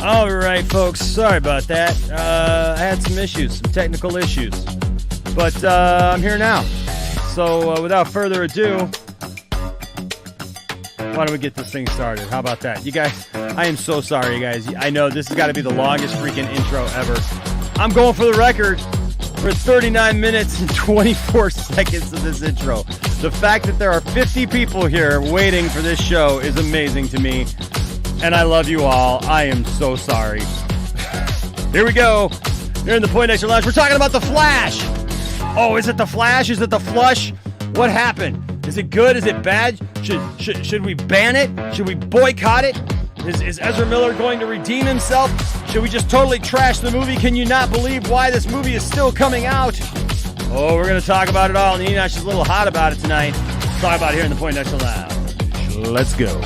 All right, folks. Sorry about that. I had some issues, some technical issues. But I'm here now. So without further ado, why don't we get this thing started? How about that? You guys, I am so sorry, you guys. I know this has got to be the longest freaking intro ever. I'm going for the record for 39 minutes and 24 seconds of this intro. The fact that there are 50 people here waiting for this show is amazing to me. And I love you all. I am so sorry. Here we go. You're in the Poindexter Lounge. We're talking about The Flash. Oh, is it The Flash? Is it The Flush? What happened? Is it good? Is it bad? Should we ban it? Should we boycott it? Is Ezra Miller going to redeem himself? Should we just totally trash the movie? Can you not believe why this movie is still coming out? Oh, we're going to talk about it all. And Enosh is a little hot about it tonight. Let's talk about it here in the Poindexter Lounge. Let's go.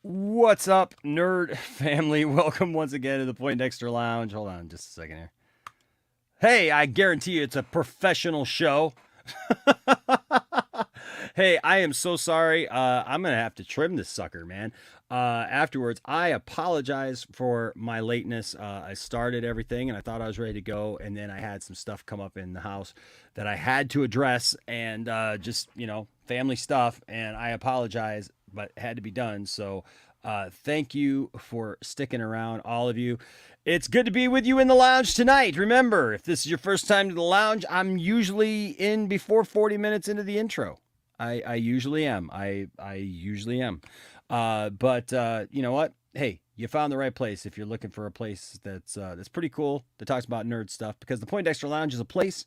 What's up, nerd family? Welcome once again to the Poindexter Lounge. Hold on just a second here. Hey, I guarantee you it's a professional show. Hey, I am so sorry. I'm going to have to trim this sucker, man. Afterwards, I apologize for my lateness. I started everything and I thought I was ready to go. And then I had some stuff come up in the house that I had to address and just, family stuff. And I apologize, but it had to be done. So thank you for sticking around, all of you. It's good to be with you in the lounge tonight. Remember, if this is your first time to the lounge, I'm usually in before 40 minutes into the intro. I usually am. I usually am. But you know what? Hey, you found the right place if you're looking for a place that's pretty cool, that talks about nerd stuff, because the Poindexter Lounge is a place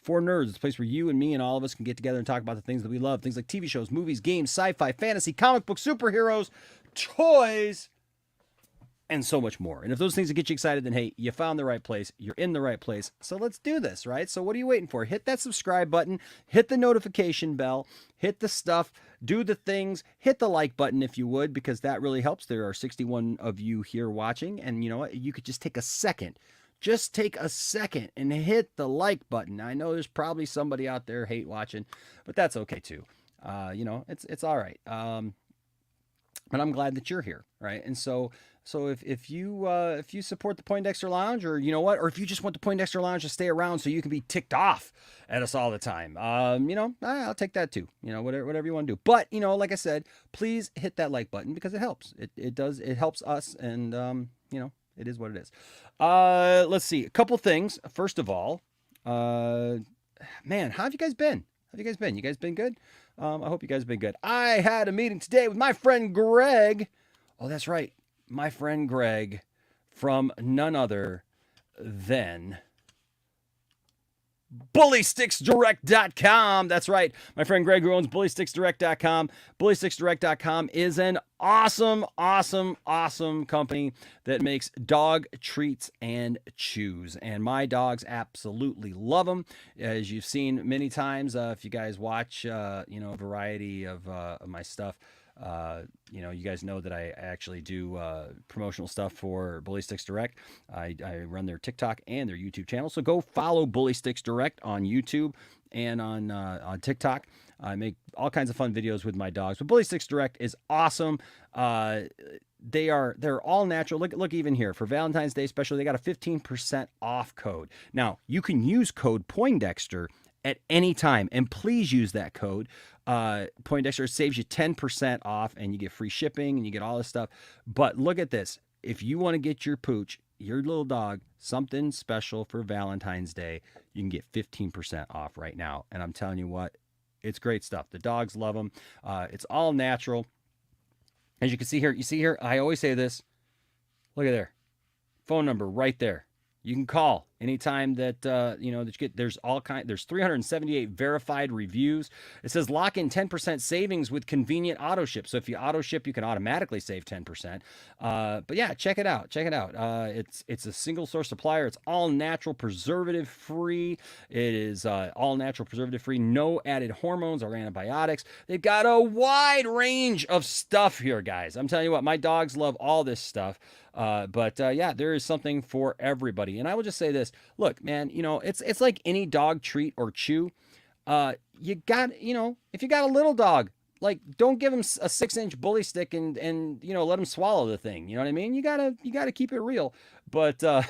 for nerds. It's a place where you and me and all of us can get together and talk about the things that we love. Things like TV shows, movies, games, sci-fi, fantasy, comic book, superheroes, toys, and so much more. And if those things get you excited, then hey, you found the right place. You're in the right place. So let's do this, right? So what are you waiting for? Hit that subscribe button, hit the notification bell, hit the stuff, do the things, hit the like button if you would, because that really helps. There are 61 of you here watching, and you know what? You could just take a second. Just take a second and hit the like button. I know there's probably somebody out there hate watching, but that's okay too. It's all right. But I'm glad that you're here, right? And so if you support the Poindexter Lounge, or you know what, or if you just want the Poindexter Lounge to stay around so you can be ticked off at us all the time, I'll take that too. Whatever you want to do. But like I said, please hit that like button because it helps. It helps us, and it is what it is. Let's see, a couple things. First of all, man, how have you guys been? You guys been good? I hope you guys have been good. I had a meeting today with my friend Greg. Oh, that's right. My friend Greg from none other than BullySticksDirect.com. That's right. My friend Greg, who owns BullySticksDirect.com. BullySticksDirect.com is an awesome company that makes dog treats and chews. And my dogs absolutely love them. As you've seen many times, if you guys watch, a variety of my stuff, You guys know that I actually do promotional stuff for Bully Sticks Direct. I run their TikTok and their YouTube channel. So go follow Bully Sticks Direct on YouTube and on TikTok. I make all kinds of fun videos with my dogs. But Bully Sticks Direct is awesome. They're all natural. Look even here for Valentine's Day special. They got a 15% off code. Now you can use code Poindexter at any time, and please use that code. Poindexter saves you 10% off, and you get free shipping, and you get all this stuff. But look at this: if you want to get your pooch, your little dog, something special for Valentine's Day, you can get 15% off right now. And I'm telling you what, it's great stuff. The dogs love them. It's all natural. As you can see here, I always say this. Look at there. Phone number right there. You can call anytime that that you get. There's 378 verified reviews. It says lock in 10% savings with convenient auto ship. So if you auto ship, you can automatically save 10%. But yeah, check it out. It's a single source supplier. It's all natural, preservative free. It is all natural, preservative free. No added hormones or antibiotics. They've got a wide range of stuff here, guys. I'm telling you what, my dogs love all this stuff. But there is something for everybody. And I will just say this: look, man, it's like any dog treat or chew. If you got a little dog, like, don't give him a 6-inch bully stick and let him swallow the thing. You know what I mean? You gotta keep it real. But I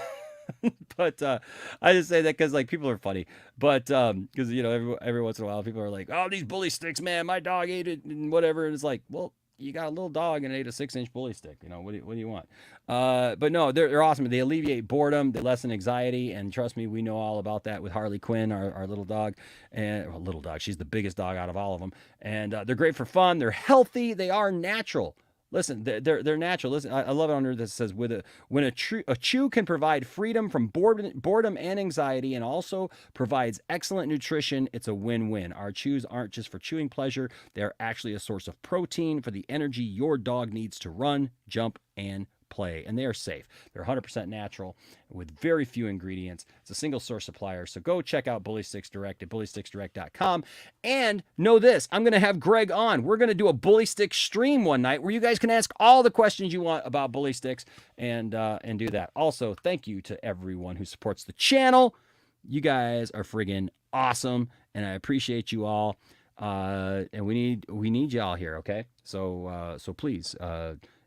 just say that because like people are funny. But because every once in a while people are like, oh, these bully sticks, man, my dog ate it and whatever. And it's like, well, you got a little dog and ate a 6-inch bully stick. What do you want? But no, they're awesome. They alleviate boredom, they lessen anxiety, and trust me, we know all about that with Harley Quinn, our little dog. She's the biggest dog out of all of them. And they're great for fun. They're healthy. They are natural. Listen, they're natural. Listen, I love it under this. It says when a chew can provide freedom from boredom and anxiety, and also provides excellent nutrition, it's a win-win. Our chews aren't just for chewing pleasure; they're actually a source of protein for the energy your dog needs to run, jump, and play. And they are safe. They're 100% natural with very few ingredients. It's a single source supplier. So go check out Bully Sticks Direct at bullysticksdirect.com. And know this, I'm going to have Greg on. We're going to do a Bully Sticks stream one night where you guys can ask all the questions you want about Bully Sticks and do that. Also, thank you to everyone who supports the channel. You guys are friggin' awesome, and I appreciate you all. And we need y'all here, okay? So please,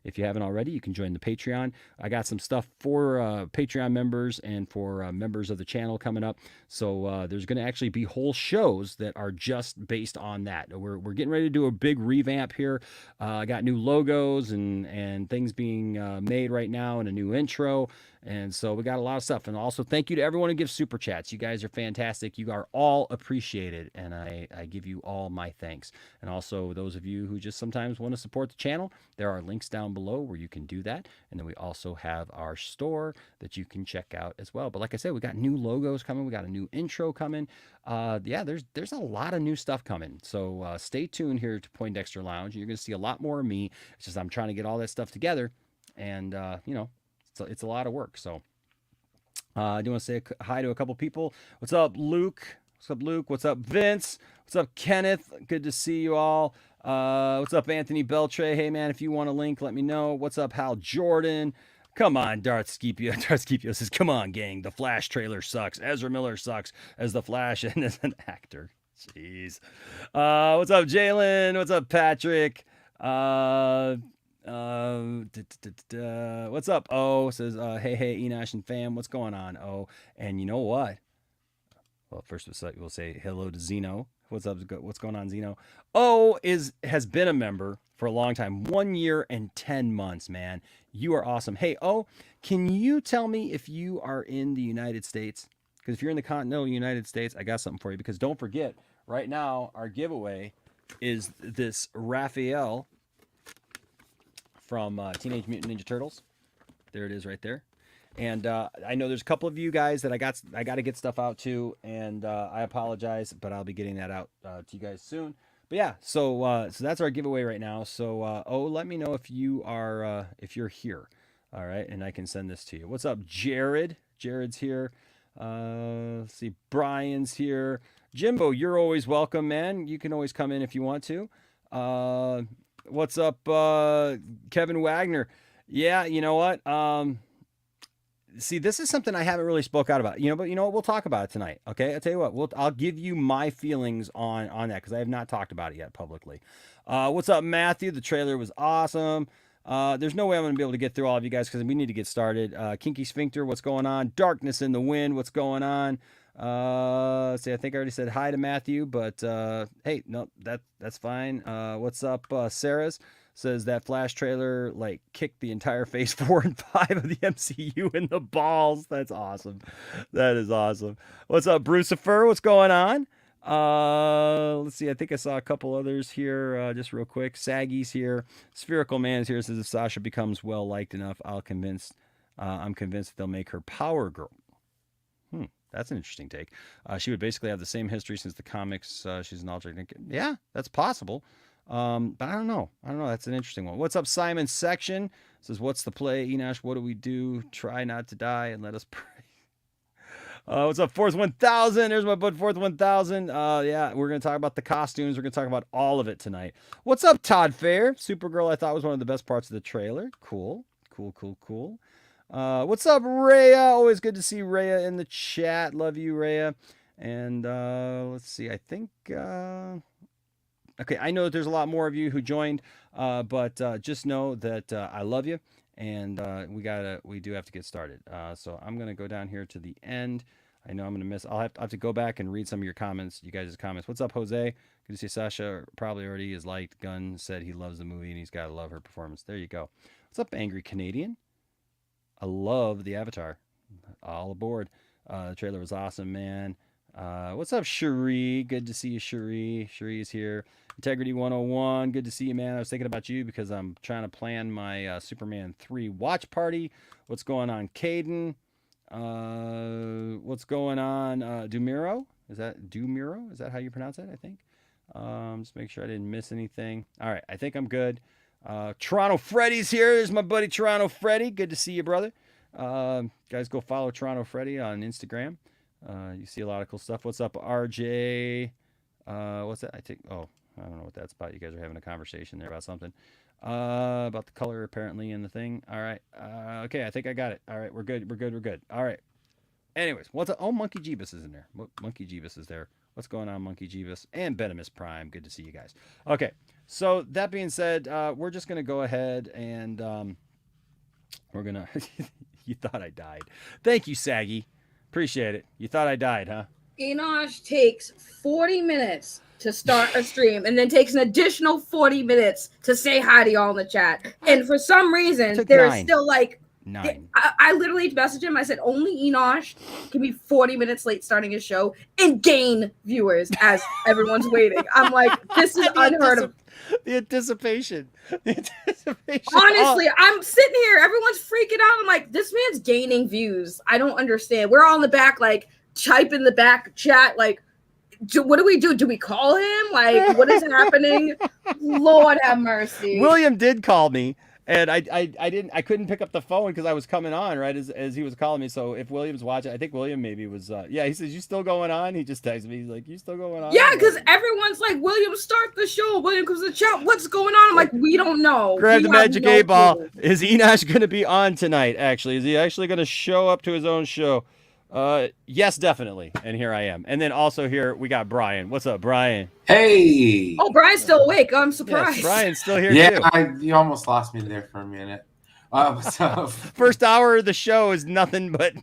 if you haven't already, you can join the Patreon. I got some stuff for Patreon members and for members of the channel coming up. So there's going to actually be whole shows that are just based on that. We're getting ready to do a big revamp here. I got new logos and things being made right now, and a new intro. And so we got a lot of stuff. And also thank you to everyone who gives super chats. You guys are fantastic. You are all appreciated. And I give you all my thanks. And also those of you who just sometimes want to support the channel, there are links down below where you can do that. And then we also have our store that you can check out as well. But like I said, we got new logos coming. We got a new intro coming. There's a lot of new stuff coming. So stay tuned here to Poindexter Lounge. You're going to see a lot more of me. It's just I'm trying to get all that stuff together. And, it's a lot of work. So I do want to say hi to a couple people. What's up, Luke? What's up, Luke? What's up, Vince? What's up, Kenneth? Good to see you all. What's up, Anthony Beltre? Hey, man, if you want a link, let me know. What's up, Hal Jordan? Come on, Darth Scipio. Darth Scipio says, come on, gang. The Flash trailer sucks. Ezra Miller sucks as the Flash and as an actor. Jeez. What's up, Jalen? What's up, Patrick? What's up? Oh, says hey Enosh and fam, what's going on? Oh, and you know what? Well, first we'll say hello to Zeno. What's up? What's going on, Zeno? Oh, has been a member for a long time, 1 year and 10 months, man. You are awesome. Hey, oh, can you tell me if you are in the United States? Because if you're in the continental United States, I got something for you. Because don't forget, right now our giveaway is this Raphael from Teenage Mutant Ninja Turtles. There it is right there. And I know there's a couple of you guys that I got to get stuff out to, and I apologize, but I'll be getting that out to you guys soon. But yeah, so that's our giveaway right now. So let me know if you're here. All right, and I can send this to you. What's up, Jared? Jared's here. Let's see, Brian's here. Jimbo, you're always welcome, man. You can always come in if you want to. What's up, Kevin Wagner? Yeah, you know what? See, this is something I haven't really spoke out about, but you know what? We'll talk about it tonight. Okay. I'll tell you what, I'll give you my feelings on that, because I have not talked about it yet publicly. What's up, Matthew? The trailer was awesome. There's no way I'm going to be able to get through all of you guys, because we need to get started. Kinky Sphincter, what's going on? Darkness in the Wind, what's going on? Let's see, I think I already said hi to Matthew, but hey, no, that's fine. What's up, Sarah's? Says that Flash trailer like kicked the entire phase 4 and 5 of the MCU in the balls. That's awesome. That is awesome. What's up, Brucifer? What's going on? Let's see. I think I saw a couple others here, just real quick. Saggy's here. Spherical Man is here. Says if Sasha becomes well liked enough, I'm convinced that they'll make her Power Girl. That's an interesting take. She would basically have the same history since the comics. She's an alternate. Yeah, that's possible. But I don't know. That's an interesting one. What's up, Simon Section? Says, what's the play, Enosh? What do we do? Try not to die and let us pray. What's up, Fourth 1000? There's my bud, Fourth 1000. Yeah, we're going to talk about the costumes. We're going to talk about all of it tonight. What's up, Todd Fair? Supergirl, I thought, was one of the best parts of the trailer. Cool. What's up, Rhea? Always good to see Rhea in the chat. Love you, Rhea. And let's see. I think... Okay, I know that there's a lot more of you who joined, but just know that I love you, and we do have to get started. So I'm gonna go down here to the end. I know I'm gonna miss. I'll have to go back and read some of your comments, you guys' comments. What's up, Jose? Good to see Sasha. Probably already is liked. Gunn said he loves the movie and he's gotta love her performance. There you go. What's up, Angry Canadian? I love the Avatar. All aboard. The trailer was awesome, man. What's up, Cherie? Good to see you, Cherie. Cherie is here. Integrity 101. Good to see you, man. I was thinking about you because I'm trying to plan my Superman 3 watch party. What's going on, Caden? What's going on, Dumiro? Is that Dumiro? Is that how you pronounce it? I think. Just make sure I didn't miss anything. All right, I think I'm good. Toronto Freddy's here. There's my buddy Toronto Freddy. Good to see you, brother. Guys, go follow Toronto Freddy on Instagram. You see a lot of cool stuff. What's up, RJ? What's that? I don't know what that's about. You guys are having a conversation there about something. About the color apparently in the thing. All right. Okay, I think I got it. All right, we're good. All right. Anyways, what's up? Oh, Monkey Jeebus is in there. Monkey Jeebus is there. What's going on, Monkey Jeebus? And Benimus Prime. Good to see you guys. Okay, so that being said, we're just going to go ahead and we're going to... You thought I died. Thank you, Saggy. Appreciate it. You thought I died, huh? Enosh takes 40 minutes to start a stream and then takes an additional 40 minutes to say hi to y'all in the chat. And for some reason, there's still like 9. I literally messaged him. I said, only Enosh can be 40 minutes late starting his show and gain viewers as everyone's waiting. I'm like, this is unheard of. The anticipation. Honestly, I'm sitting here. Everyone's freaking out. I'm like, this man's gaining views. I don't understand. We're all in the back, like, type in the back chat, like, what do we do? Do we call him? Like, what is happening? Lord have mercy. William did call me, and I couldn't pick up the phone because I was coming on right as he was calling me. So if William's watching, I think William maybe was he says, you still going on? He just texted me. He's like, you still going on? Yeah, because everyone's like, William, start the show. William comes to the chat. What's going on? I'm like, we don't know. Grab the magic 8-ball. Is Enosh going to be on tonight, actually? Is he actually going to show up to his own show? Yes, definitely. And here I am. And then also here we got Brian. What's up, Brian? Hey. Oh, Brian's still awake. I'm surprised. Yes, Brian's still here too. You almost lost me there for a minute. So first hour of the show is nothing but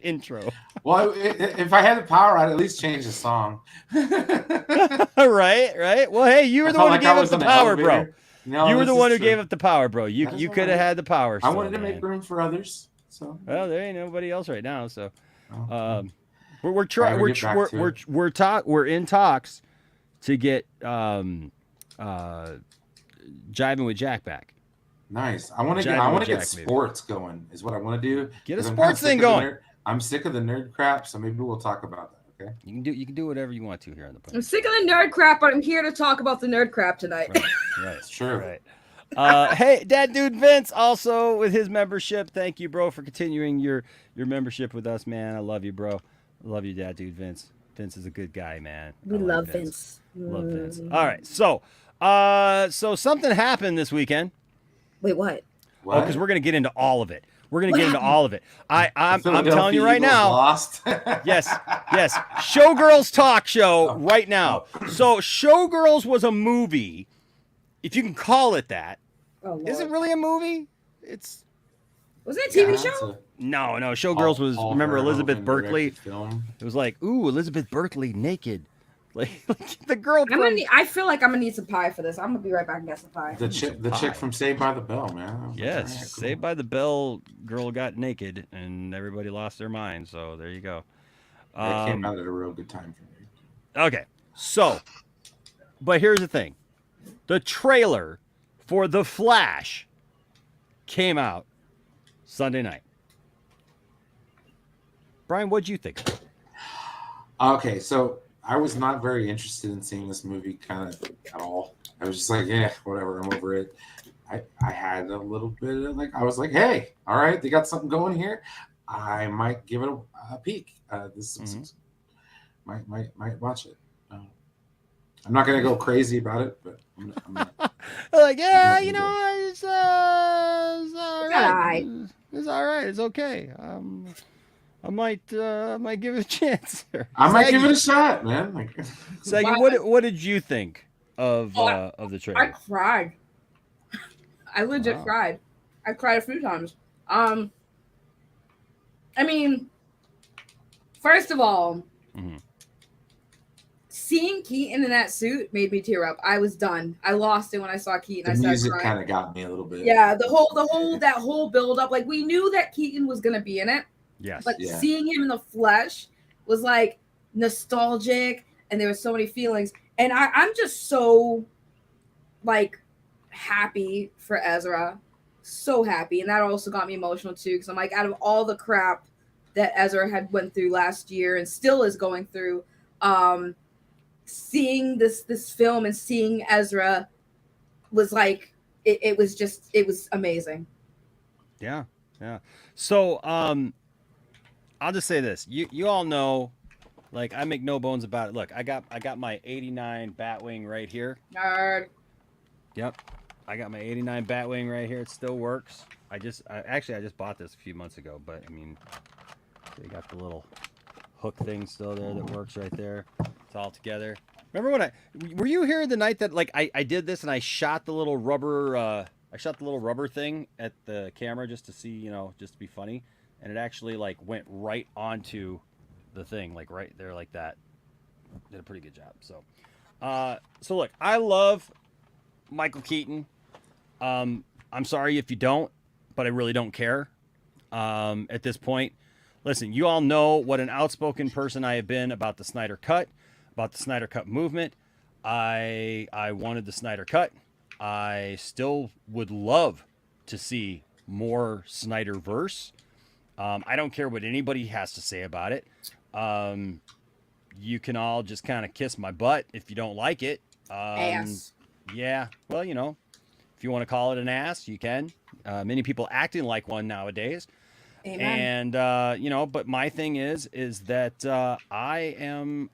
intro. Well, if I had the power, I'd at least change the song. Right. Well, hey, you were the one who gave up the power, bro. No, you were the one who gave up the power, bro. You could have had the power. I wanted to make room for others. So well, there ain't nobody else right now. So okay. we're in talks to get Jiving with Jack back. Nice. I want to get sports going. Is what I want to do. Get a sports thing going. I'm sick of the nerd crap, so maybe we'll talk about that. Okay. You can do whatever you want to here on the podcast. I'm sick of the nerd crap, but I'm here to talk about the nerd crap tonight. Right. It's true. Right. Hey, Dad Dude Vince also with his membership. Thank you, bro, for continuing your membership with us, man. I love you, bro. I love you, Dad Dude Vince. Vince is a good guy, man. We love Vince. Love Vince. All right, so So something happened this weekend. Wait, what? Oh, because we're gonna get into all of it. We're gonna get into all of it. I'm Philadelphia telling you right Eagles now. Lost. Yes. Showgirls talk show right now. So Showgirls was a movie, if you can call it that. Oh, Lord. Is it really a movie? It's Was it a TV show? No. Showgirls was remember Elizabeth Berkley. It was like, ooh, Elizabeth Berkley naked. Like the girl from... I feel like I'm gonna need some pie for this. I'm gonna be right back and get some pie. The chick from Saved by the Bell, man. Yes, like, cool. Saved by the Bell girl got naked and everybody lost their mind. So there you go. It came out at a real good time for me. Okay, so, but here's the thing. The trailer for The Flash came out Sunday night. Brian, what'd you think? Okay, so I was not very interested in seeing this movie kind of at all. I was just like, yeah, whatever, I'm over it. I had a little bit of I was like, hey, all right, they got something going here. I might give it a peek. Might watch it. I'm not gonna go crazy about it, but I'm like, yeah, it's all right. It's all right. It's okay. I might give it a chance. I might give it a shot, man. Saggy, what did you think of the trailer? I cried. I legit cried. I cried a few times. I mean, first of all, seeing Keaton in that suit made me tear up. I was done. I lost it when I saw Keaton. The music kind of got me a little bit. Yeah, that whole build up. Like, we knew that Keaton was gonna be in it. Yes. But seeing him in the flesh was like nostalgic, and there were so many feelings. And I'm just so like happy for Ezra. So happy. And that also got me emotional too, because I'm like, out of all the crap that Ezra had went through last year and still is going through, seeing this film and seeing Ezra was like it was amazing. Yeah. So I'll just say this. You all know, like, I make no bones about it. Look, I got my 89 Batwing right here. Nerd. Yep. I got my 89 Batwing right here. It still works. I just bought this a few months ago, but I mean, they got the little hook thing still there that works right there. It's all together. Remember were you here the night that like I did this and I shot the little rubber thing at the camera just to see, just to be funny, and it actually like went right onto the thing, like right there like that. Did a pretty good job. So look, I love Michael Keaton. I'm sorry if you don't, but I really don't care. At this point, listen, you all know what an outspoken person I have been about the Snyder Cut, about the Snyder Cut movement. I wanted the Snyder Cut. I still would love to see more Snyderverse. I don't care what anybody has to say about it. You can all just kind of kiss my butt if you don't like it. Ass. Yeah, well, if you want to call it an ass, you can. Many people acting like one nowadays. Amen. And but my thing is that I'm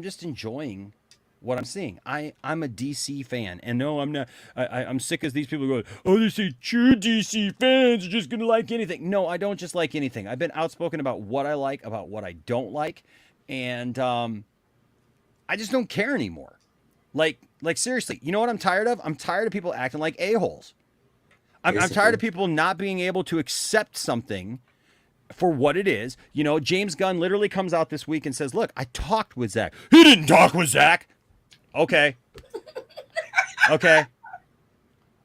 just enjoying what I'm seeing. I'm a DC fan, and no, I'm not. I'm sick as these people go, oh, they say true DC fans are just gonna like anything. No, I don't just like anything. I've been outspoken about what I like, about what I don't like, and I just don't care anymore. Like seriously, you know what I'm tired of? I'm tired of people acting like a-holes. I'm tired of people not being able to accept something for what it is. James Gunn literally comes out this week and says, look, I talked with Zach. He didn't talk with Zach. Okay.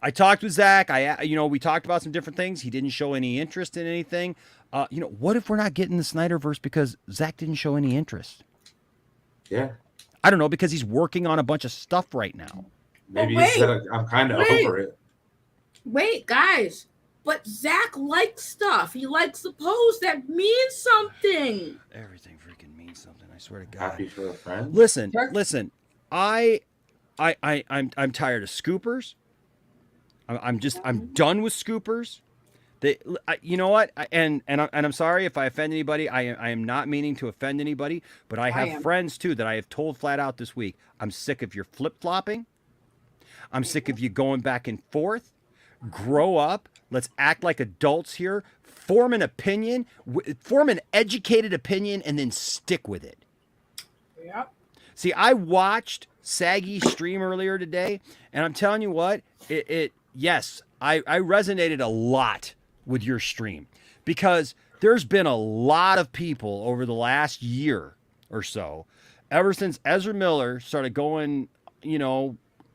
I talked with Zach. We talked about some different things. He didn't show any interest in anything. What if we're not getting the Snyderverse because Zach didn't show any interest? Yeah. I don't know, because he's working on a bunch of stuff right now. Maybe he said, I'm kind of over it. Wait, guys. But Zach likes stuff. He likes the pose that means something. Everything freaking means something. I swear to God. Happy for a friend. Listen. I'm tired of scoopers. I'm done with scoopers. You know what? I'm sorry if I offend anybody. I am not meaning to offend anybody, but I have friends too that I have told flat out this week. I'm sick of your flip flopping. I'm sick of you going back and forth. Grow up. Let's act like adults here. Form an opinion, form an educated opinion, and then stick with it. Yep. See, I watched Saggy stream earlier today, and I'm telling you what, yes, I resonated a lot with your stream because there's been a lot of people over the last year or so, ever since Ezra Miller started going,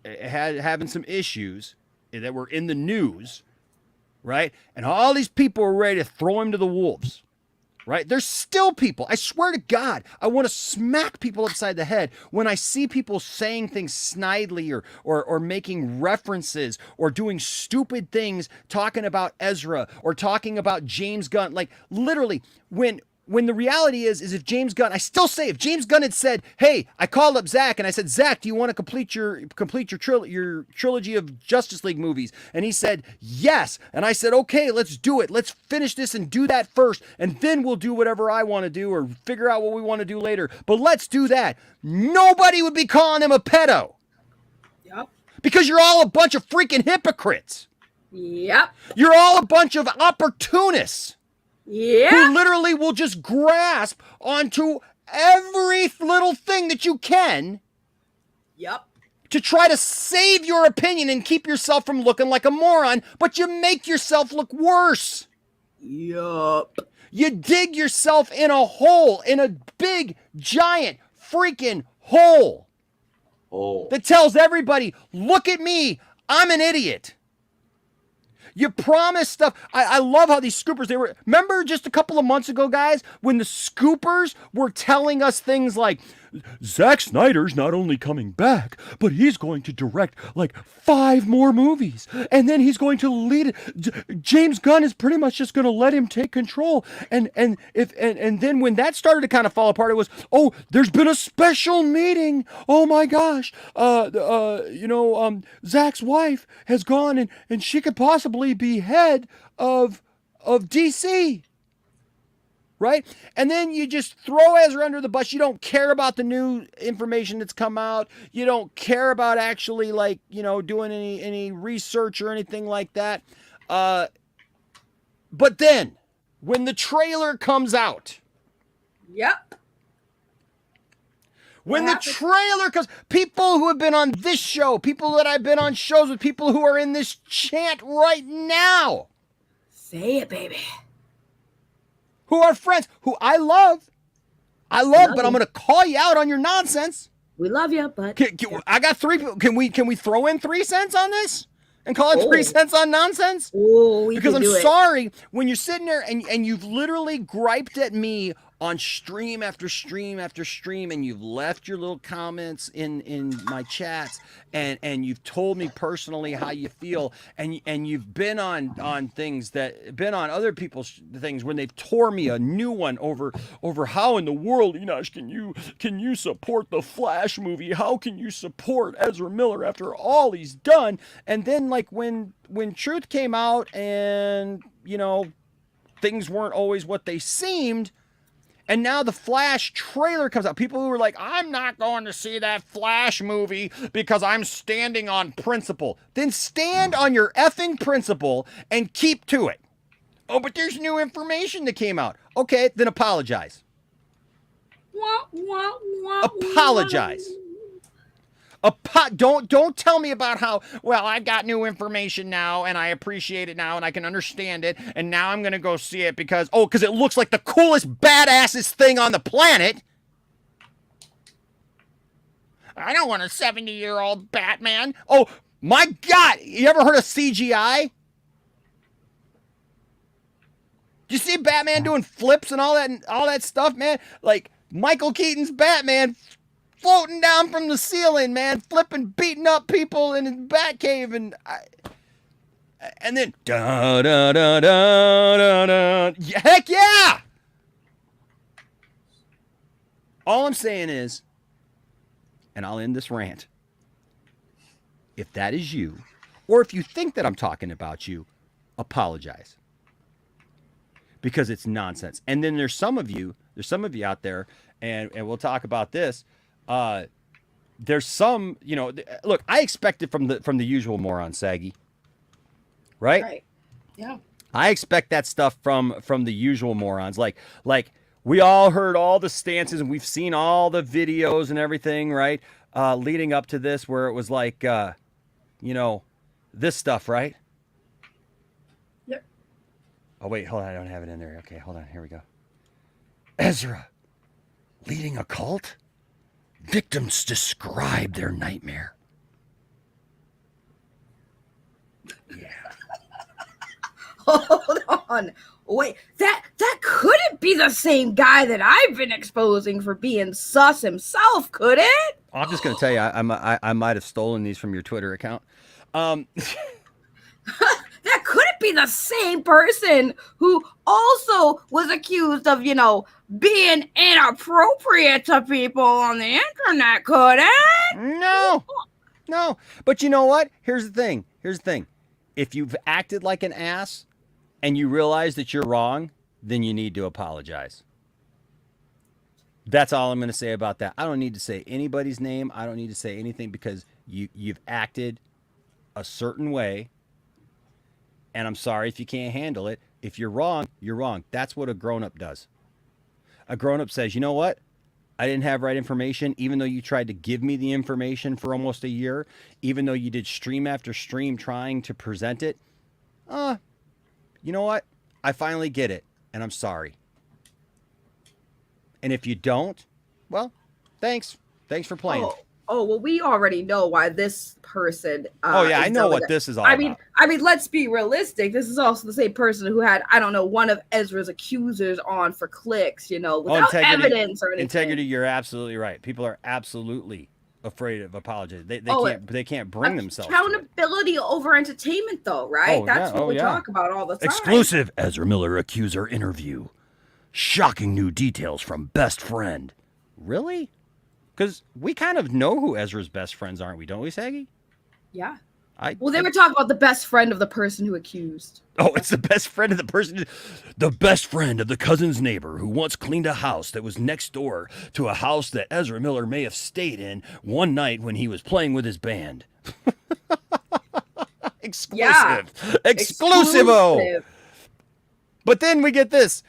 having some issues that were in the news, right? And all these people were ready to throw him to the wolves. Right? There's still people, I swear to God, I want to smack people upside the head when I see people saying things snidely or making references or doing stupid things, talking about Ezra or talking about James Gunn. Like literally, when the reality is if James Gunn, I still say if James Gunn had said, "Hey, I called up Zach and I said, Zach, do you want to complete your trilogy of Justice League movies?" And he said, "Yes." And I said, "Okay, let's do it. Let's finish this and do that first, and then we'll do whatever I want to do or figure out what we want to do later. But let's do that." Nobody would be calling him a pedo. Yep. Because you're all a bunch of freaking hypocrites. Yep. You're all a bunch of opportunists. Yeah. Who literally will just grasp onto every little thing that you can. Yep. To try to save your opinion and keep yourself from looking like a moron, but you make yourself look worse. Yup. You dig yourself in a hole, in a big, giant, freaking hole. Oh. That tells everybody, look at me, I'm an idiot. You promise stuff. I love how these scoopers, remember just a couple of months ago, guys, when the scoopers were telling us things like, Zack Snyder's not only coming back, but he's going to direct like 5 more movies. And then he's going to lead it. James Gunn is pretty much just going to let him take control. And then when that started to kind of fall apart, it was, oh, there's been a special meeting. Oh my gosh. Zack's wife has gone and she could possibly be head of DC. Right? And then you just throw Ezra under the bus. You don't care about the new information that's come out. You don't care about actually doing any research or anything like that. But then when the trailer comes out. Yep. When the trailer comes, people who have been on this show, people that I've been on shows with, people who are in this chant right now. Say it, baby. Who are friends, who I love, but I'm going to call you out on your nonsense. We love you, but I got 3 people. Can we throw in 3 cents on this and call it 3 cents on nonsense? Oh, because I'm sorry when you're sitting there and you've literally griped at me on stream after stream after stream, and you've left your little comments in my chats, and you've told me personally how you feel, and you've been on things that been on other people's things when they've tore me a new one over how in the world, Enosh, can you support the Flash movie? How can you support Ezra Miller after all he's done? And then when truth came out and things weren't always what they seemed. And now the Flash trailer comes out. People who were like, I'm not going to see that Flash movie because I'm standing on principle. Then stand on your effing principle and keep to it. Oh, but there's new information that came out. Okay, then apologize. Apologize. Don't tell me about how, well, I've got new information now and I appreciate it now and I can understand it and now I'm going to go see it because it looks like the coolest, badassest thing on the planet. I don't want a 70-year-old Batman. Oh, my God. You ever heard of CGI? You see Batman doing flips and all that stuff, man? Like Michael Keaton's Batman floating down from the ceiling, man, flipping, beating up people in his Batcave, and then da da da da da da. Heck yeah! All I'm saying is, and I'll end this rant. If that is you, or if you think that I'm talking about you, apologize, because it's nonsense. And then there's some of you out there, and we'll talk about this. there's some, look, I expect it from the usual moron, Saggy, right? Right. Yeah. I expect that stuff from the usual morons. Like we all heard all the stances and we've seen all the videos and everything, right? Leading up to this, where it was like, this stuff, right? Yep. Oh wait, hold on, I don't have it in there. Okay, hold on, here we go. Ezra leading a cult. Victims describe their nightmare. Yeah. Hold on. Wait, that couldn't be the same guy that I've been exposing for being sus himself, could it? I'm just gonna tell you, I might have stolen these from your Twitter account. That couldn't be the same person who also was accused of, being inappropriate to people on the internet, could it? No. But you know what? Here's the thing. If you've acted like an ass and you realize that you're wrong, then you need to apologize. That's all I'm going to say about that. I don't need to say anybody's name. I don't need to say anything because you've acted a certain way. And I'm sorry if you can't handle it. If you're wrong, you're wrong. That's what a grown-up does. A grown-up says, you know what? I didn't have right information, even though you tried to give me the information for almost a year, even though you did stream after stream trying to present it. You know what? I finally get it, and I'm sorry. And if you don't, well, thanks. Thanks for playing. Well, we already know why this person. I know what this is all about. I mean, let's be realistic. This is also the same person who had, I don't know, one of Ezra's accusers on for clicks, without evidence or anything. Integrity, you're absolutely right. People are absolutely afraid of apologizing. They can't bring themselves. Accountability over entertainment, though, right? That's what we talk about all the time. Exclusive Ezra Miller accuser interview. Shocking new details from best friend. Really? Because we kind of know who Ezra's best friends aren't we? Don't we, Saggy? Yeah. Well, they were talking about the best friend of the person who accused. Oh, it's the best friend of the person. The best friend of the cousin's neighbor who once cleaned a house that was next door to a house that Ezra Miller may have stayed in one night when he was playing with his band. Exclusive. Yeah. Exclusivo. But then we get this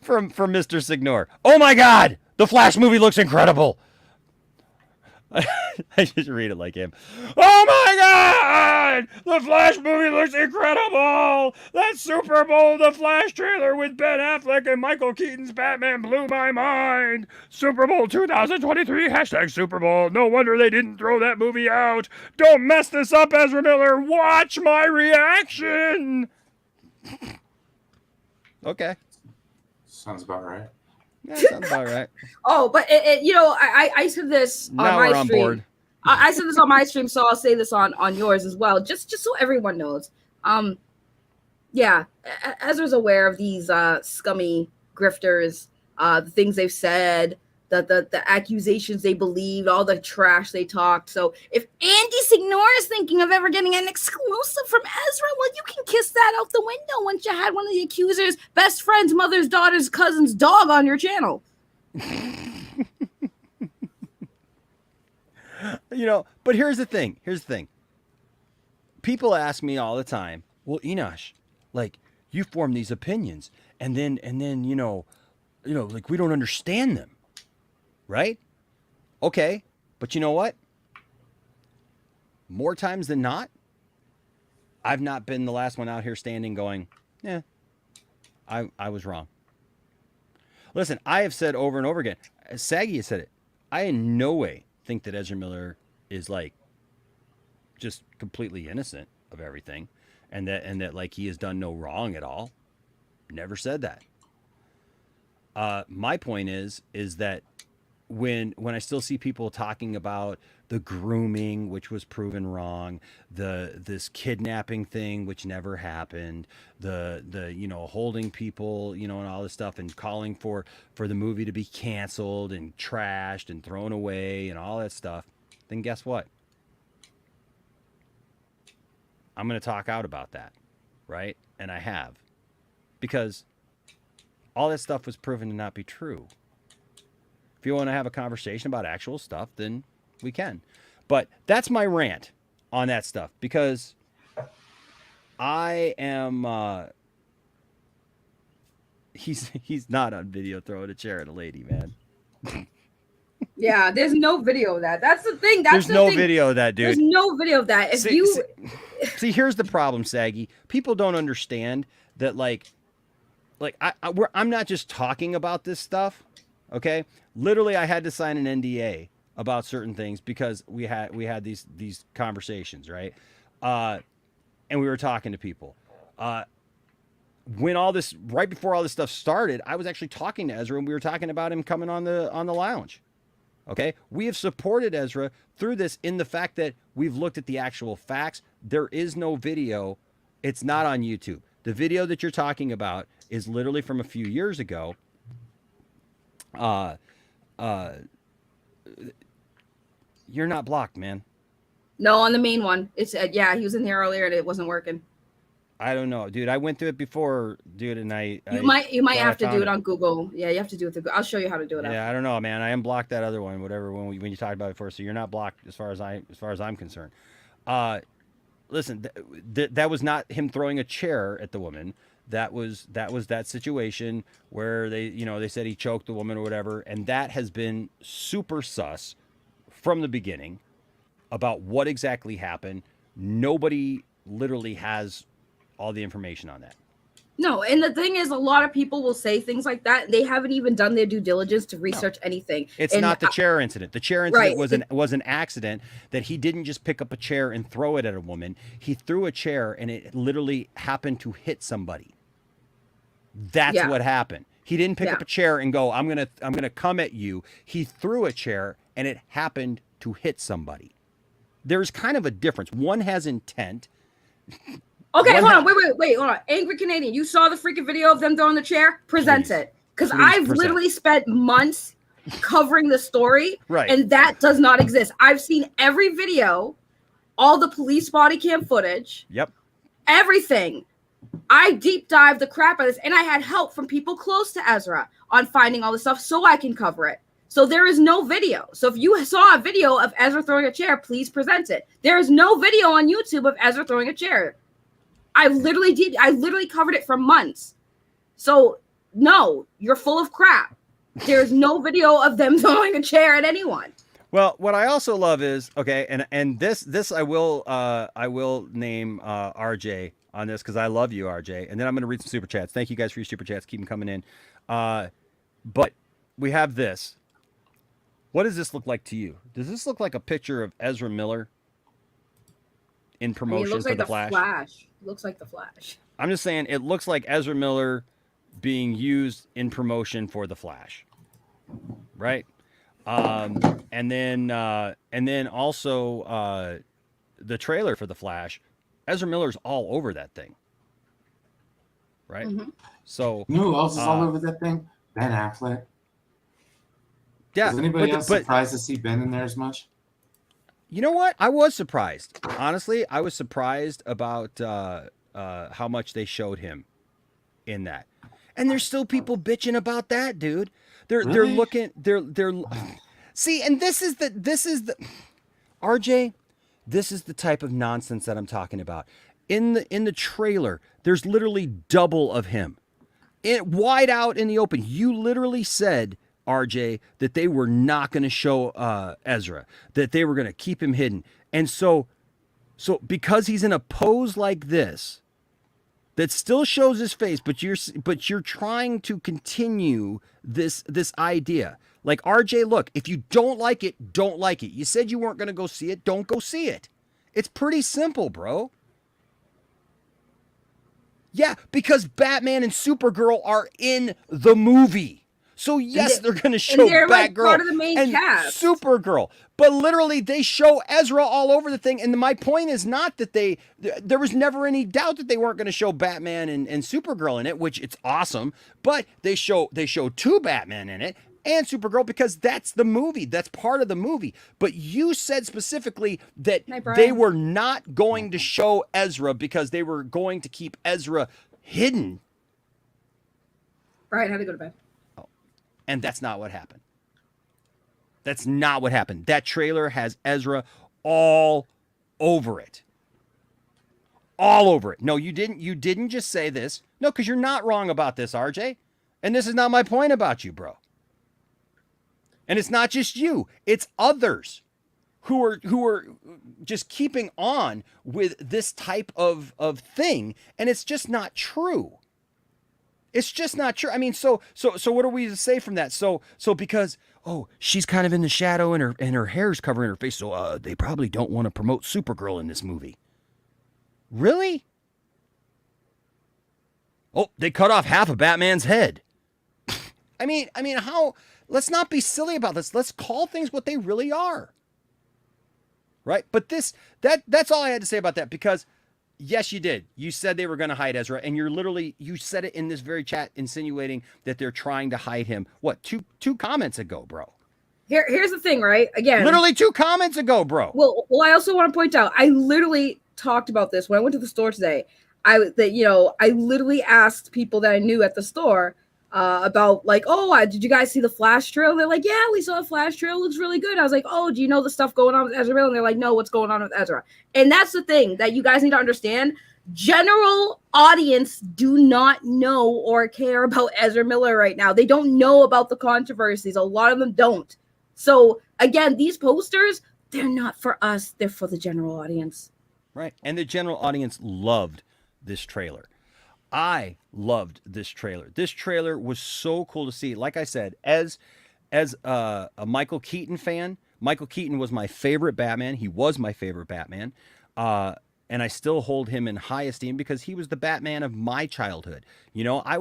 from Mr. Signor. Oh my God, the Flash movie looks incredible. I just read it like him. Oh my God! The Flash movie looks incredible! That Super Bowl The Flash trailer with Ben Affleck and Michael Keaton's Batman blew my mind! Super Bowl 2023, hashtag Super Bowl. No wonder they didn't throw that movie out. Don't mess this up, Ezra Miller. Watch my reaction! Okay. Sounds about right. Yeah, sounds about right. But I said this on now my we're on stream. board. I said this on my stream, so I'll say this on yours as well, just so everyone knows. Ezra's aware of these scummy grifters, the things they've said, the accusations they believed, all the trash they talked. So if Andy Signor is thinking of ever getting an exclusive from Ezra, well, you can kiss that out the window once you had one of the accusers' best friend's mother's daughter's cousin's dog on your channel. But here's the thing. People ask me all the time, well, Enosh, like, you form these opinions and then like, we don't understand them. Right? Okay. But you know what? More times than not, I've not been the last one out here standing going, yeah, I was wrong. Listen, I have said over and over again, Saggy has said it, I in no way think that Ezra Miller is like just completely innocent of everything and that like he has done no wrong at all. Never said that. My point is that when I still see people talking about the grooming, which was proven wrong, this kidnapping thing, which never happened, the holding people, and all this stuff, and calling for the movie to be canceled and trashed and thrown away and all that stuff, then guess what? I'm going to talk out about that, right? And I have, because all that stuff was proven to not be true. If you want to have a conversation about actual stuff, then We can. But that's my rant on that stuff because I am he's not on video throwing a chair at a lady, man. Yeah, there's no video of that. That's the thing. There's no video of that, dude. There's no video of that. If see, here's the problem, Saggy. People don't understand that, I'm not just talking about this stuff. Okay, literally, I had to sign an NDA about certain things because we had these conversations, right? And we were talking to people. When right before all this stuff started, I was actually talking to Ezra, and we were talking about him coming on the lounge. Okay, we have supported Ezra through this in the fact that we've looked at the actual facts. There is no video. It's not on YouTube. The video that you're talking about is literally from a few years ago. You're not blocked, man. No, on the main one. It's he was in here earlier and it wasn't working. I don't know, dude. I went through it before, dude, and you might have to do it on Google. Yeah, you have to do it through Google. I'll show you how to do it. Yeah, I don't know, man. I unblocked that other one, whatever, when you talked about it before. So you're not blocked as far as I'm concerned. Listen, that was not him throwing a chair at the woman. That was that situation where they said he choked the woman or whatever, and that has been super sus from the beginning about what exactly happened. Nobody literally has all the information on that. No, and the thing is, a lot of people will say things like that. They haven't even done their due diligence to research anything. It's not the chair incident. The chair incident was an accident that he didn't just pick up a chair and throw it at a woman. He threw a chair and it literally happened to hit somebody. That's what happened. He didn't pick up a chair and go, I'm gonna come at you. He threw a chair and it happened to hit somebody. There's kind of a difference. One has intent. Okay, hold on. Wait, hold on. Angry Canadian, you saw the freaking video of them throwing the chair? Present it. Because I've literally spent months covering the story, and that does not exist. I've seen every video, all the police body cam footage. Yep. Everything. I deep dived the crap out of this, and I had help from people close to Ezra on finding all this stuff so I can cover it. So there is no video. So if you saw a video of Ezra throwing a chair, please present it. There is no video on YouTube of Ezra throwing a chair. I literally covered it for months. So no, you're full of crap. There's no video of them throwing a chair at anyone. Well, what I also love is, okay, and this I will name RJ on this because I love you, RJ. And then I'm going to read some super chats. Thank you guys for your super chats. Keep them coming in. But we have this. What does this look like to you? Does this look like a picture of Ezra Miller in promotion for the Flash? Looks like the Flash. I'm just saying it looks like Ezra Miller being used in promotion for the Flash, right? And then also the trailer for the Flash. Ezra Miller's all over that thing, right? Mm-hmm. So you know who else is all over that thing? Ben Affleck. Yeah. Is anybody else surprised to see Ben in there as much? You know what? I was surprised. Honestly, I was surprised about how much they showed him in that. And there's still people bitching about that, dude. They're looking. See, and this is the RJ. This is the type of nonsense that I'm talking about. In the trailer, there's literally double of him, wide out in the open. You literally said, RJ, that they were not going to show Ezra, that they were going to keep him hidden. And so because he's in a pose like this that still shows his face, but you're trying to continue this idea. Like, RJ, look, if you don't like it, don't like it. You said you weren't going to go see it, don't go see it. It's pretty simple, bro. Yeah, because Batman and Supergirl are in the movie. So yes, they're going to show Batgirl like part of the main and cast. Supergirl, but literally they show Ezra all over the thing. And my point is not that there was never any doubt that they weren't going to show Batman and Supergirl in it, which it's awesome. But they show two Batman in it and Supergirl because that's the movie. That's part of the movie. But you said specifically that they were not going to show Ezra because they were going to keep Ezra hidden. Brian had to go to bed. And that's not what happened. That's not what happened. That trailer has Ezra all over it. All over it. No, you didn't just say this. No, because you're not wrong about this, RJ. And this is not my point about you, bro. And it's not just you. It's others who are just keeping on with this type of thing. And it's just not true. It's just not true. I mean, so what are we to say from that? So because, oh, she's kind of in the shadow and her hair's covering her face, so they probably don't want to promote Supergirl in this movie. Really? Oh, they cut off half of Batman's head. I mean, how? Let's not be silly about this. Let's call things what they really are. Right? But that's all I had to say about that, because yes, you did. You said they were going to hide Ezra, and you said it in this very chat, insinuating that they're trying to hide him. What, two comments ago, bro? Here's the thing, right? Again, literally 2 comments ago, bro. Well, I also want to point out, I literally talked about this when I went to the store today. I literally asked people that I knew at the store about, like, oh, did you guys see the Flash trailer? They're like, yeah, we saw the Flash trailer. Looks really good. I was like, oh, do you know the stuff going on with Ezra Miller? And they're like, no, what's going on with Ezra? And that's the thing that you guys need to understand. General audience do not know or care about Ezra Miller right now. They don't know about the controversies. A lot of them don't. So again, these posters, they're not for us. They're for the general audience. Right. And the general audience loved this trailer. I loved this trailer. This trailer was so cool to see. Like I said, as a Michael Keaton fan, Michael Keaton was my favorite Batman. He was my favorite Batman. And I still hold him in high esteem because he was the Batman of my childhood. You know, I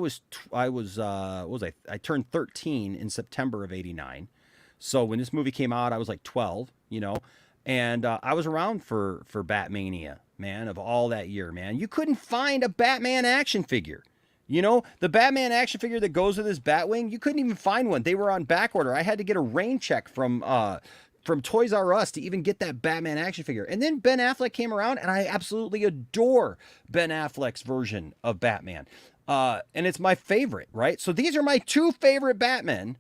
turned 13 in September of '89. So when this movie came out, I was like 12, you know, and I was around for Batmania, man, of all that year, man. You couldn't find a Batman action figure. You know, the Batman action figure that goes with his Batwing, you couldn't even find one. They were on back order. I had to get a rain check from Toys R Us to even get that Batman action figure. And then Ben Affleck came around, and I absolutely adore Ben Affleck's version of Batman. And it's my favorite, right? So these are my 2 favorite Batmen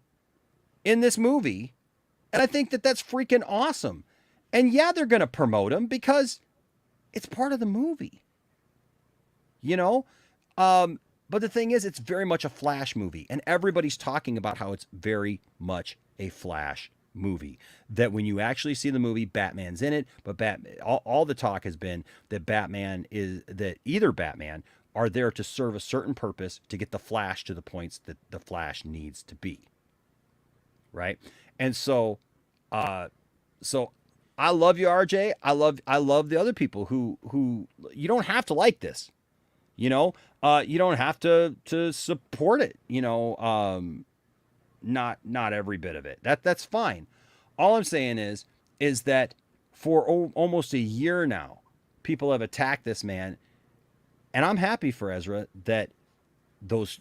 in this movie, and I think that that's freaking awesome. And yeah, they're going to promote him because it's part of the movie, you know? But the thing is, it's very much a Flash movie, and everybody's talking about how it's very much a Flash movie. That when you actually see the movie, Batman's in it, but all the talk has been that either Batman are there to serve a certain purpose to get the Flash to the points that the Flash needs to be. Right? And so I love you, RJ. I love the other people who you don't have to like this. You know, you don't have to support it, you know, not every bit of it. That's fine. All I'm saying is that for almost a year now, people have attacked this man, and I'm happy for Ezra that those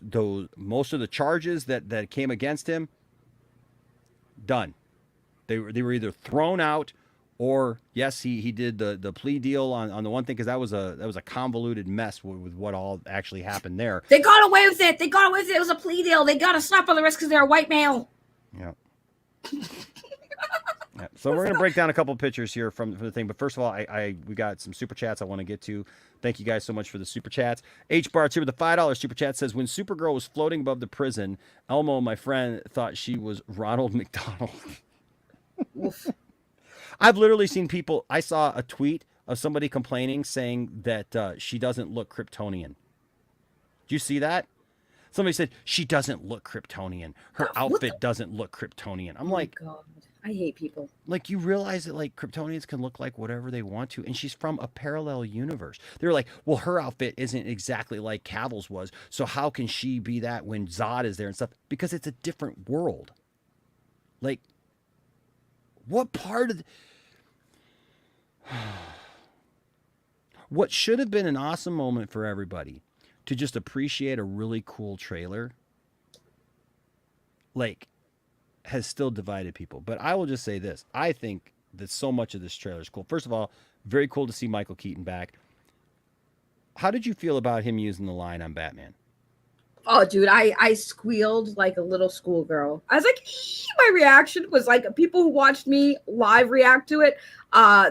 most of the charges that came against him, done. They were either thrown out, or yes, he did the plea deal on the one thing, because that was a convoluted mess with what all actually happened there. They got away with it. It was a plea deal. They got a slap on the wrist because they're a white male. Yeah. Yeah. So we're gonna break down a couple pictures here from the thing, but first of all, we got some super chats I want to get to. Thank you guys so much for the super chats. H Bar 2 with the $5 super chat says, when Supergirl was floating above the prison, Elmo, my friend, thought she was Ronald McDonald. I've literally seen people. I saw a tweet of somebody complaining, saying that she doesn't look Kryptonian. Did you see that? Somebody said she doesn't look Kryptonian. Her outfit doesn't look Kryptonian. I'm like, God, I hate people. Like, you realize that like Kryptonians can look like whatever they want to, and she's from a parallel universe. They're like, well, her outfit isn't exactly like Cavill's was, so how can she be that when Zod is there and stuff? Because it's a different world. Like, what part of what should have been an awesome moment for everybody to just appreciate a really cool trailer, like, has still divided people. But I will just say this. I think that so much of this trailer is cool. First of all, very cool to see Michael Keaton back. How did you feel about him using the line on Batman? Oh, dude, I squealed like a little schoolgirl. I was like, "Ee!" My reaction was like people who watched me live react to it.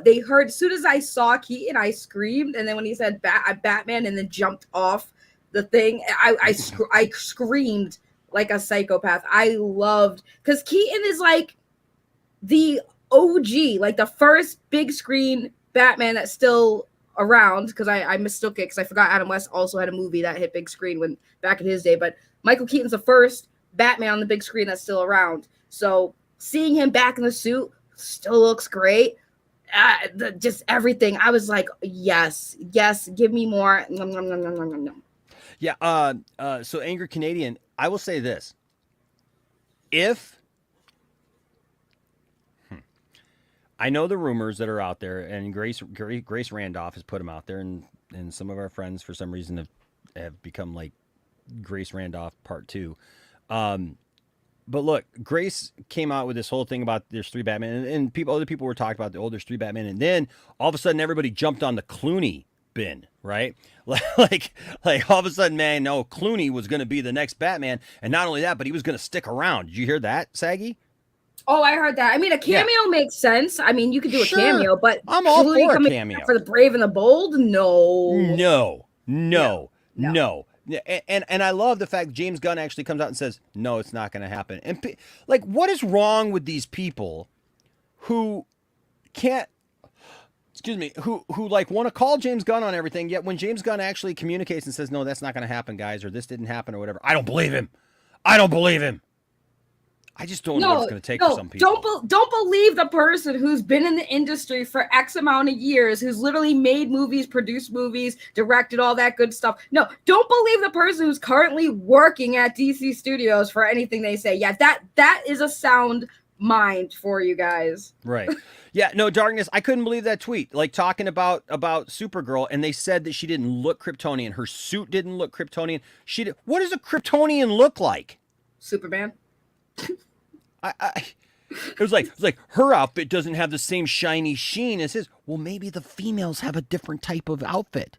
They heard as soon as I saw Keaton, I screamed, and then when he said Batman, and then jumped off the thing, I screamed like a psychopath. I loved because Keaton is like the OG, like the first big screen Batman that's still around, because I mistook it because I forgot Adam West also had a movie that hit big screen when back in his day. But Michael Keaton's the first Batman on the big screen that's still around. So seeing him back in the suit still looks great. Just everything. I was like, yes, give me more. Nom, nom, nom, nom, nom, nom. Yeah. So Angry Canadian, I will say this: if I know the rumors that are out there, and Grace Randolph has put them out there, and some of our friends for some reason have become like Grace Randolph Part 2. But look, Grace came out with this whole thing about there's 3 Batman, and other people were talking about there's 3 Batman, and then all of a sudden everybody jumped on the Clooney bin, right? like all of a sudden, man, no, Clooney was going to be the next Batman, and not only that, but he was going to stick around. Did you hear that, Saggy? Oh, I heard that. I mean, a cameo makes sense. I mean, you could do a cameo, but I'm all for a cameo. For the brave and the bold, No. And I love the fact James Gunn actually comes out and says, no, it's not going to happen. And like, what is wrong with these people who can't, who like want to call James Gunn on everything, yet when James Gunn actually communicates and says, no, that's not going to happen, guys, or this didn't happen or whatever, I don't believe him. I just don't know what it's going to take for some people. Don't believe the person who's been in the industry for X amount of years, who's literally made movies, produced movies, directed all that good stuff. No, don't believe the person who's currently working at DC Studios for anything they say. Yeah, that is a sound mind for you guys. Right. Yeah, no, Darkness, I couldn't believe that tweet. Like talking about Supergirl, and they said that she didn't look Kryptonian. Her suit didn't look Kryptonian. What does a Kryptonian look like? Superman. It was like her outfit doesn't have the same shiny sheen as his. Well, maybe the females have a different type of outfit.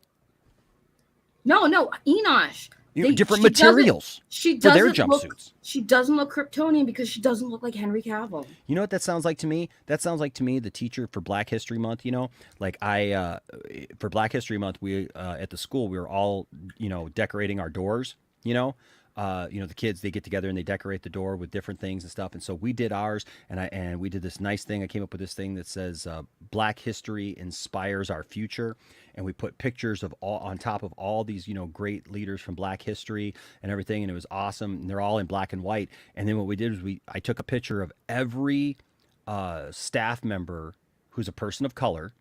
No, Enosh. Different materials for their jumpsuits. She doesn't look Kryptonian because she doesn't look like Henry Cavill. You know what that sounds like to me? That sounds like to me the teacher for Black History Month. You know, like for Black History Month, we at the school we were all decorating our doors. The kids, they get together and they decorate the door with different things and stuff. And so we did ours, and we did this nice thing. I came up with this thing that says Black History inspires our future. And we put pictures of all on top of all these, great leaders from Black history and everything. And it was awesome. And they're all in black and white. And then what we did was I took a picture of every staff member who's a person of color.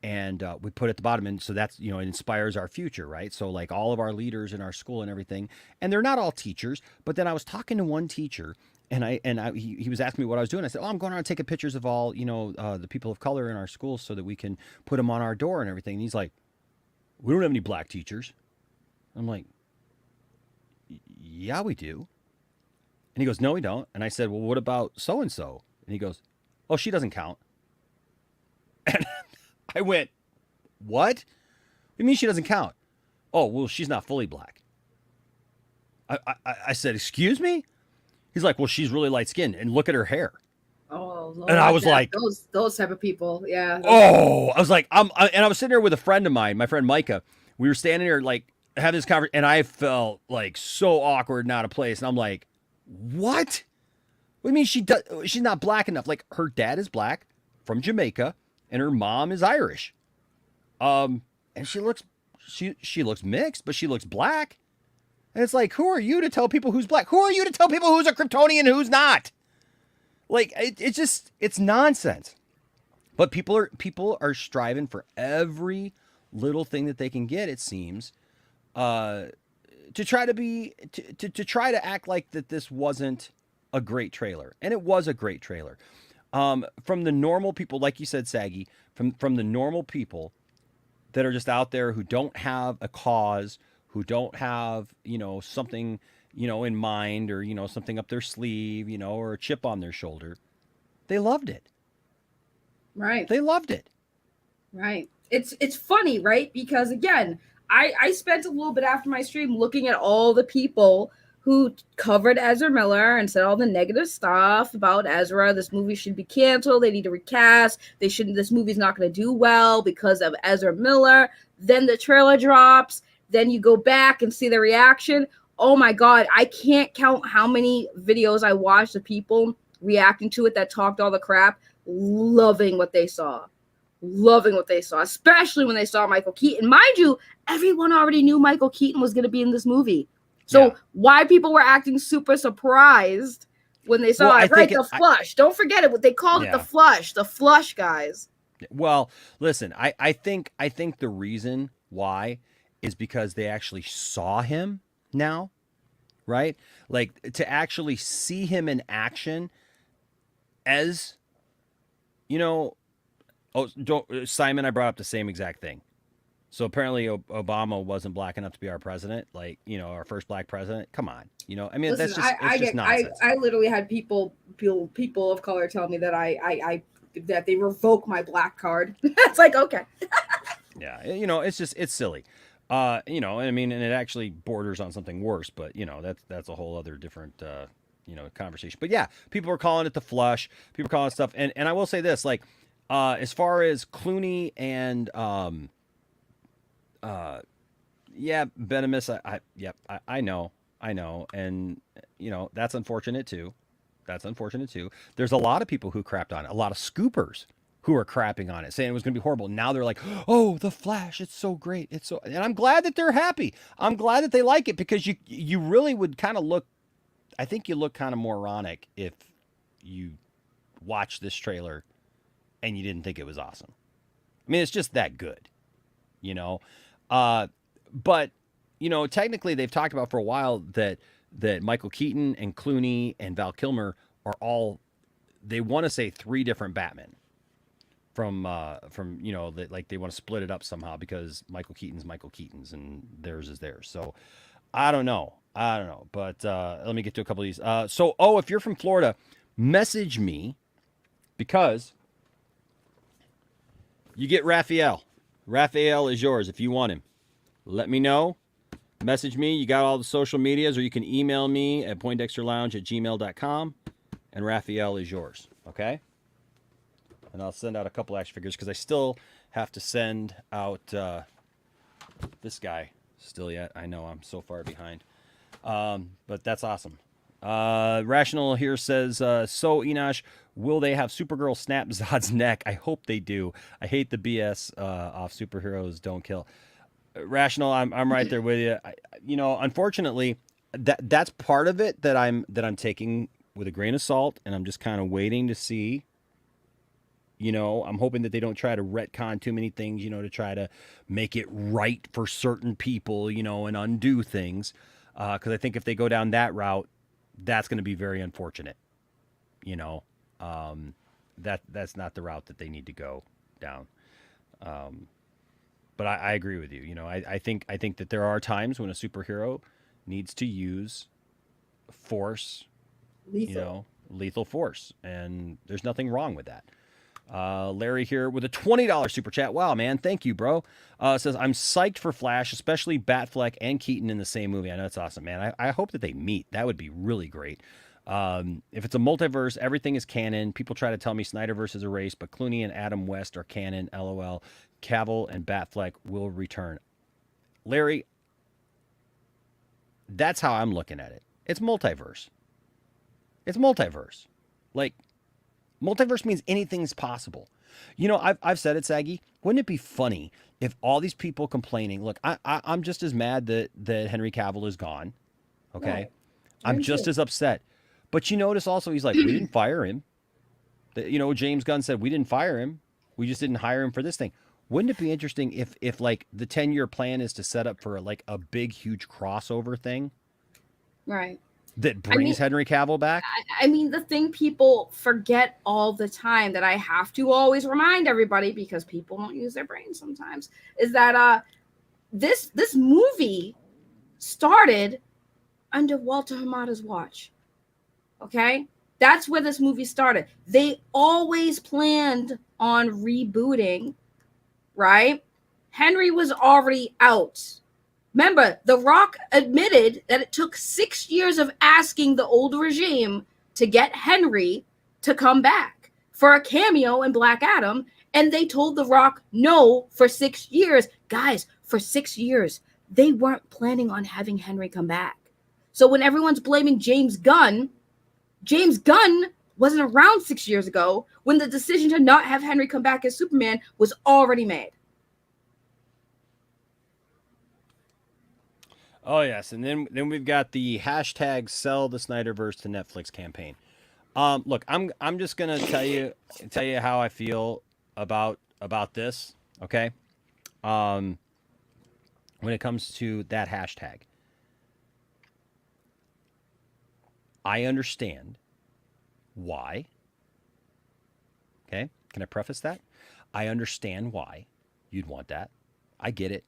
And we put at the bottom, and so that's, it inspires our future, right? So like all of our leaders in our school and everything, and they're not all teachers, but then I was talking to one teacher, and he was asking me what I was doing. I said, I'm going around taking pictures of all, the people of color in our schools so that we can put them on our door and everything. And he's like, we don't have any black teachers. I'm like, yeah, we do. And he goes, no, we don't. And I said, well, what about so-and-so? And he goes, oh, she doesn't count. And I went, what? What do you mean she doesn't count? Oh, well, she's not fully black. I said, excuse me? He's like, well, she's really light skinned and look at her hair. Oh, Lord, and I was like, those type of people. Yeah. Oh, I was like, and I was sitting there with a friend of mine, my friend Micah. We were standing there like having this conversation, and I felt like so awkward and out of place. And I'm like, what? What do you mean she's not black enough? Like her dad is black from Jamaica. And her mom is Irish. And she looks mixed, but she looks black. And it's like, who are you to tell people who's black? Who are you to tell people who's a Kryptonian and who's not? Like, it's nonsense. But people are striving for every little thing that they can get, it seems, to try to act like that this wasn't a great trailer. And it was a great trailer. From the normal people, like you said, Saggy, from the normal people that are just out there who don't have a cause, who don't have, something, in mind or, something up their sleeve, or a chip on their shoulder. They loved it. Right. They loved it. Right. It's funny, right? Because again, I spent a little bit after my stream looking at all the people who covered Ezra Miller and said all the negative stuff about Ezra. This movie should be canceled. They need to recast. They shouldn't. This movie's not going to do well because of Ezra Miller. Then the trailer drops. Then you go back and see the reaction. Oh my God, I can't count how many videos I watched of people reacting to it that talked all the crap, loving what they saw. Loving what they saw, especially when they saw Michael Keaton. Mind you, everyone already knew Michael Keaton was going to be in this movie. So why people were acting super surprised when they saw it, right? The flush. Don't forget it. They called it the flush. The flush, guys. Well, listen, I think the reason why is because they actually saw him now, right? Like to actually see him in action as, you know, Simon, I brought up the same exact thing. So apparently Obama wasn't black enough to be our president, like, you know, our first black president. Come on. You know, I mean, listen, that's just, it's just nonsense. I literally had people of color tell me that that they revoke my black card. It's like, okay. Yeah. You know, it's silly. You know, I mean, and it actually borders on something worse, but you know, that's a whole other different, you know, conversation. But yeah, people are calling it the flush. People are calling it stuff. And I will say this, like, as far as Clooney and, Venomous, I know. And, you know, that's unfortunate too. There's a lot of people who crapped on it, a lot of scoopers who are crapping on it, saying it was going to be horrible. Now they're like, oh, The Flash, it's so great. And I'm glad that they're happy. I'm glad that they like it because you really would kind of look, I think you look kind of moronic if you watch this trailer and you didn't think it was awesome. I mean, it's just that good, you know? But, you know, technically they've talked about for a while that Michael Keaton and Clooney and Val Kilmer are all, they want to say 3 different Batmen from, you know, that like they want to split it up somehow because Michael Keaton's and theirs is theirs. So I don't know. But, let me get to a couple of these. If you're from Florida, message me because you get Raphael. Raphael is yours if you want him. Let me know. Message me. You got all the social medias, or you can email me at poindexterlounge@gmail.com, and Raphael is yours. Okay? And I'll send out a couple action figures because I still have to send out this guy still yet. I know I'm so far behind. But that's awesome. Rational here says, so Enosh, will they have Supergirl snap Zod's neck? I hope they do. I hate the BS off superheroes don't kill. Rational, I'm right there with you. You know, unfortunately, that's part of it that I'm taking with a grain of salt, and I'm just kind of waiting to see. You know, I'm hoping that they don't try to retcon too many things, you know, to try to make it right for certain people, you know, and undo things. Because I think if they go down that route, that's going to be very unfortunate. You know, that's not the route that they need to go down. But I agree with you. You know, I think that there are times when a superhero needs to use force, lethal force, and there's nothing wrong with that. Larry here with a $20 super chat. Wow, man. Thank you, bro. Says, I'm psyched for Flash, especially Batfleck and Keaton in the same movie. I know it's awesome, man. I hope that they meet. That would be really great. If it's a multiverse, everything is canon. People try to tell me Snyderverse is erased, but Clooney and Adam West are canon. LOL. Cavill and Batfleck will return. Larry, that's how I'm looking at it. It's multiverse. Like, multiverse means anything's possible. You know, I've said it, Saggy. Wouldn't it be funny if all these people complaining, look, I'm just as mad that Henry Cavill is gone. Okay. Right. I'm just as upset. But you notice also he's like, we didn't fire him. You know, James Gunn said, we didn't fire him. We just didn't hire him for this thing. Wouldn't it be interesting if like the 10-year plan is to set up for like a big, huge crossover thing? Right. That brings Henry Cavill back? I mean, the thing people forget all the time that I have to always remind everybody, because people don't use their brains sometimes, is that this movie started under Walter Hamada's watch. Okay? That's where this movie started. They always planned on rebooting, right? Henry was already out. Remember, The Rock admitted that it took 6 years of asking the old regime to get Henry to come back for a cameo in Black Adam, and they told The Rock no for 6 years. Guys, for 6 years, they weren't planning on having Henry come back. So when everyone's blaming James Gunn wasn't around 6 years ago when the decision to not have Henry come back as Superman was already made. Oh yes, and then we've got the hashtag sell the Snyderverse to Netflix campaign. Look, I'm just gonna tell you how I feel about this. Okay, when it comes to that hashtag, I understand why. Okay, can I preface that? I understand why you'd want that. I get it.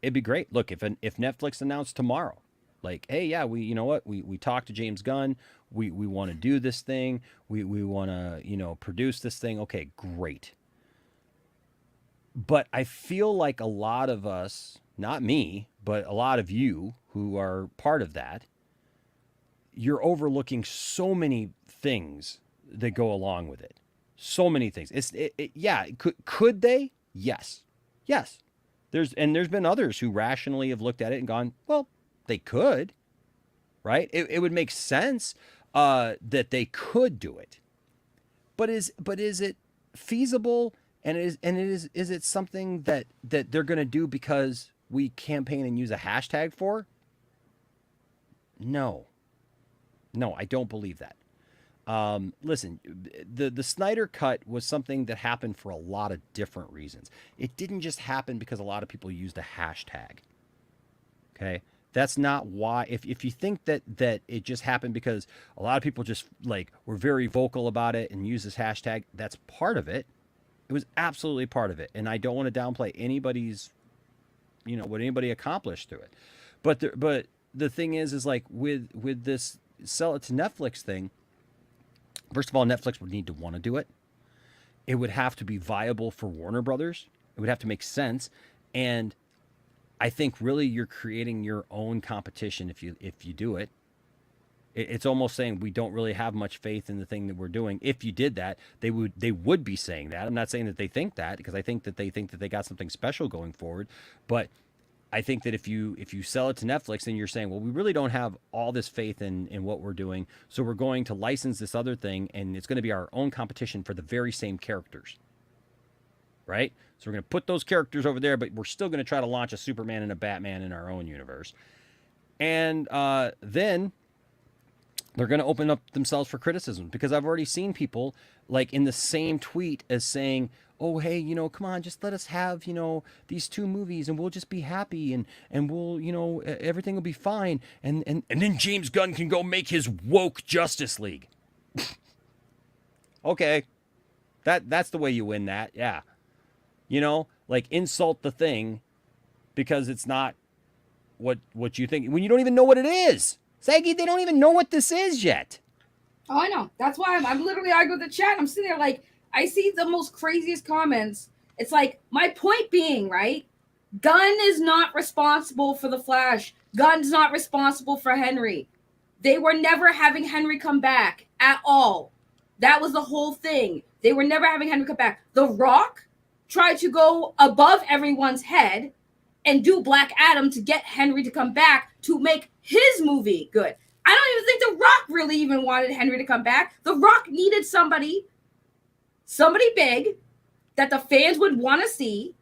It'd be great. Look, if Netflix announced tomorrow, like, hey, yeah, we talked to James Gunn, we want to do this thing, we want to produce this thing. Okay, great. But I feel like a lot of us, not me, but a lot of you who are part of that, you're overlooking so many things that go along with it. So many things. Could they? Yes. There's been others who rationally have looked at it and gone, well, they could, right? It would make sense that they could do it, but is it feasible? And is it something that they're going to do because we campaign and use a hashtag for? No, I don't believe that. Listen, the Snyder Cut was something that happened for a lot of different reasons. It didn't just happen because a lot of people used a hashtag. Okay? That's not why. If you think that it just happened because a lot of people just were very vocal about it and used this hashtag, that's part of it. It was absolutely part of it. And I don't want to downplay anybody's, what anybody accomplished through it. But the thing is like with this sell it to Netflix thing, first of all, Netflix would need to want to do it. It would have to be viable for Warner Brothers. It would have to make sense. And I think really you're creating your own competition if you do it. It's almost saying we don't really have much faith in the thing that we're doing. If you did that, they would be saying that. I'm not saying that they think that, because I think that they got something special going forward. But I think that if you sell it to Netflix, then you're saying, well, we really don't have all this faith in what we're doing, so we're going to license this other thing, and it's going to be our own competition for the very same characters, right? So we're going to put those characters over there, but we're still going to try to launch a Superman and a Batman in our own universe. And then they're going to open up themselves for criticism, because I've already seen people in the same tweet as saying, oh, hey, come on, just let us have, these two movies and we'll just be happy and we'll, everything will be fine. And then James Gunn can go make his woke Justice League. Okay. That's the way you win that. Yeah. Insult the thing because it's not what you think, when you don't even know what it is. Saggy, they don't even know what this is yet. Oh, I know. That's why I'm literally arguing with the chat. I'm sitting there I see the most craziest comments. It's my point being, right? Gunn is not responsible for the Flash. Gunn's not responsible for Henry. They were never having Henry come back at all. That was the whole thing. They were never having Henry come back. The Rock tried to go above everyone's head and do Black Adam to get Henry to come back to make his movie good. I don't even think The Rock really even wanted Henry to come back. The Rock needed somebody big that the fans would want to see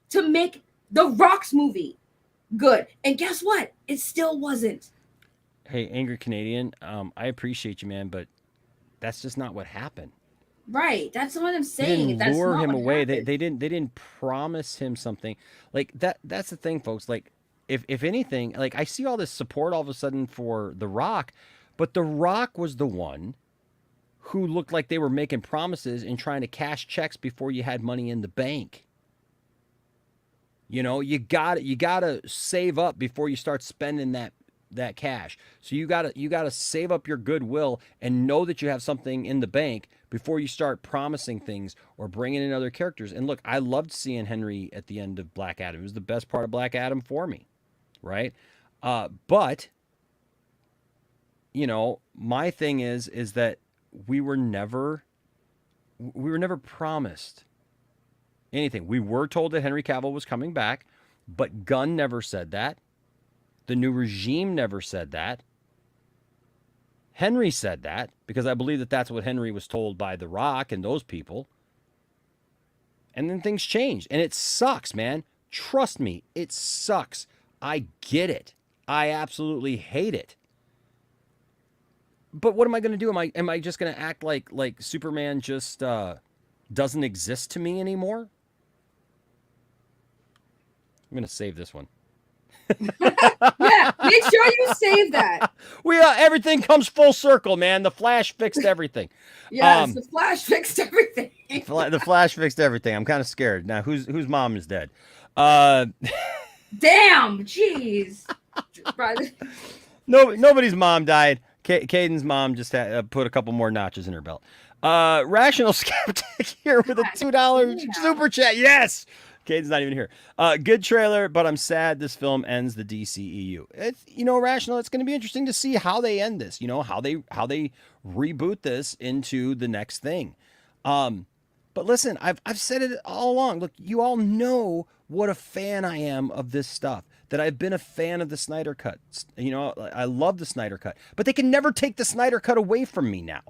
to make The Rock's movie good. And guess what? It still wasn't. Hey, Angry Canadian, I appreciate you, man, but that's just not what happened. Right. That's what I'm saying. They didn't lure him away. They didn't promise him something. That's the thing, folks. If anything, I see all this support all of a sudden for The Rock, but The Rock was the one who looked like they were making promises and trying to cash checks before you had money in the bank. You gotta save up before you start spending that cash. So you gotta save up your goodwill and know that you have something in the bank before you start promising things or bringing in other characters. And look, I loved seeing Henry at the end of Black Adam. It was the best part of Black Adam for me, right? But my thing is that we were never promised anything. We were told that Henry Cavill was coming back, but Gunn never said that. The new regime never said that. Henry said that because I believe that that's what Henry was told by The Rock and those people. And then things changed. And it sucks, man. Trust me, it sucks. I get it. I absolutely hate it. But what am I going to do? Am I just going to act like Superman just doesn't exist to me anymore? I'm going to save this one. Yeah, make sure you save that. Everything comes full circle, man. The Flash fixed everything. Yes, the Flash fixed everything. The Flash fixed everything. I'm kind of scared now. Whose mom is dead? Damn, jeez. Nobody's mom died. Caden's mom just had, put a couple more notches in her belt. Rational Skeptic here with a $2 super chat. Yes. Caden's not even here. Good trailer, but I'm sad this film ends the DCEU. It's Rational. It's going to be interesting to see how they end this. How they reboot this into the next thing. But listen, I've said it all along. Look, you all know what a fan I am of this stuff. That I've been a fan of the Snyder Cut. I love the Snyder Cut, but they can never take the Snyder Cut away from me now.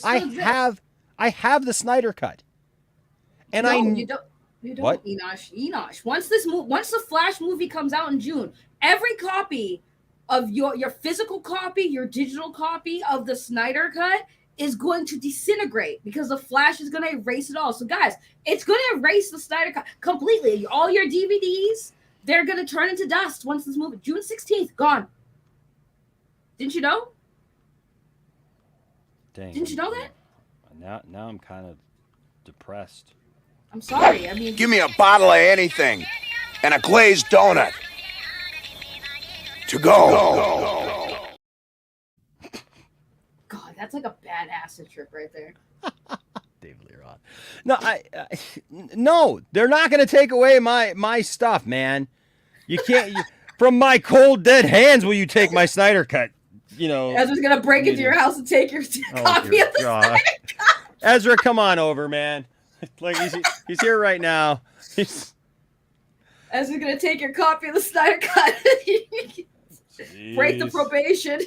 I have the Snyder Cut, and you don't. What? Enosh. Once the Flash movie comes out in June, every copy of your physical copy, your digital copy of the Snyder Cut is going to disintegrate because the Flash is going to erase it all. So guys, it's going to erase the Snyder Cut completely. All your DVDs, they're going to turn into dust once this movie, June 16th, gone. Didn't you know? Dang. Didn't you know that? Now I'm kind of depressed. I'm sorry. Give me a bottle of anything and a glazed donut. To go. God, that's like a bad acid trip right there. Dave Leroy. No, they're not going to take away my stuff, man. You can't. From my cold dead hands, will you take my Snyder Cut? Ezra's going to break into your house and take your copy of the Snyder Cut. Ezra, come on over, man. Like he's here right now. Ezra's gonna take your copy of the Snyder Cut. Break the probation.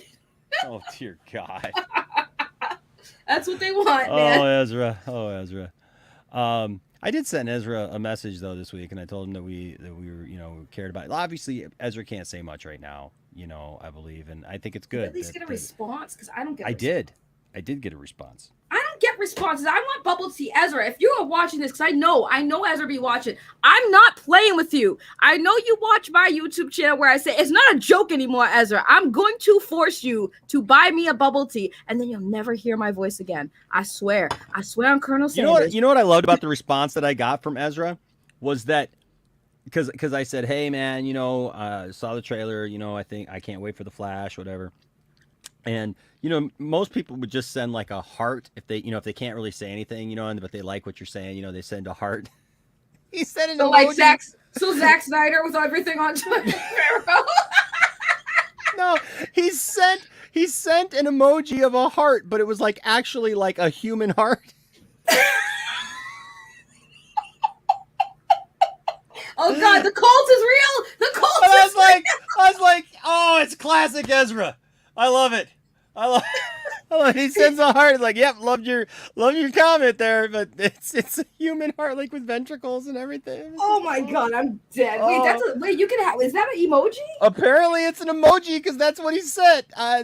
Oh dear God. That's what they want, man. Oh Ezra. I did send Ezra a message though this week, and I told him that we were cared about it. Obviously, Ezra can't say much right now. I believe, and I think it's good. Did you at least get a response, because I don't get. I did get a response. I don't get responses. I want Bubble Tea. Ezra, if you are watching this, because I know Ezra be watching. I'm not playing with you. I know you watch my YouTube channel where I say it's not a joke anymore, Ezra. I'm going to force you to buy me a Bubble Tea, and then you'll never hear my voice again. I swear on Colonel Sanders. You know what I loved about the response that I got from Ezra was that because I said, hey man, saw the trailer, I can't wait for the Flash, whatever. And most people would just send like a heart if they can't really say anything, but they like what you're saying, they send a heart. He said it like Zack Snyder with everything on Twitter. No, he sent an emoji of a heart, but it was like actually like a human heart. Oh God, the cult is real. The cult is real. I was like, oh, it's classic Ezra. I love it. He sends a heart like, yep, loved your comment there, but it's a human heart like with ventricles and everything. Oh my God, I'm dead. Wait, you can have. Is that an emoji? Apparently, it's an emoji because that's what he said. I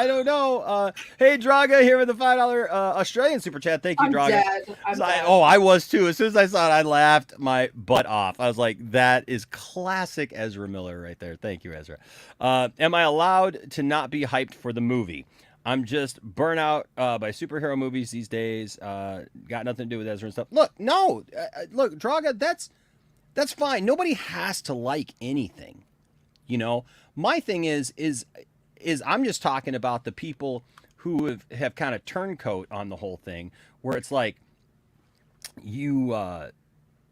don't know. Hey, Draga here with a $5 Australian super chat. Thank you, Draga. I'm dead. I was too. As soon as I saw it, I laughed my butt off. I was like, that is classic Ezra Miller right there. Thank you, Ezra. Am I allowed to not be hyped for the movie? I'm just burnt out by superhero movies these days. Got nothing to do with Ezra and stuff. Look, Draga, that's fine. Nobody has to like anything. My thing is I'm just talking about the people who have kind of turncoat on the whole thing, where it's like you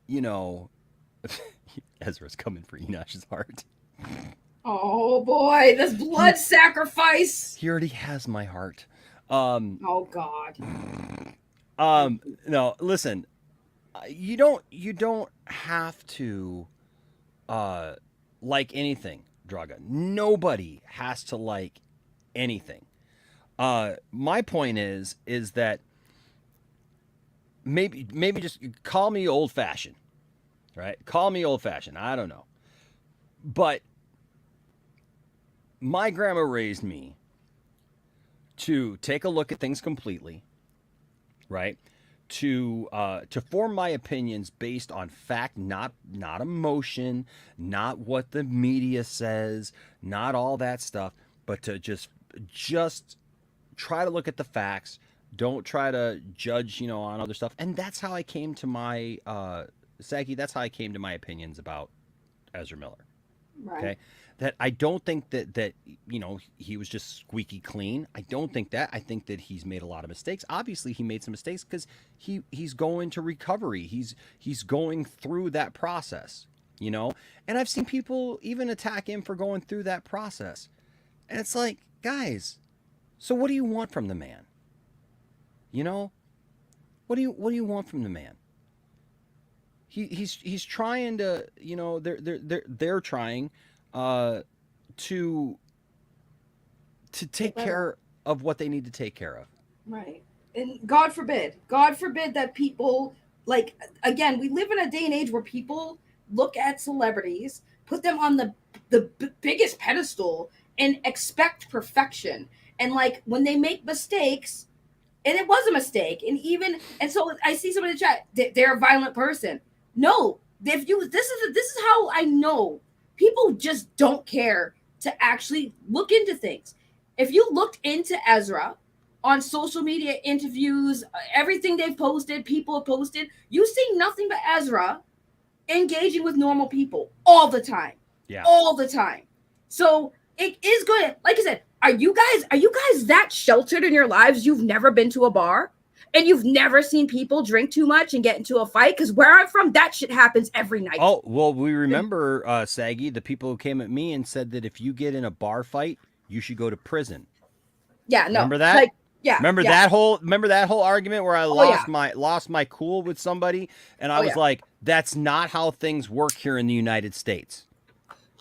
you know, Ezra's coming for Enosh's heart. Oh boy, this blood sacrifice. He already has my heart. Oh God. No, listen, you don't have to like anything, Draga. Nobody has to like anything. My point is that maybe just call me old fashioned, right? Call me old fashioned. I don't know, but my grandma raised me to take a look at things completely, right? To form my opinions based on fact, not emotion, not what the media says, not all that stuff, but to just try to look at the facts. Don't try to judge, on other stuff. And that's how I came to my Sagi. That's how I came to my opinions about Ezra Miller. Right. Okay. That I don't think that he was just squeaky clean. I don't think that. I think that he's made a lot of mistakes. Obviously, he made some mistakes because he's going to recovery. He's going through that process, And I've seen people even attack him for going through that process. And it's like, guys, so what do you want from the man? What do you want from the man? He's trying to, they're trying to take care of what they need to take care of. Right. And God forbid that people, like, again, we live in a day and age where people look at celebrities, put them on the biggest pedestal and expect perfection. And like when they make mistakes, and it was a mistake, and so I see somebody in the chat, they're a violent person. No, this is how I know people just don't care to actually look into things. If you looked into Ezra on social media, interviews, everything they've posted, people have posted, you see nothing but Ezra engaging with normal people all the time. Yeah. All the time. So it is good. Like I said, are you guys that sheltered in your lives? You've never been to a bar and you've never seen people drink too much and get into a fight? Because where I'm from, that shit happens every night. Oh, well, we remember, Sagi, the people who came at me and said that if you get in a bar fight, you should go to prison. Yeah, no. Remember that? Like, yeah. Remember that whole argument where I lost my cool with somebody and I was like, that's not how things work here in the United States.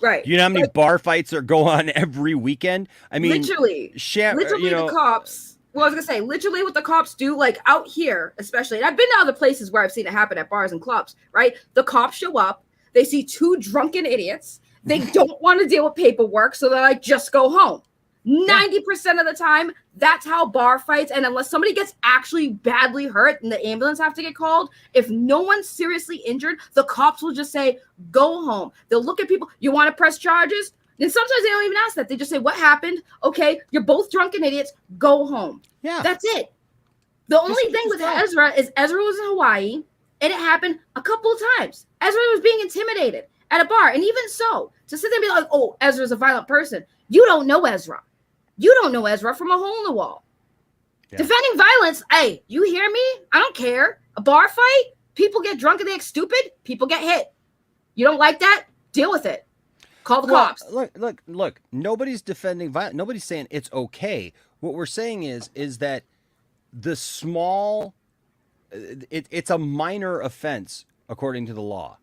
Right. You know how many bar fights are go on every weekend? I mean, literally the cops. Well, I was gonna say, literally what the cops do, like out here, especially, and I've been to other places where I've seen it happen at bars and clubs, right? The cops show up, they see two drunken idiots, they don't want to deal with paperwork, so they're like, just go home. 90% of the time, that's how bar fights, and unless somebody gets actually badly hurt and the ambulance have to get called, if no one's seriously injured, the cops will just say, go home. They'll look at people, you want to press charges? And sometimes they don't even ask that. They just say, what happened? Okay, you're both drunken idiots, go home. Yeah. That's it. The only thing with Ezra is Ezra was in Hawaii, and it happened a couple of times. Ezra was being intimidated at a bar, and even so, to sit there and be like, oh, Ezra's a violent person. You don't know Ezra. You don't know Ezra from a hole in the wall. Yeah. Defending violence, hey, you hear me? I don't care. A bar fight, people get drunk and they act stupid, people get hit. You don't like that? Deal with it. Call the cops. Look. Nobody's defending violence. Nobody's saying it's okay. What we're saying is that the small, it's a minor offense according to the law,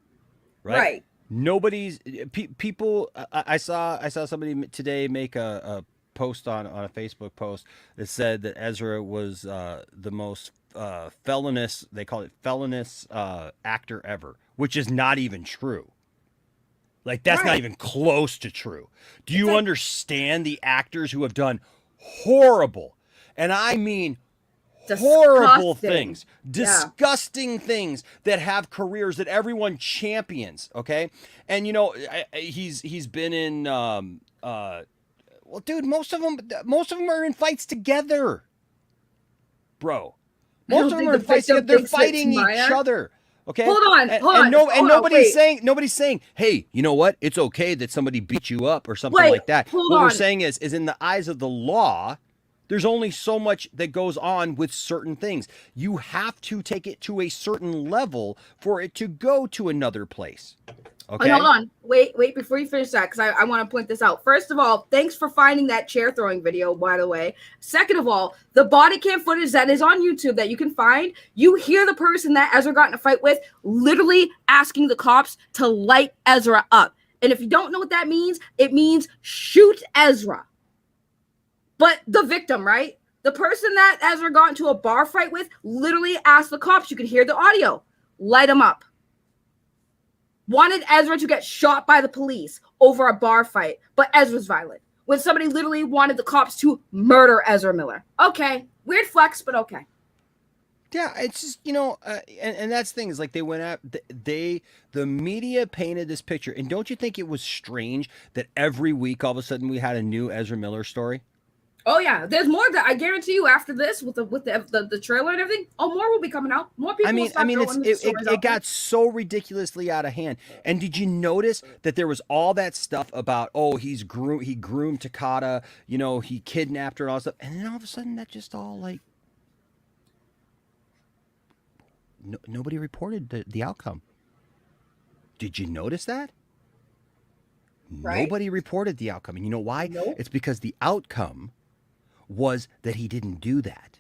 right? Right. Nobody's people. I saw somebody today make a post on a Facebook post that said that Ezra was the most felonious, they call it felonious actor ever, which is not even true. Like that's not even close to true. Do you understand the actors who have done horrible, and I mean horrible things, disgusting things that have careers that everyone champions, okay? And he's been in well, dude, most of them are in fights together, bro. Most of them are in fights together. They're fighting each other. Okay. Hold on. Nobody's saying, hey, you know what? It's okay that somebody beat you up or something like that. What we're saying is in the eyes of the law, There's only so much that goes on with certain things. You have to take it to a certain level for it to go to another place. Okay. Hold on. Wait before you finish that, because I want to point this out. First of all, thanks for finding that chair throwing video, by the way. Second of all, the body cam footage that is on YouTube that you can find, you hear the person that Ezra got in a fight with literally asking the cops to light Ezra up. And if you don't know what that means, it means shoot Ezra. But the victim, right? The person that Ezra got into a bar fight with literally asked the cops, you could hear the audio, light him up. Wanted Ezra to get shot by the police over a bar fight, but Ezra's violent. When somebody literally wanted the cops to murder Ezra Miller. Okay, weird flex, but okay. Yeah, it's just, and that's the thing is like they went out, the media painted this picture. And don't you think it was strange that every week all of a sudden we had a new Ezra Miller story? Oh yeah, there's more that I guarantee you after this with the trailer and everything. Oh, more will be coming out. More people. It got so ridiculously out of hand. And did you notice that there was all that stuff about he groomed Takata, he kidnapped her and all that stuff, and then all of a sudden that just all like nobody reported the outcome. Did you notice that? Right. Nobody reported the outcome, and you know why? Nope. It's because the outcome was that he didn't do that.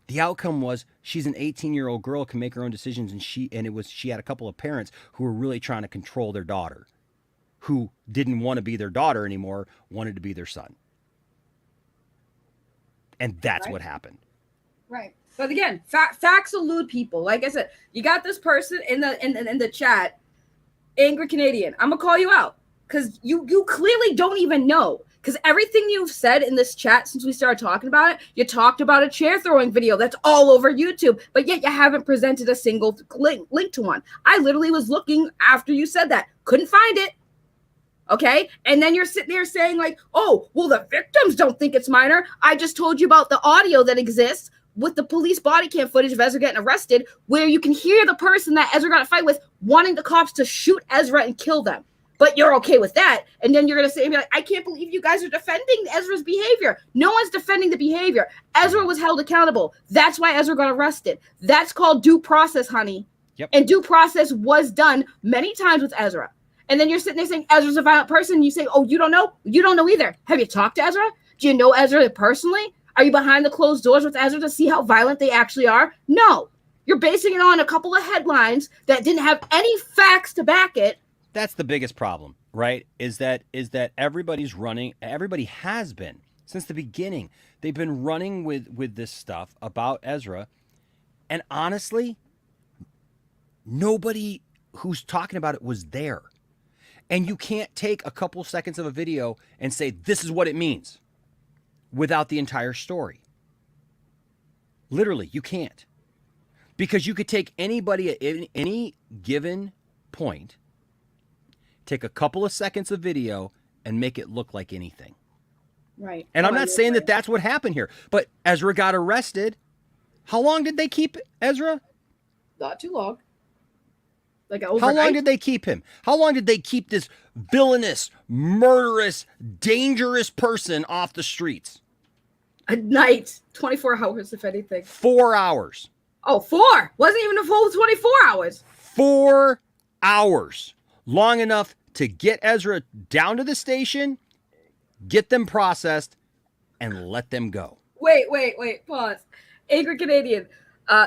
The outcome was she's an 18-year-old girl, can make her own decisions, and she had a couple of parents who were really trying to control their daughter, who didn't want to be their daughter anymore, wanted to be their son. And that's what happened. Right. But again, facts elude people. Like I said, you got this person in the chat, Angry Canadian. I'm gonna call you out because you clearly don't even know. Because everything you've said in this chat since we started talking about it, you talked about a chair throwing video that's all over YouTube, but yet you haven't presented a single link to one. I literally was looking after you said that. Couldn't find it. Okay? And then you're sitting there saying like, oh, well, the victims don't think it's minor. I just told you about the audio that exists with the police body cam footage of Ezra getting arrested, where you can hear the person that Ezra got in a fight with wanting the cops to shoot Ezra and kill them. But you're okay with that. And then you're going to say, like, I can't believe you guys are defending Ezra's behavior. No one's defending the behavior. Ezra was held accountable. That's why Ezra got arrested. That's called due process, honey. Yep. And due process was done many times with Ezra. And then you're sitting there saying Ezra's a violent person. And you say, oh, you don't know? You don't know either. Have you talked to Ezra? Do you know Ezra personally? Are you behind the closed doors with Ezra to see how violent they actually are? No. You're basing it on a couple of headlines that didn't have any facts to back it. That's the biggest problem, right? Is that everybody's running. Everybody has been since the beginning. They've been running with this stuff about Ezra, and honestly, nobody who's talking about it was there. And you can't take a couple seconds of a video and say this is what it means without the entire story. Literally, you can't, because you could take anybody at any given point. Take a couple of seconds of video and make it look like anything. Right. And I'm not saying that that's what happened here, but Ezra got arrested. How long did they keep Ezra? Not too long. Like overnight. How long did they keep him? How long did they keep this villainous, murderous, dangerous person off the streets? A night, 24 hours, if anything. 4 hours. Oh, 4. Wasn't even a full 24 hours. 4 hours. Long enough to get Ezra down to the station, get them processed, and let them go. Wait, pause. Angry Canadian.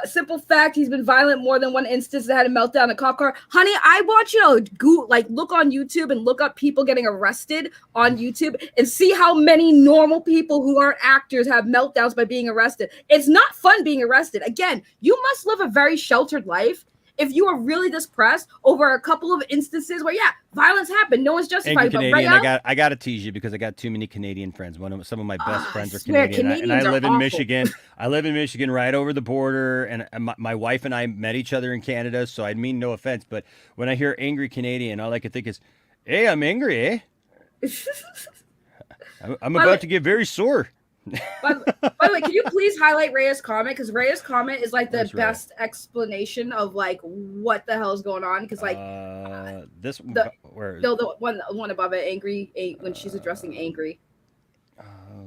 Simple fact, he's been violent more than one instance that had a meltdown in a cop car. Honey, I want you to look on YouTube and look up people getting arrested on YouTube and see how many normal people who aren't actors have meltdowns by being arrested. It's not fun being arrested. Again, you must live a very sheltered life if you are really depressed over a couple of instances where, violence happened. No one's justified. But Canadian, I got to tease you because I got too many Canadian friends. Some of my best friends are Canadian. And I live in Michigan. I live in Michigan right over the border. And my wife and I met each other in Canada. So I mean no offense. But when I hear angry Canadian, all I can think is, hey, I'm angry, eh? I'm about to get very sore. By the way, can you please highlight Rhea's comment? Because Rhea's comment is like the best explanation of like what the hell is going on. Because like this where the one above it, angry when she's addressing angry.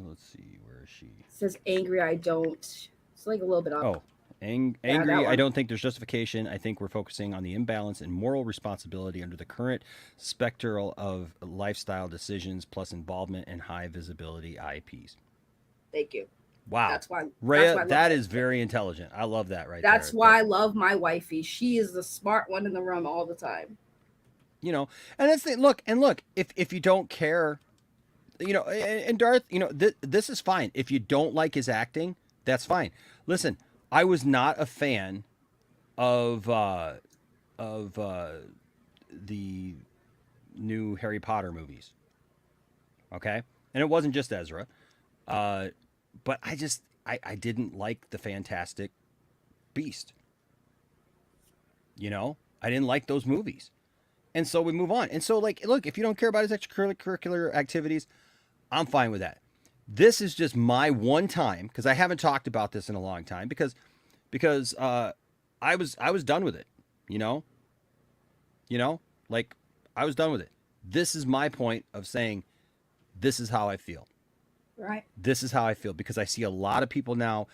Let's see, Where is she? It says angry. I don't. It's like a little bit up. Oh, angry. that I one. don't think there's justification. I think we're focusing on the imbalance and moral responsibility under the current spectral of lifestyle decisions plus involvement in high visibility IPs. Thank you. Wow. That's why. Rhea, that is very intelligent. I love that right That's there. why I love my wifey. She is the smart one in the room all the time. You know, and that's the look. If you don't care, you know, and Darth, you know, this is fine. If you don't like his acting, that's fine. Listen, I was not a fan of the new Harry Potter movies. Okay, and it wasn't just Ezra, but I didn't like the Fantastic Beast. You know, I didn't like those movies. And so we move on. And so, like, look, if you don't care about his extracurricular activities, I'm fine with that. This is just my one time, because I haven't talked about this in a long time, because I was done with it. You know, like I was done with it. This is my point of saying, this is how I feel. Right. This is how I feel, because I see a lot of people now.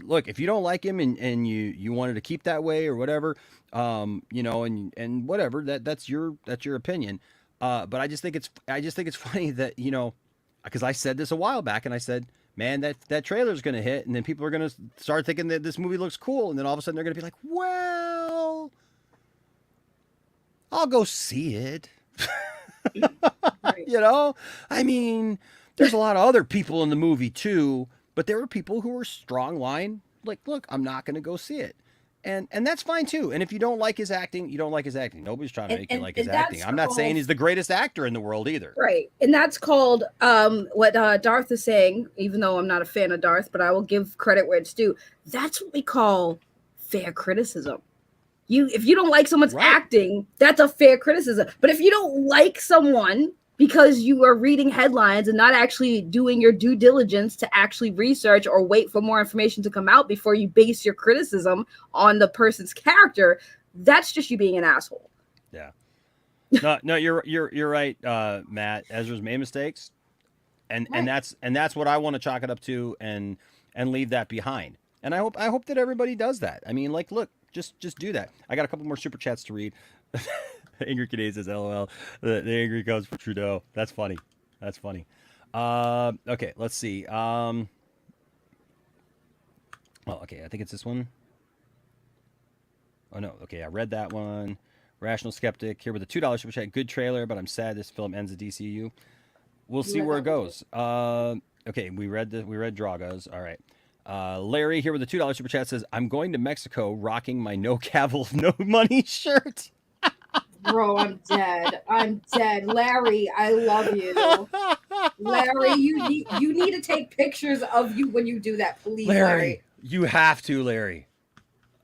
Look, if you don't like him and you wanted to keep that way or whatever, you know, and whatever, that's your opinion. But I just think it's funny that, you know, because I said this a while back and I said, man, that trailer's going to hit, and then people are going to start thinking that this movie looks cool, and then all of a sudden they're going to be like, well, I'll go see it. Right. You know, I mean, there's a lot of other people in the movie too, but there were people who were strong line, like, look, I'm not going to go see it. And that's fine too. And if you don't like his acting, you don't like his acting. Nobody's trying to make you like his acting. I'm not saying he's the greatest actor in the world either. Right. And that's called what Darth is saying, even though I'm not a fan of Darth, but I will give credit where it's due. That's what we call fair criticism. If you don't like someone's acting, that's a fair criticism. But if you don't like someone because you are reading headlines and not actually doing your due diligence to actually research or wait for more information to come out before you base your criticism on the person's character, that's just you being an asshole. Yeah. No, you're right, Matt. Ezra's made mistakes, and that's what I want to chalk it up to, and leave that behind. And I hope that everybody does that. I mean, like, look, just do that. I got a couple more super chats to read. Angry Canadian says, LOL. The angry comes from Trudeau. That's funny. Okay, let's see. Oh, okay, I think it's this one. Oh, no. Okay, I read that one. Rational Skeptic here with a $2 super chat. Good trailer, but I'm sad this film ends at DCU. We'll see where it goes. Okay, we read Draga's. All right. Larry here with a $2 super chat says, I'm going to Mexico rocking my no cavill, no money shirt. Bro, I'm dead. Larry, I love you. Larry, you need to take pictures of you when you do that, please. Larry. You have to, Larry.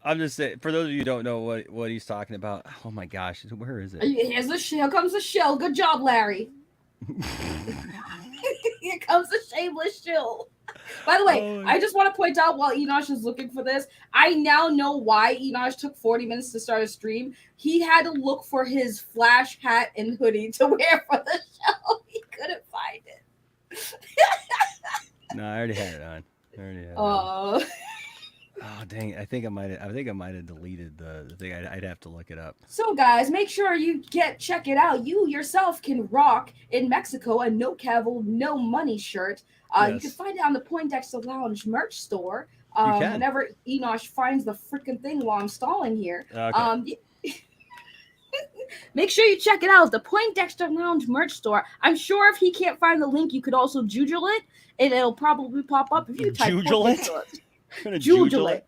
I'm just saying, for those of you who don't know what he's talking about, oh my gosh, where is it? Here comes the shill. Good job, Larry. Here comes the shameless shill. By the way, I just want to point out while Enosh is looking for this, I now know why Enosh took 40 minutes to start a stream. He had to look for his flash hat and hoodie to wear for the show. He couldn't find it. No, I already had it on. Oh dang! I think I might have deleted the thing. I'd have to look it up. So guys, make sure you check it out. You yourself can rock in Mexico a no cavill, no money shirt. Yes. You can find it on the Poindexter Lounge merch store. Whenever Enosh finds the freaking thing while I'm stalling here. Okay. Make sure you check it out. The Poindexter Lounge merch store. I'm sure if he can't find the link, you could also Jujule it, and it'll probably pop up if you type Jujule it. Jujule it.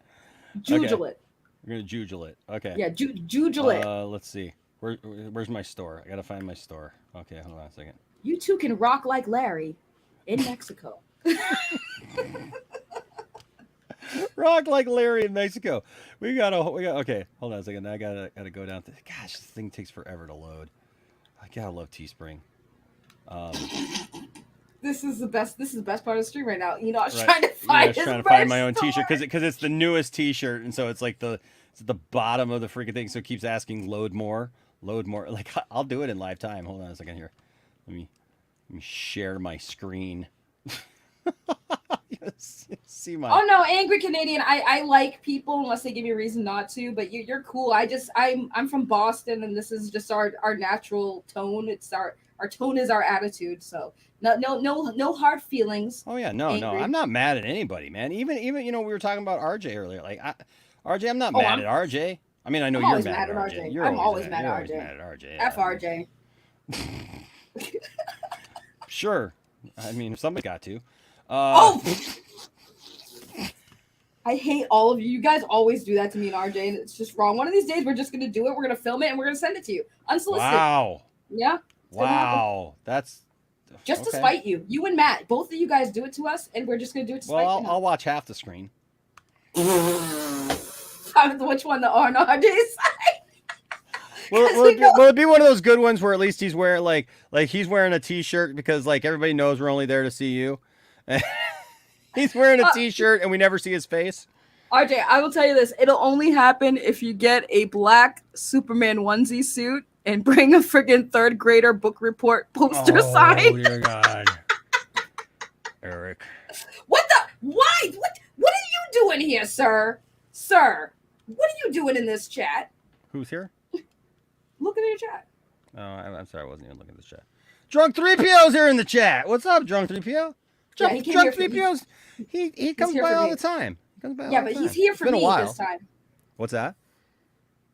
Jujule it. We're gonna Jujule it. Okay. Yeah, Jujule it. Let's see. Where's my store? I gotta find my store. Okay, hold on a second. You two can rock like Larry in Mexico. Rock like Larry in Mexico. We got okay, hold on a second. I gotta go down to, gosh, this thing takes forever to load. I gotta love Teespring. This is the best part of the stream right now. You know, I was trying to find my own t-shirt because it's the newest t-shirt, and so it's like it's at the bottom of the freaking thing, so it keeps asking load more. Like, I'll do it in live time. Hold on a second here. Let me share my screen. See my. Oh no, angry Canadian. I like people unless they give me a reason not to. But you're cool. I'm from Boston, and this is just our natural tone. It's our tone is our attitude. So no hard feelings. Oh yeah, no. Angry. I'm not mad at anybody, man. Even we were talking about RJ earlier. Like RJ, I'm not Oh, mad at RJ. I mean, I know I'm you're always mad at RJ. RJ. You're I'm always you're mad at always RJ. mad at RJ. F RJ. Sure. I mean, somebody got to. Oh. I hate all of you. You guys always do that to me and RJ, and it's just wrong. One of these days, we're just gonna do it. We're gonna film it, and we're gonna send it to you unsolicited. Wow. Yeah. Wow. That's just to okay. spite you. You and Matt, both of you guys do it to us, and we're just gonna do it to spite Well, you. I'll watch half the screen. Which one? The R and RJ's side. Will it be one of those good ones where at least he's wearing like he's wearing a t-shirt because like everybody knows we're only there to see you. He's wearing a t-shirt and we never see his face. RJ, I will tell you this. It'll only happen if you get a black Superman onesie suit and bring a friggin' third grader book report poster sign. Oh, dear God. Eric. What the? Why? What are you doing here, sir? Sir, what are you doing in this chat? Who's here? Looking at your chat. Oh, I'm sorry. I wasn't even looking at the chat. Drunk 3PO's here in the chat. What's up, Drunk 3PO? Drunk 3PO's. He comes by all the time. He comes by all the time. He's here for me this time. What's that?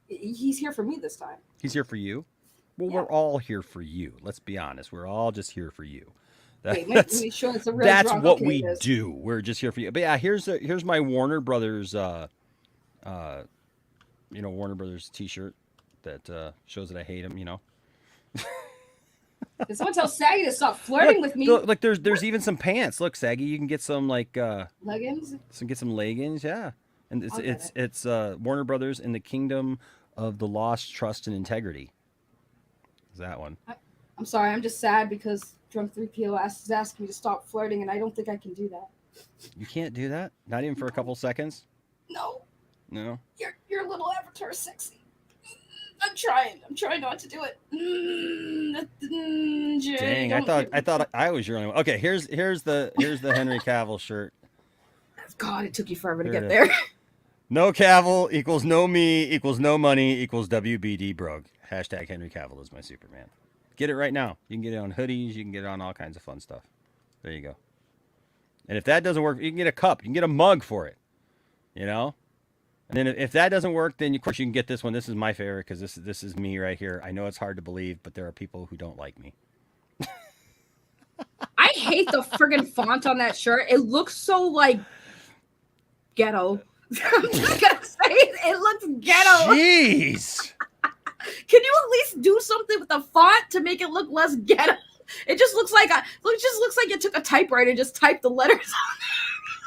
He's here for me this time. He's here for you? Well, Yeah. we're all here for you. Let's be honest. We're all just here for you. Wait, let me show it's a real That's drunk. what Okay, we it is. do. We're just here for you. But yeah, here's my Warner Brothers Warner Brothers t-shirt that shows that I hate him, Did someone tell Saggy to stop flirting with me? Look, there's even some pants. Look, Saggy, you can get some like Leggings? get some leggings, yeah. And Okay. it's Warner Brothers in the Kingdom of the Lost Trust and Integrity. Is that one? I'm sorry, I'm just sad because Drunk 3PO is asking me to stop flirting, and I don't think I can do that. You can't do that? Not even for a couple seconds? No, No. your little avatar is sexy. I'm trying not to do it. Jay, Dang, I thought I was your only one. Okay, here's the Henry Cavill shirt. God, it took you forever to Here get it there. No Cavill equals no me equals no money equals WBD broke. Hashtag Henry Cavill is my Superman. Get it right now. You can get it on hoodies. You can get it on all kinds of fun stuff. There you go. And if that doesn't work, you can get a cup. You can get a mug for it. And then if that doesn't work, then of course you can get this one. This is my favorite because this is me right here. I know it's hard to believe, but there are people who don't like me. I hate the friggin' font on that shirt. It looks so like ghetto. I'm just gonna say it looks ghetto. Jeez. Can you at least do something with the font to make it look less ghetto? It just looks like you took a typewriter and just typed the letters on.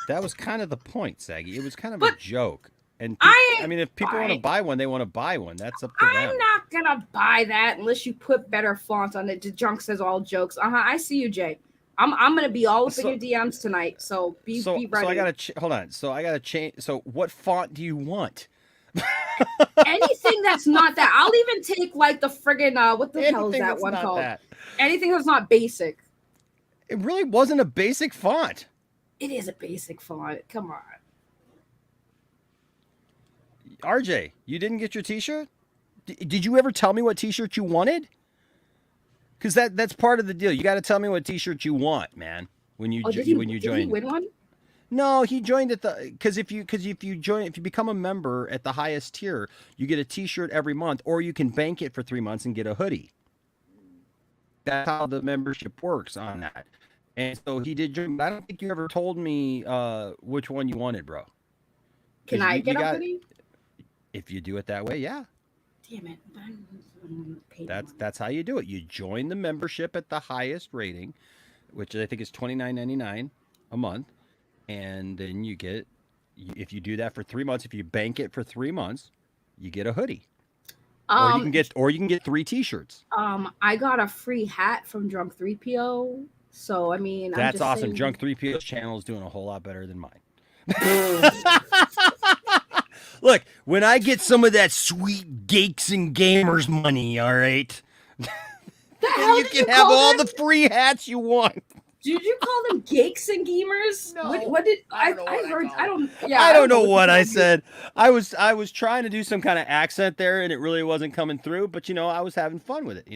That was kind of the point, Saggy. It was kind of a But joke. And I mean, if people want to buy one, they want to buy one. That's up to them. I'm not gonna buy that unless you put better font on it. The junk says all jokes. I see you, Jay. I'm gonna be all up in your DMs tonight. So be ready. So I gotta hold on. So I gotta change. So what font do you want? Anything that's not that. I'll even take like the friggin' what the hell is Anything that that's one not called? that. Anything that's not basic. It really wasn't a basic font. It is a basic font. Come on. RJ, you didn't get your T-shirt? Did you ever tell me what T-shirt you wanted? Because that's part of the deal. You got to tell me what T-shirt you want, man. When you Did join. he win one? No, he joined at the because if you become a member at the highest tier, you get a T-shirt every month, or you can bank it for 3 months and get a hoodie. That's how the membership works on that. And so he did join. But I don't think you ever told me which one you wanted, bro. Can I get a hoodie? If you do it that way, yeah. Damn it! That's how you do it. You join the membership at the highest rating, which I think is $29.99 a month, and then you get. If you do that for 3 months, if you bank it for 3 months, you get a hoodie. Or you can get 3 T-shirts. I got a free hat from Drunk 3PO. So I mean, that's I'm just awesome. saying... Drunk 3PO's channel is doing a whole lot better than mine. Look, when I get some of that sweet Geeks and Gamers money, all right, The hell you did can you have call all them? the free hats you want. Did you call them geeks and gamers? No, What did I don't know what I heard? called I it. don't. Yeah, I don't know you what I called it. said. I was trying to do some kind of accent there, and it really wasn't coming through. But I was having fun with it.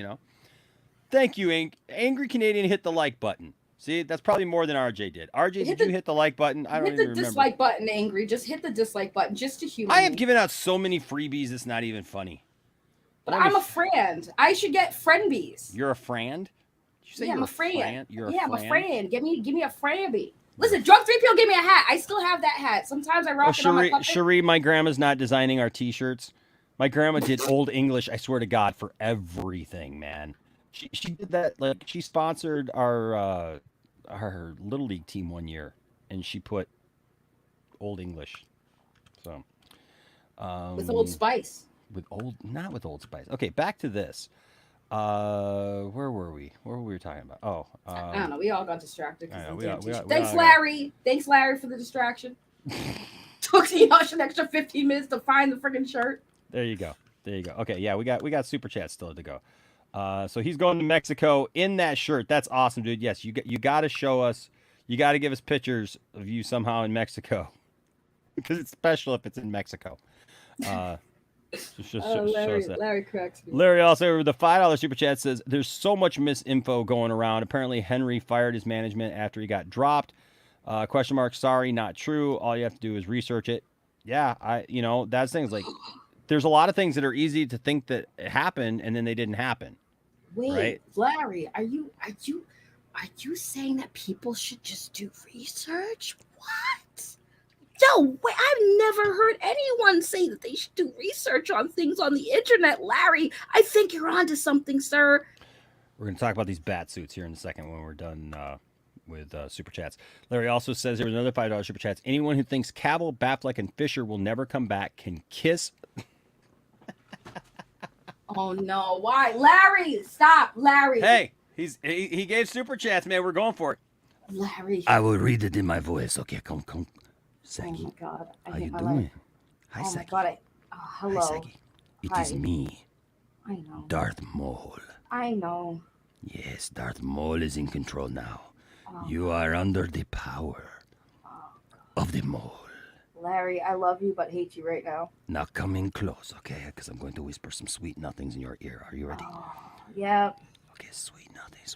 Thank you, Angry Canadian. Hit the like button. See, that's probably more than RJ did. RJ, did you hit the like button? I don't Hit even the remember. dislike button, Angry. Just hit the dislike button, just to humor I have me. given out so many freebies. It's not even funny. But I'm a friend. I should get friendbies. You're a friend. Did you say I'm you're a friend. You're I'm a a friend. Give me a friendbie. Listen, Drunk 3PO gave me a hat. I still have that hat. Sometimes I rock it on my puppet. Cherie, my grandma's not designing our T-shirts. My grandma did Old English, I swear to God, for everything, man. She did that, like, she sponsored our Little League team one year, and she put Old English. So, with Old Spice. Not with Old Spice. Okay, back to this. Where were we? What were we talking about? Oh, I don't know. We all got distracted. Thanks, Larry. Thanks, Larry, for the distraction. Took an extra 15 minutes to find the freaking shirt. There you go. Okay, yeah, we got super chats still to go. So he's going to Mexico in that shirt. That's awesome, dude. Yes, you got to show us. You got to give us pictures of you somehow in Mexico, because it's special if it's in Mexico. Larry corrects me. Larry also with the $5 super chat says there's so much misinfo going around. Apparently Henry fired his management after he got dropped. Question mark. Sorry, not true. All you have to do is research it. Yeah, that's things like there's a lot of things that are easy to think that happened and then they didn't happen. Wait, right? Larry, are you saying that people should just do research? What? No way! I've never heard anyone say that they should do research on things on the internet, Larry. I think you're onto something, sir. We're going to talk about these bat suits here in a second when we're done with super chats. Larry also says there was another $5 super chats. Anyone who thinks Cavill, Batfleck, and Fisher will never come back can kiss. Oh no! Why, Larry? Stop, Larry. Hey, he gave super chats, man. We're going for it. Larry. I will read it in my voice. Okay, come. Sagi. Oh my God! How you doing? Hi, oh Sagi. My God! Hello. Hi, Sagi. It is me. I know. Darth Maul. I know. Yes, Darth Maul is in control now. You are under the power of the Maul. Larry, I love you, but hate you right now. Now come in close, okay? Because I'm going to whisper some sweet nothings in your ear. Are you ready? Yeah. Okay, sweet nothing. Yes.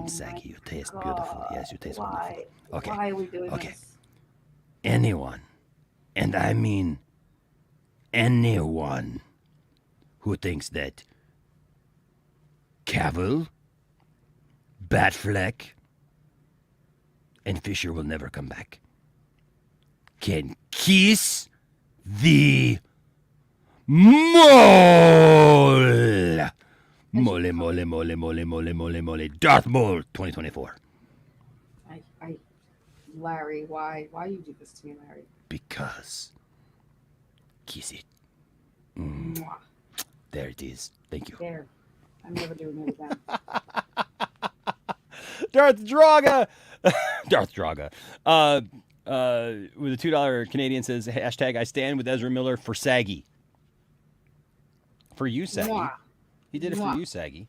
Sagi, you taste beautiful. Yes, you taste wonderful. Okay. Why are we doing this? Anyone, and I mean anyone, who thinks that Cavill, Batfleck, and Fisher will never come back can kiss the mole. Mole. Darth Maul 2024. Larry, why you do this to me, Larry? Because kiss it. There it is. Thank you. There. I'm never doing it again. Darth Draga. With a $2 Canadian says hashtag I stand with Ezra Miller for Saggy. For you, Saggy. Mwah. He did it for you, Saggy.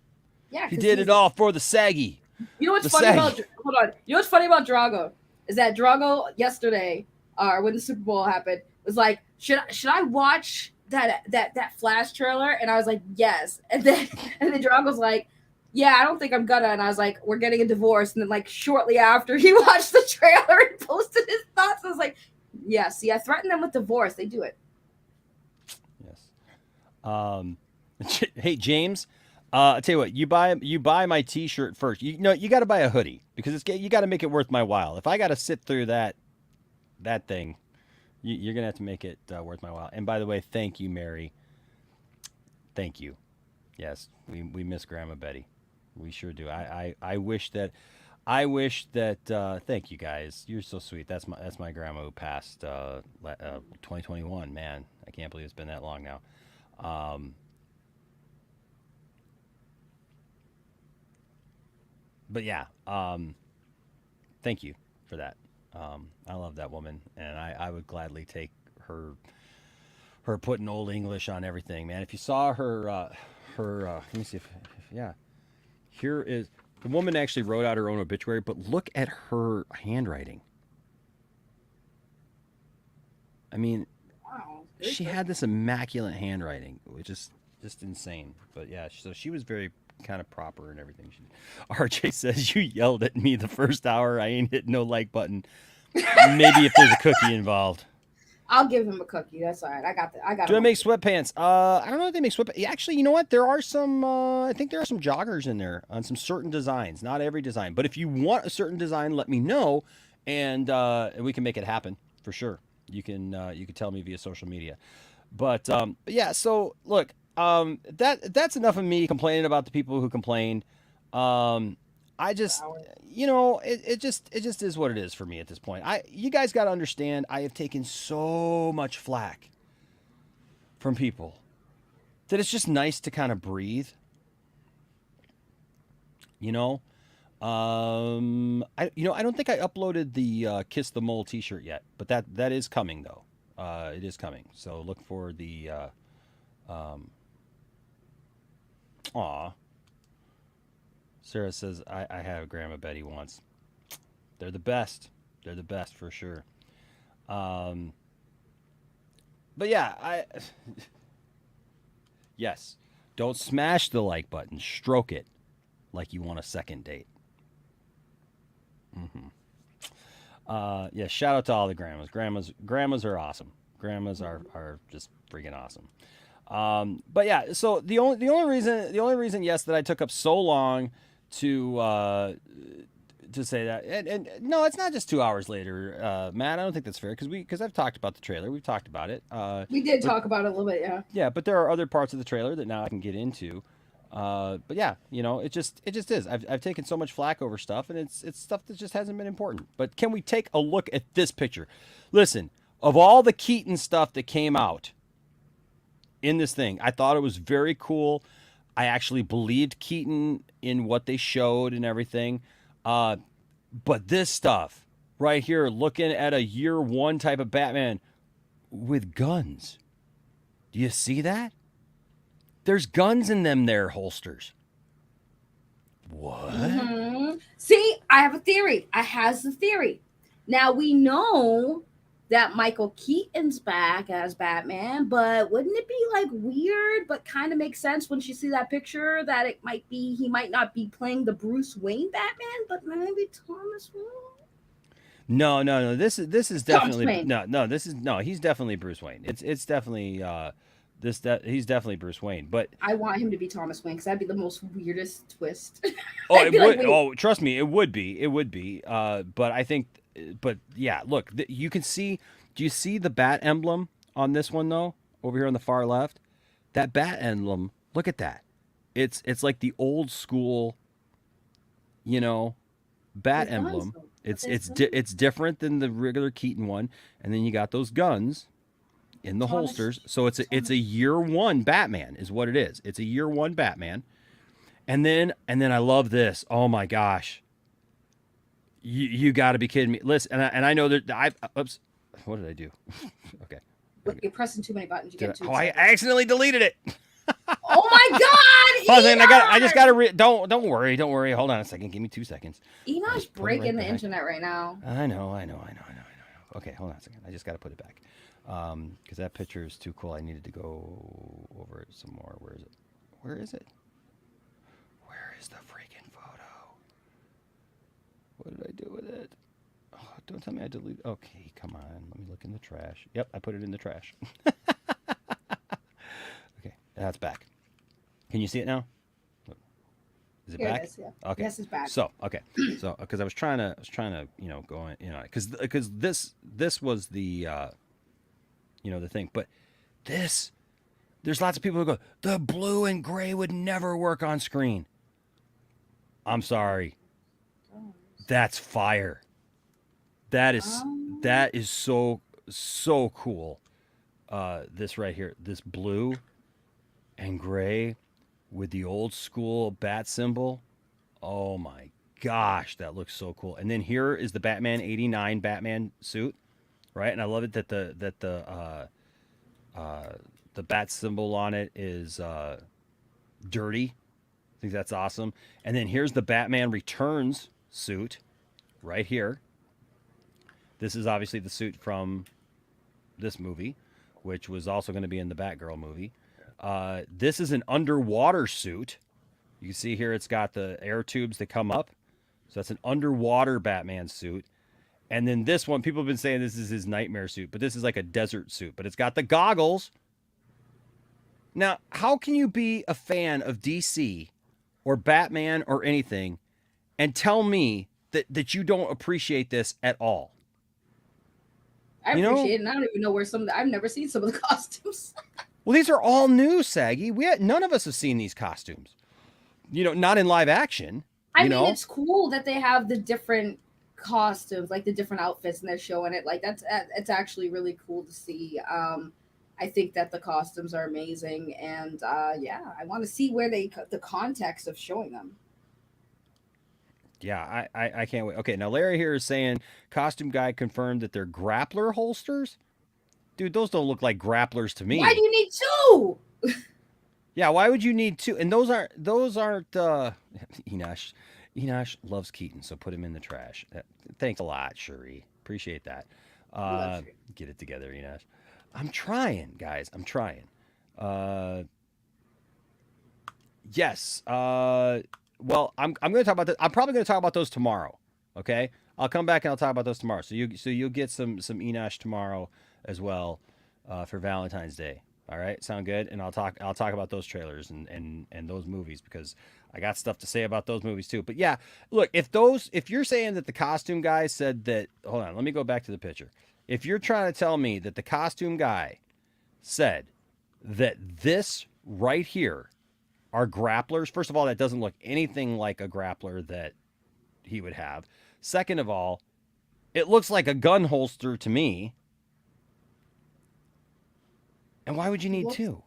Yeah, he did it all for the Saggy. You know what's funny about hold on? You know what's funny about Drago is that Drago yesterday, when the Super Bowl happened, was like, should I watch that Flash trailer? And I was like, yes. And then Drago's like, yeah, I don't think I'm gonna. And I was like, we're getting a divorce. And then like shortly after, he watched the trailer and posted his thoughts. I was like, yeah, see, I threatened them with divorce. They do it. Yes. Hey, James, I'll tell you what, you buy my t-shirt first. You got to buy a hoodie because you got to make it worth my while. If I got to sit through that thing, you're going to have to make it worth my while. And by the way, thank you, Mary. Thank you. Yes, we miss Grandma Betty. We sure do. I wish that thank you guys. You're so sweet. That's my grandma who passed 2021, man. I can't believe it's been that long now. But yeah, thank you for that. I love that woman, and I would gladly take her putting Old English on everything, man. If you saw her her. Let me see if yeah. Here is the woman actually wrote out her own obituary, but look at her handwriting. I mean, Wow. she had this immaculate handwriting, which is just insane. But yeah, so she was very kind of proper and everything. RJ says, you yelled at me the first hour. I ain't hit no like button. Maybe if there's a cookie involved. I'll give him a cookie. That's all right. I got. Do I make sweatpants? I don't know if they make sweatpants. Actually, you know what? There are some. I think there are some joggers in there on some certain designs. Not every design, but if you want a certain design, let me know, and we can make it happen for sure. You can tell me via social media. But yeah. So look, that's enough of me complaining about the people who complained. I just, it just is what it is for me at this point. You guys got to understand, I have taken so much flack from people that it's just nice to kind of breathe. I don't think I uploaded the Kiss the Mole t-shirt yet, but that is coming though. It is coming. So look for the, Sarah says, I have Grandma Betty once. They're the best. They're the best for sure. But yeah, yes. Don't smash the like button. Stroke it like you want a second date. Yeah, shout out to all the grandmas. Grandmas are awesome. Grandmas are just freaking awesome. But yeah, so the only reason, yes, that I took up so long to say that, and no, it's not just 2 hours later, Matt. I don't think that's fair because I've talked about the trailer. We've talked about it. We did talk about it a little bit, yeah. Yeah, but there are other parts of the trailer that now I can get into. But yeah, it just is. I've taken so much flack over stuff, and it's stuff that just hasn't been important. But can we take a look at this picture? Listen, of all the Keaton stuff that came out in this thing, I thought it was very cool. I actually believed Keaton in what they showed and everything. But this stuff right here, looking at a year one type of Batman with guns. Do you see that? There's guns in them there holsters. What? Mm-hmm. See, I have a theory. I has the theory. Now we know that Michael Keaton's back as Batman, but wouldn't it be like weird, but kind of makes sense when you see that picture that he might not be playing the Bruce Wayne Batman, but maybe Thomas Wayne? No. This is definitely he's definitely Bruce Wayne. It's definitely he's definitely Bruce Wayne, but I want him to be Thomas Wayne because that'd be the most weirdest twist. Oh, it would. Oh, trust me, it would be. But I think, but yeah, look, you can see. Do you see the bat emblem on this one though? Over here on the far left, that bat emblem. Look at that. It's like the old school, bat emblem. It's different than the regular Keaton one, and then you got those guns in the holsters. So it's a year one Batman is what it is. It's a year one Batman. And then I love this. Oh my gosh. You got to be kidding me. Listen, and I know that oops. What did I do? Okay. You're pressing too many buttons. You get too I accidentally deleted it. Oh my God! Pause, I just got to don't worry. Hold on a second. Give me 2 seconds. Enoch's breaking the internet right now. I know. Okay, hold on a second. I just got to put it back. Because that picture is too cool. I needed to go over it some more. Where is it? Where is the freaking photo? What did I do with it? Oh, don't tell me I deleted. Okay, come on. Let me look in the trash. Yep, I put it in the trash. Okay, that's back. Can you see it now? Is it Here back? It is, yeah. Okay. Yes, it's back. So okay. So because I was trying to go in, because this was the the thing, but there's lots of people who go, the blue and gray would never work on screen. I'm sorry. That's fire. That is so cool. This right here, this blue and gray with the old school bat symbol. Oh my gosh, that looks so cool. And then here is the Batman 89 Batman suit, right? And I love it that the bat symbol on it is dirty. I think that's awesome. And then here's the Batman Returns suit right here. This is obviously the suit from this movie, which was also going to be in the Batgirl movie. This is an underwater suit. You can see here it's got the air tubes that come up. So that's an underwater Batman suit. And then this one, people have been saying this is his nightmare suit, but this is like a desert suit. But it's got the goggles. Now, how can you be a fan of DC or Batman or anything and tell me that you don't appreciate this at all? I appreciate it, and I don't even know where I've never seen some of the costumes. Well, these are all new, Saggy. None of us have seen these costumes. Not in live action. I mean, it's cool that they have the different costumes, like the different outfits, and they're showing it. Like it's actually really cool to see. I think that the costumes are amazing, and yeah, I want to see where the context of showing them. Yeah, I can't wait. Okay, now Larry here is saying costume guy confirmed that they're grappler holsters. Dude, those don't look like grapplers to me. Why do you need two? Yeah, why would you need two? And those aren't Enosh. Enosh loves Keaton, so put him in the trash. Thanks a lot, Shuri. Appreciate that. Get it together, Enosh. I'm trying, guys. I'm trying. Yes. Well, I'm going to talk about that. I'm probably going to talk about those tomorrow. Okay, I'll come back and I'll talk about those tomorrow. So you'll get some Enosh tomorrow as well for Valentine's Day. All right, sound good? And I'll talk about those trailers and those movies because I got stuff to say about those movies too. But yeah, look, if you're saying that the costume guy said that, hold on, let me go back to the picture. If you're trying to tell me that the costume guy said that this right here are grapplers, first of all, that doesn't look anything like a grappler that he would have. Second of all, it looks like a gun holster to me. And why would you need two?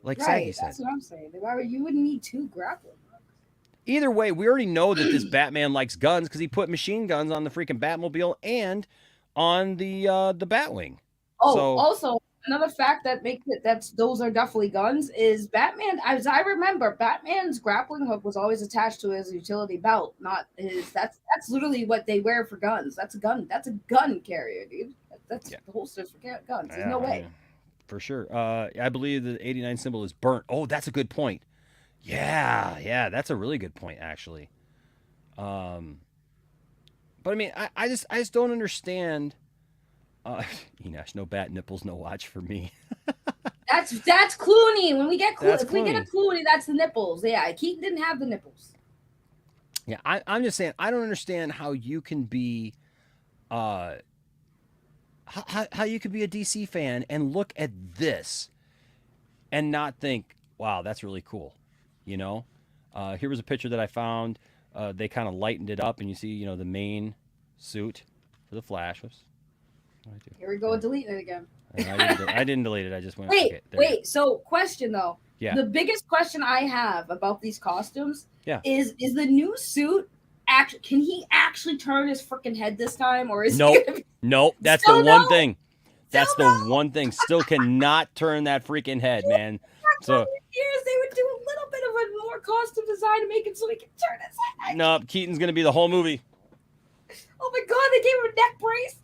Like Saggy said. That's what I'm saying. You wouldn't need two grappling hooks. Either way, we already know that this Batman likes guns because he put machine guns on the freaking Batmobile and on the Batwing. Oh, so, also another fact that makes it those are definitely guns is Batman. As I remember, Batman's grappling hook was always attached to his utility belt, not his. That's literally what they wear for guns. That's a gun. That's a gun carrier, dude. That's the holsters for guns. There's no way. For sure. I believe the 89 symbol is burnt. Oh, that's a good point. Yeah, that's a really good point, actually. But I mean, I just don't understand. Enosh, no bat nipples, no watch for me. That's Clooney. When we get Clooney, if we get a Clooney, that's the nipples. Yeah, Keaton didn't have the nipples. Yeah, I'm just saying, I don't understand how you can be, how you could be a DC fan and look at this and not think, wow, that's really cool. Here was a picture that I found. They kind of lightened it up, and you see, the main suit for the Flash. Whoops. Here we go, deleting it again. I didn't delete it. I just went. Wait. So, question though. Yeah. The biggest question I have about these costumes. Yeah. Is the new suit can he actually turn his freaking head this time, or is Nope. That's the one thing. That's the one thing. Still cannot turn that freaking head, man. So years they would do a little bit of a more costume design to make it so he can turn his head. No, Keaton's gonna be the whole movie. Oh my God! They gave him a neck brace.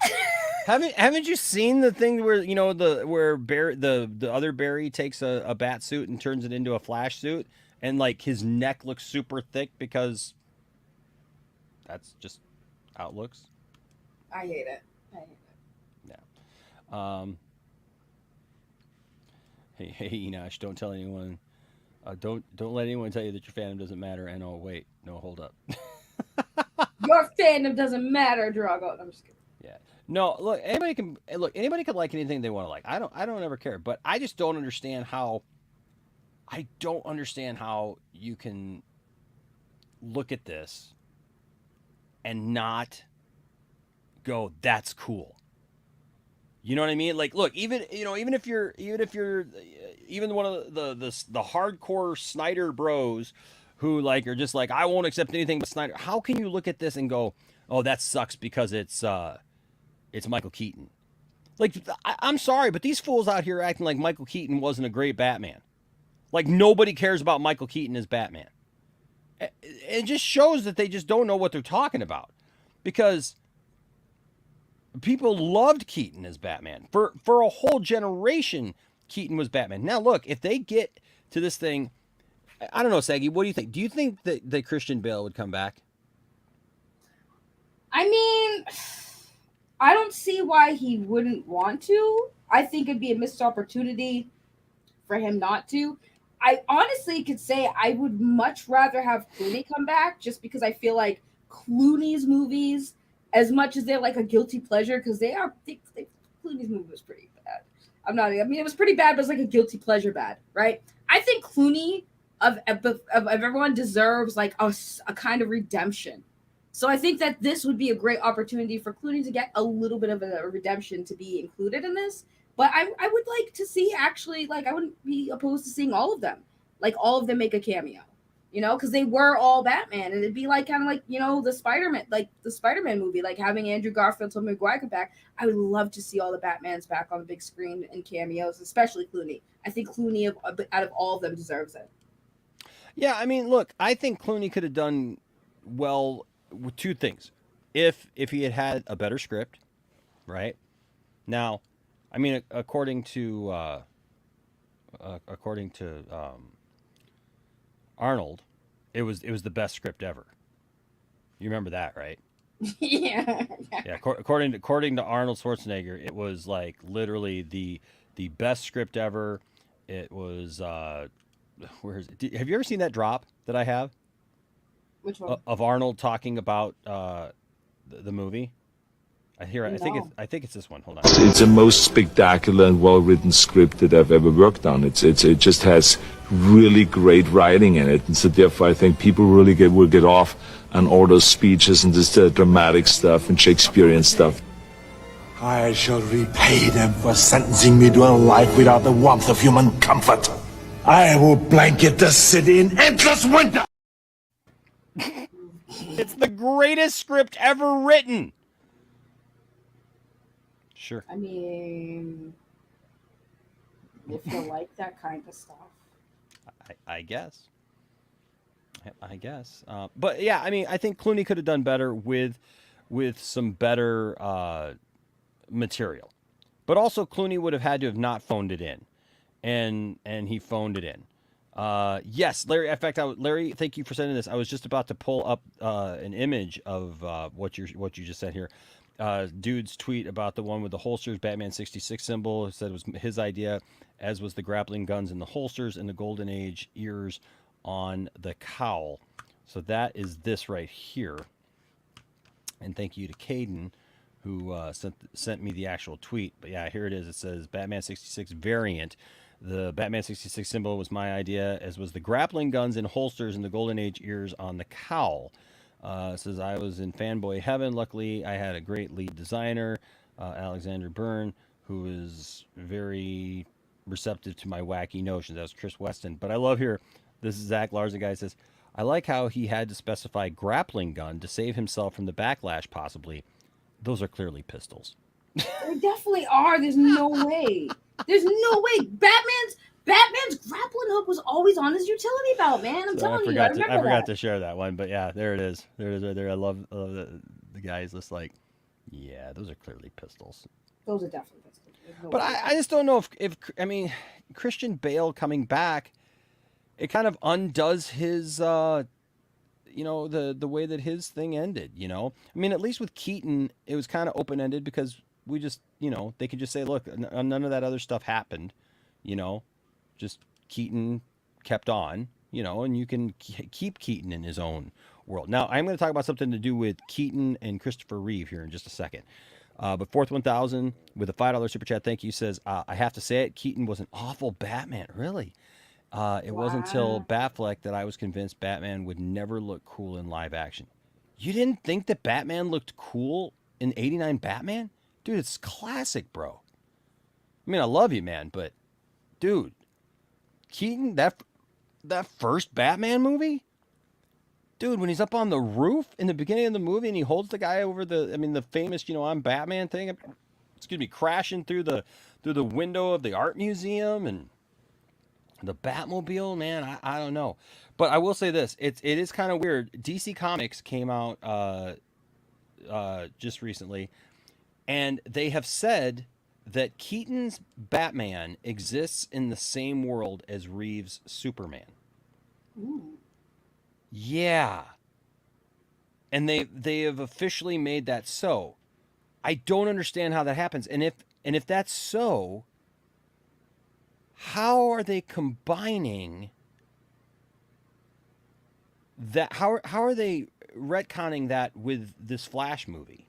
Haven't you seen the thing where the other Barry takes a bat suit and turns it into a Flash suit, and like his neck looks super thick because that's just how it looks. I hate it. Yeah. Hey, Enosh, don't tell anyone. Don't let anyone tell you that your fandom doesn't matter. And oh wait, no, hold up. Your fandom doesn't matter, Drago. I'm just kidding. Yeah. No, look, anybody can like anything they want to like. I don't ever care, but I just don't understand how you can look at this and not go, that's cool. You know what I mean? Like, look, even if you're one of the hardcore Snyder bros who like are just like, I won't accept anything but Snyder. How can you look at this and go, oh, that sucks because it's Michael Keaton? Like, I'm sorry, but these fools out here acting like Michael Keaton wasn't a great Batman. Like nobody cares about Michael Keaton as Batman. It just shows that they just don't know what they're talking about, because people loved Keaton as Batman for a whole generation. Keaton was Batman. Now look, if they get to this thing, I don't know, Saggy, what do you think? Do you think that Christian Bale would come back? I mean, I don't see why he wouldn't want to. I think it'd be a missed opportunity for him not to. I honestly could say I would much rather have Clooney come back, just because I feel like Clooney's movies, as much as they're like a guilty pleasure, because Clooney's movie was pretty bad. It was pretty bad, but it's like a guilty pleasure bad, right? I think Clooney of everyone deserves like a kind of redemption. So I think that this would be a great opportunity for Clooney to get a little bit of a redemption to be included in this. But I would like to see, actually, like, I wouldn't be opposed to seeing all of them. Like, all of them make a cameo. You know, because they were all Batman. And it'd be like kind of like, you know, the Spider-Man movie, like having Andrew Garfield, Tobey Maguire come back. I would love to see all the Batmans back on the big screen and cameos, especially Clooney. I think Clooney, out of all of them, deserves it. Yeah, I mean, look, I think Clooney could have done well with two things. If he had a better script, right? Now, I mean, according to Arnold, it was the best script ever. You remember that, right? Yeah. Yeah. According to Arnold Schwarzenegger, it was like literally the best script ever. It was where is it? Have you ever seen that drop that I have? Which one? Of Arnold talking about the movie? I think it's this one. Hold on. It's the most spectacular and well-written script that I've ever worked on. It just has really great writing in it, and so therefore I think people really will get off on all those speeches and this dramatic stuff and Shakespearean stuff. I shall repay them for sentencing me to a life without the warmth of human comfort. I will blanket the city in endless winter. It's the greatest script ever written. Sure. I mean, if you like that kind of stuff. I guess. But yeah, I mean, I think Clooney could have done better with some better material. But also Clooney would have had to have not phoned it in. And he phoned it in. Yes, Larry. In fact, Larry, thank you for sending this. I was just about to pull up an image of what you just said here. Dude's tweet about the one with the holsters, Batman 66 symbol. He said it was his idea, as was the grappling guns in the holsters and the Golden Age ears on the cowl. So that is this right here. And thank you to Caden, who sent me the actual tweet. But yeah, here it is. It says Batman 66 variant. The Batman 66 symbol was my idea, as was the grappling guns and holsters and the Golden Age ears on the cowl. Says I was in fanboy heaven. Luckily, I had a great lead designer, Alexander Byrne, who is very receptive to my wacky notions. That was Chris Weston. But I love here, this is Zach Larson guy says, I like how he had to specify grappling gun to save himself from the backlash, possibly. Those are clearly pistols. They definitely are. There's no way. There's no way. Batman's grappling hook was always on his utility belt, man. I'm telling you. I forgot to share that one, but yeah, there it is. There it is right there. I love the guys just like, yeah, those are clearly pistols. Those are definitely pistols. But I just don't know if I mean, Christian Bale coming back, it kind of undoes his the way that his thing ended, you know? I mean, at least with Keaton, it was kind of open-ended because we just, they could just say, look, none of that other stuff happened, just Keaton kept on, and you can keep Keaton in his own world. Now, I'm going to talk about something to do with Keaton and Christopher Reeve here in just a second. But Fourth 1000 with a $5 super chat, thank you, says, I have to say it, Keaton was an awful Batman, really. It wasn't until Batfleck that I was convinced Batman would never look cool in live action. You didn't think that Batman looked cool in '89 Batman? Dude, it's classic, bro. I mean, I love you, man, but dude, Keaton, that first Batman movie? Dude, when he's up on the roof in the beginning of the movie and he holds the guy over the famous, I'm Batman thing, crashing through the window of the art museum, and The Batmobile, man, I don't know. But I will say this: it is kind of weird. DC Comics came out just recently, and they have said that Keaton's Batman exists in the same world as Reeves' Superman. Ooh. Yeah, and they have officially made that so. I don't understand how that happens, and if that's so, how are they combining that? How are they retconning that with this Flash movie?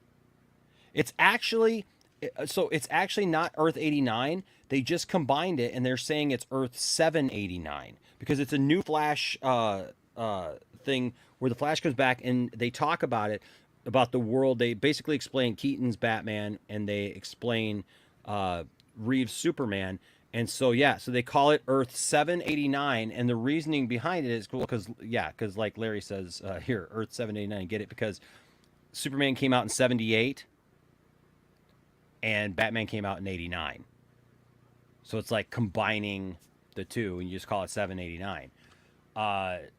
It's actually it's actually not Earth 89. They just combined it and they're saying it's Earth 789 because it's a new Flash thing where the Flash comes back and they talk about it about the world. They basically explain Keaton's Batman and they explain Reeves' Superman. And so yeah, so they call it Earth 789, and the reasoning behind it is cool because like Larry says here, Earth 789, get it because Superman came out in 78 and Batman came out in 89. So it's like combining the two and you just call it 789. But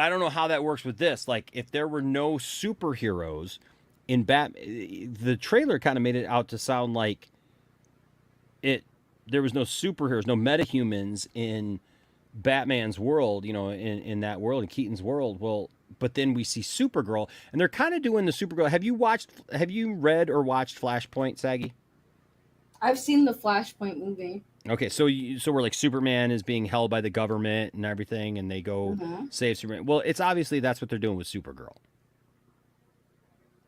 I don't know how that works with this. Like if there were no superheroes in the trailer kind of made it out to sound like there was no superheroes, no metahumans in Batman's world, in that world, in Keaton's world. Well, but then we see Supergirl, and they're kind of doing the Supergirl. Have you read or watched Flashpoint, Saggy? I've seen the Flashpoint movie. Okay, so we're like Superman is being held by the government and everything, and they go save Superman. Well, it's obviously that's what they're doing with Supergirl.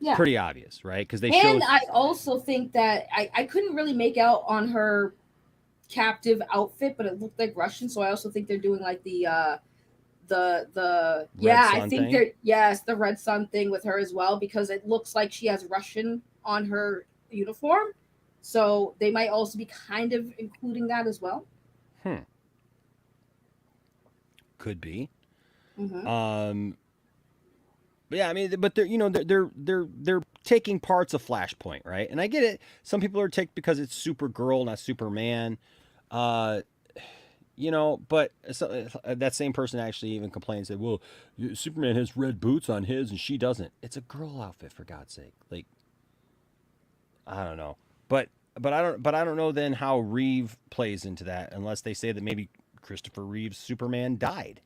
Yeah, pretty obvious, right? Because I also think that I couldn't really make out on her captive outfit, but it looked like Russian. So I also think they're doing like the the Red Sun thing with her as well, because it looks like she has Russian on her uniform. So they might also be kind of including that as well. Could be. Mm-hmm. But yeah, I mean, but they're taking parts of Flashpoint, right? And I get it. Some people are taking because it's Supergirl, not Superman. But that same person actually even complains that, well, Superman has red boots on his and she doesn't. It's a girl outfit, for God's sake. Like, I don't know, but I don't know then how Reeve plays into that unless they say that maybe Christopher Reeve's Superman died.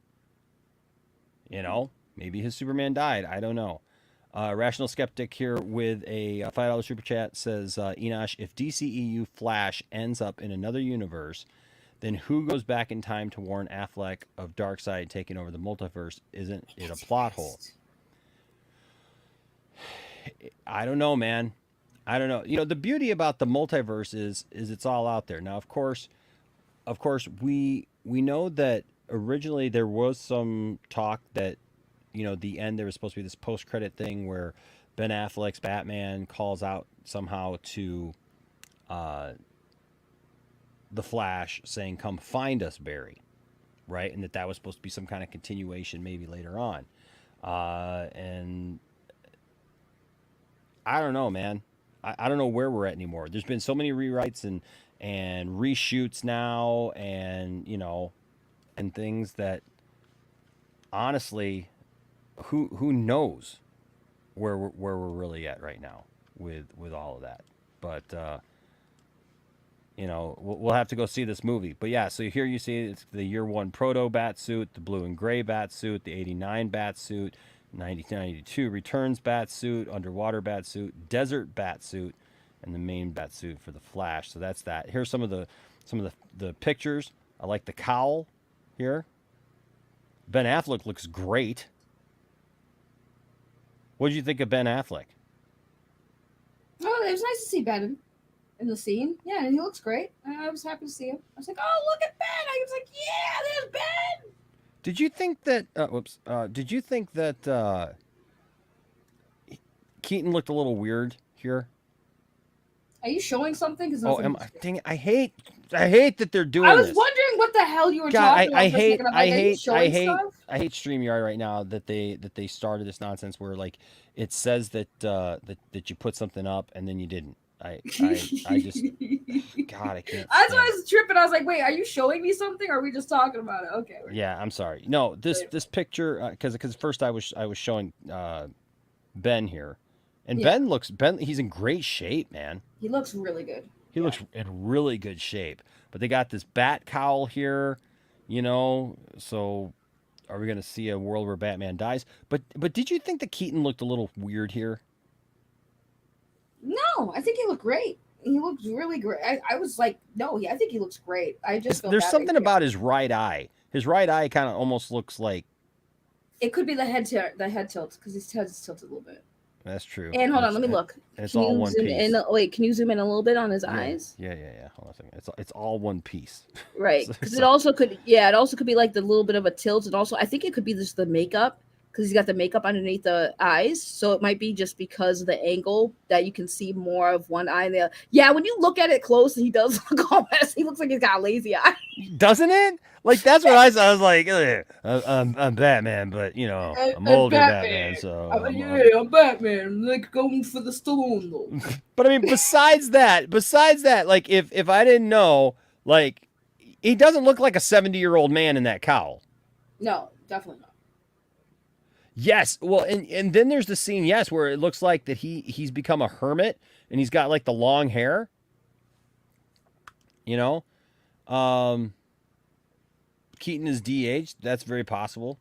Maybe his Superman died. I don't know. Rational Skeptic here with a $5 super chat says, Enosh, if DCEU Flash ends up in another universe, then who goes back in time to warn Affleck of Darkseid taking over the multiverse? Isn't it a plot hole? I don't know, man. I don't know. The beauty about the multiverse is it's all out there. Now, of course, we know that originally there was some talk that, the end, there was supposed to be this post-credit thing where Ben Affleck's Batman calls out somehow to the Flash saying, come find us, Barry, right? And that was supposed to be some kind of continuation maybe later on. And I don't know, man. I don't know where we're at anymore. There's been so many rewrites and reshoots now and, and things that honestly, who knows where we're really at right now with all of that. But we'll have to go see this movie. But yeah, so here you see it's the year 1 proto bat suit, the blue and gray bat suit, the 89 bat suit, 1992 returns bat suit, underwater bat suit, desert bat suit, and the main bat suit for the Flash. So that's that. Here's some of the pictures. I like the cowl here. Ben Affleck looks great. What did you think of Ben Affleck? Oh, it was nice to see Ben in the scene. Yeah, and he looks great. I was happy to see him. I was like, oh, look at Ben. I was like, yeah, there's Ben. Did you think that? Did you think that Keaton looked a little weird here? Are you showing something? Dang it, I hate that they're doing this. I was wondering what the hell you were talking about. I hate StreamYard right now that they started this nonsense where like it says that you put something up and then you didn't. I just God, I can't That's stand why I it. was tripping. I was like, wait, are you showing me something? Or are we just talking about it? Okay. Yeah, I'm sorry. No, this picture because first I was showing Ben here, and Yeah. Ben he's in great shape, man. He looks really good. He looks in really good shape. But they got this bat cowl here, so are we gonna see a world where Batman dies? But did you think that Keaton looked a little weird here? No, I think he looked great. He looked really great. I was like, no, I think he looks great. I just felt There's bad something about his right eye. His right eye kind of almost looks like. It could be the head tilt because his head is tilted a little bit. That's true. And hold on, let me look. It's Can all you one zoom piece. in? Wait, can you zoom in a little bit on his eyes? Yeah. Hold on a second. It's all one piece. Right, because it also could be like the little bit of a tilt, and also I think it could be just the makeup because he's got the makeup underneath the eyes, so it might be just because of the angle that you can see more of one eye. And yeah, when you look at it close, he does look all messy. He looks like he's got a lazy eye, doesn't it? Like that's what I saw. I was like, I'm Batman, but I'm older Batman, so I'm Batman. I'm like going for the Stallone though. But I mean, besides that, like if I didn't know, like he doesn't look like a 70-year-old man in that cowl. No, definitely not. Yes, well, and then there's the scene, yes, where it looks like that he's become a hermit and he's got like the long hair. Keaton is de-aged. That's very possible.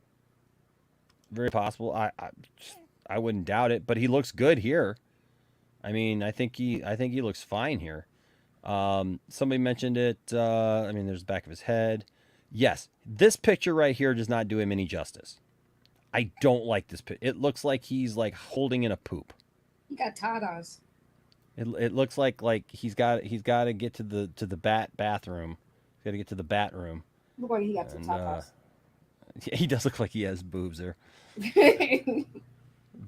Very possible. I wouldn't doubt it, but he looks good here. I mean, I think he looks fine here. Somebody mentioned it. There's the back of his head. Yes, this picture right here does not do him any justice. I don't like this picture. It looks like he's like holding in a poop. He got tatas. It looks like he's got to get to the bathroom. He's got to get to the bat room. Look like he got some tatas. He does look like he has boobs there.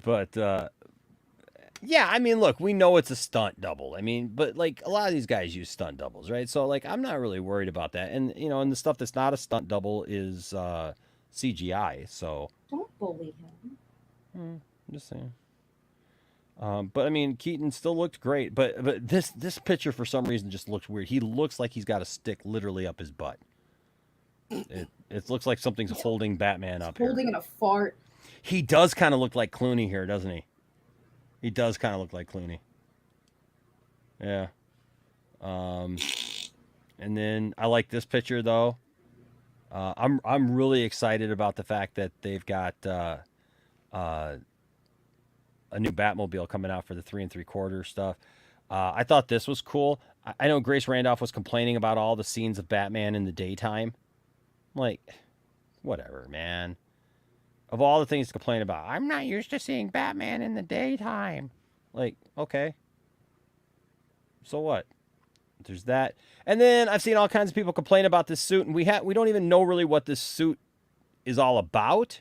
But yeah, I mean, look, we know it's a stunt double. I mean, but like a lot of these guys use stunt doubles, right? So like, I'm not really worried about that. And and the stuff that's not a stunt double is CGI. So don't bully him. I'm just saying. But I mean, Keaton still looked great. But this picture for some reason just looks weird. He looks like he's got a stick literally up his butt. It looks like something's holding Batman up here. Holding in a fart. He does kind of look like Clooney here, doesn't he? He does kind of look like Clooney. Yeah. And then I like this picture though. I'm really excited about the fact that they've got a new Batmobile coming out for the 3 3/4 stuff. I thought this was cool. I know Grace Randolph was complaining about all the scenes of Batman in the daytime. Like, whatever, man. Of all the things to complain about, I'm not used to seeing Batman in the daytime. Like, okay. So what? There's that. And then I've seen all kinds of people complain about this suit, and we don't even know really what this suit is all about.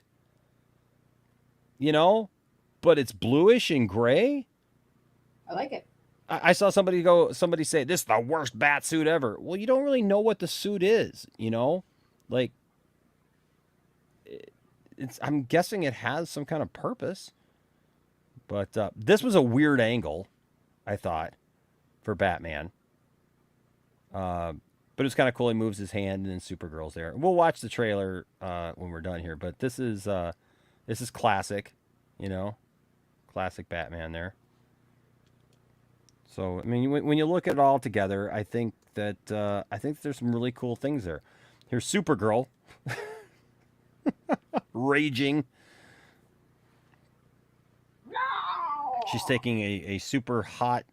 But it's bluish and gray. I like it. I saw somebody say, this is the worst bat suit ever. Well, you don't really know what the suit is, Like, I'm guessing it has some kind of purpose. But this was a weird angle, I thought, for Batman. But it's kind of cool. He moves his hand, and then Supergirl's there. We'll watch the trailer when we're done here. But this is classic, classic Batman there. So I mean, when you look at it all together, I think that there's some really cool things there. Here's Supergirl, raging. She's taking a super hot,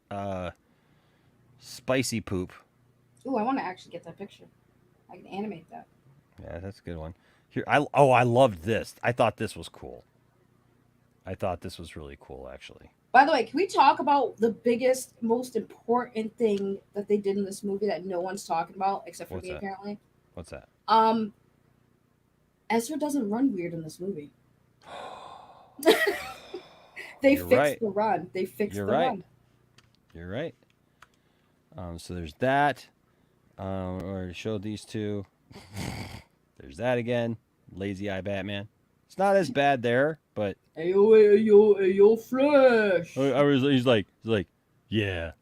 spicy poop. Ooh, I want to actually get that picture. I can animate that. Yeah, that's a good one. Here, I loved this. I thought this was cool. I thought this was really cool, actually. By the way, can we talk about the biggest, most important thing that they did in this movie that no one's talking about except for me, apparently? What's that? Ezra doesn't run weird in this movie. They fixed the run. They fixed the run. You're right. So there's that. Or showed these two. There's that again. Lazy eye Batman. It's not as bad there, but Ayo, Flash. he's like, yeah.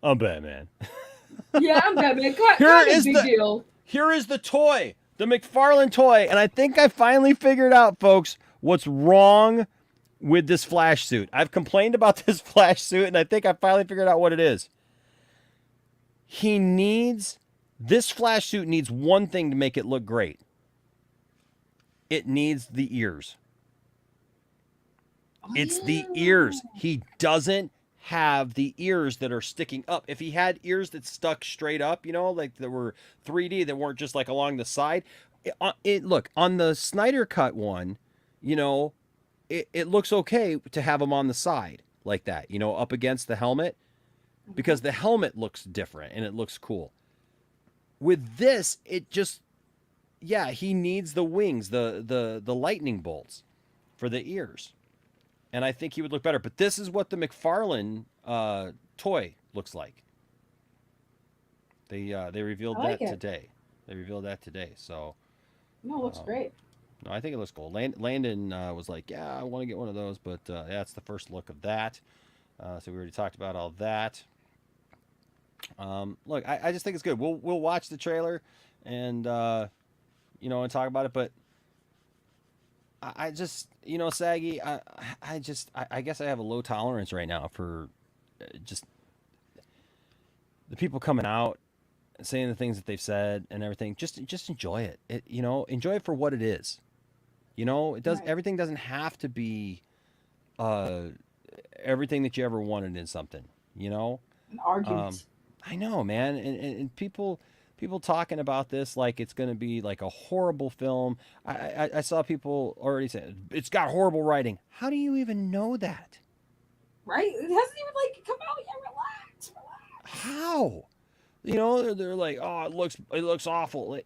I'm Batman. Yeah, I'm Batman. Here Kind of is big the deal. here is the toy, the McFarlane toy, and I think I finally figured out, folks, what's wrong with this Flash suit. I've complained about this Flash suit, and I think I finally figured out what it is. This Flash suit needs one thing to make it look great. It needs the ears. It's the ears. He doesn't have the ears that are sticking up. If he had ears that stuck straight up, like that were 3D, that weren't just like along the side. Look, on the Snyder Cut one, it looks okay to have them on the side like that, up against the helmet, because the helmet looks different and it looks cool. With this, he needs the wings, the lightning bolts for the ears. And I think he would look better. But this is what the McFarlane toy looks like. They revealed that today. They revealed that today. So no, it looks great. No, I think it looks cool. Landon was like, yeah, I want to get one of those. But that's the first look of that. So we already talked about all that. Look, I just think it's good. We'll watch the trailer and and talk about it. But I just, Saggy, I guess I have a low tolerance right now for just the people coming out saying the things that they've said and everything. Just enjoy it. Enjoy it for what it is. It does. Right. Everything doesn't have to be everything that you ever wanted in something. An argument. I know, man, and people talking about this like it's going to be like a horrible film. I saw people already saying it's got horrible writing. How do you even know that? Right? It hasn't even come out yet. Relax. How? They're like, oh, it looks awful.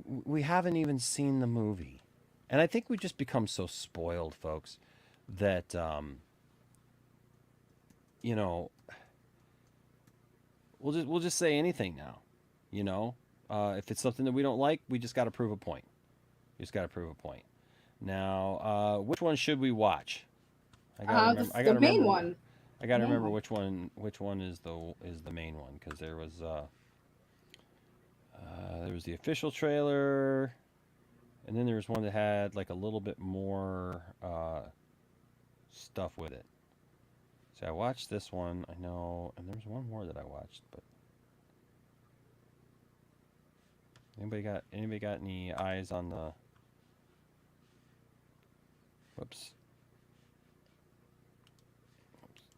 We haven't even seen the movie, and I think we just become so spoiled, folks, that we'll just say anything now. If it's something that we don't like, we just got to prove a point. Now, which one should we watch? I gotta the main one. I gotta remember which one is the main one, because there was the official trailer, and then there was one that had like a little bit more stuff with it. So I watched this one, I know, and there's one more that I watched, but anybody got any eyes on the whoops.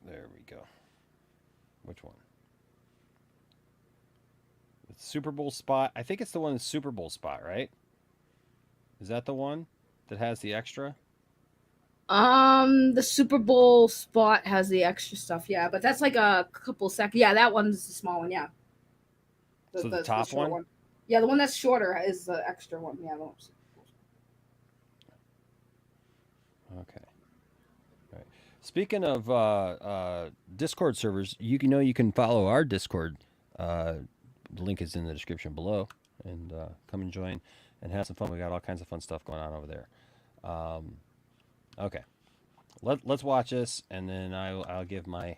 There we go. Which one? The Super Bowl spot. I think it's the one in Super Bowl spot, right? Is that the one that has the extra? The Super Bowl spot has the extra stuff, yeah, but that's like a couple seconds. Yeah, that one's the small one, yeah. The top one? Yeah, the one that's shorter is the extra one. Yeah, okay. All right. Speaking of Discord servers, you can follow our Discord. The link is in the description below, and come and join and have some fun. We got all kinds of fun stuff going on over there. Okay, let's watch this, and then I'll give my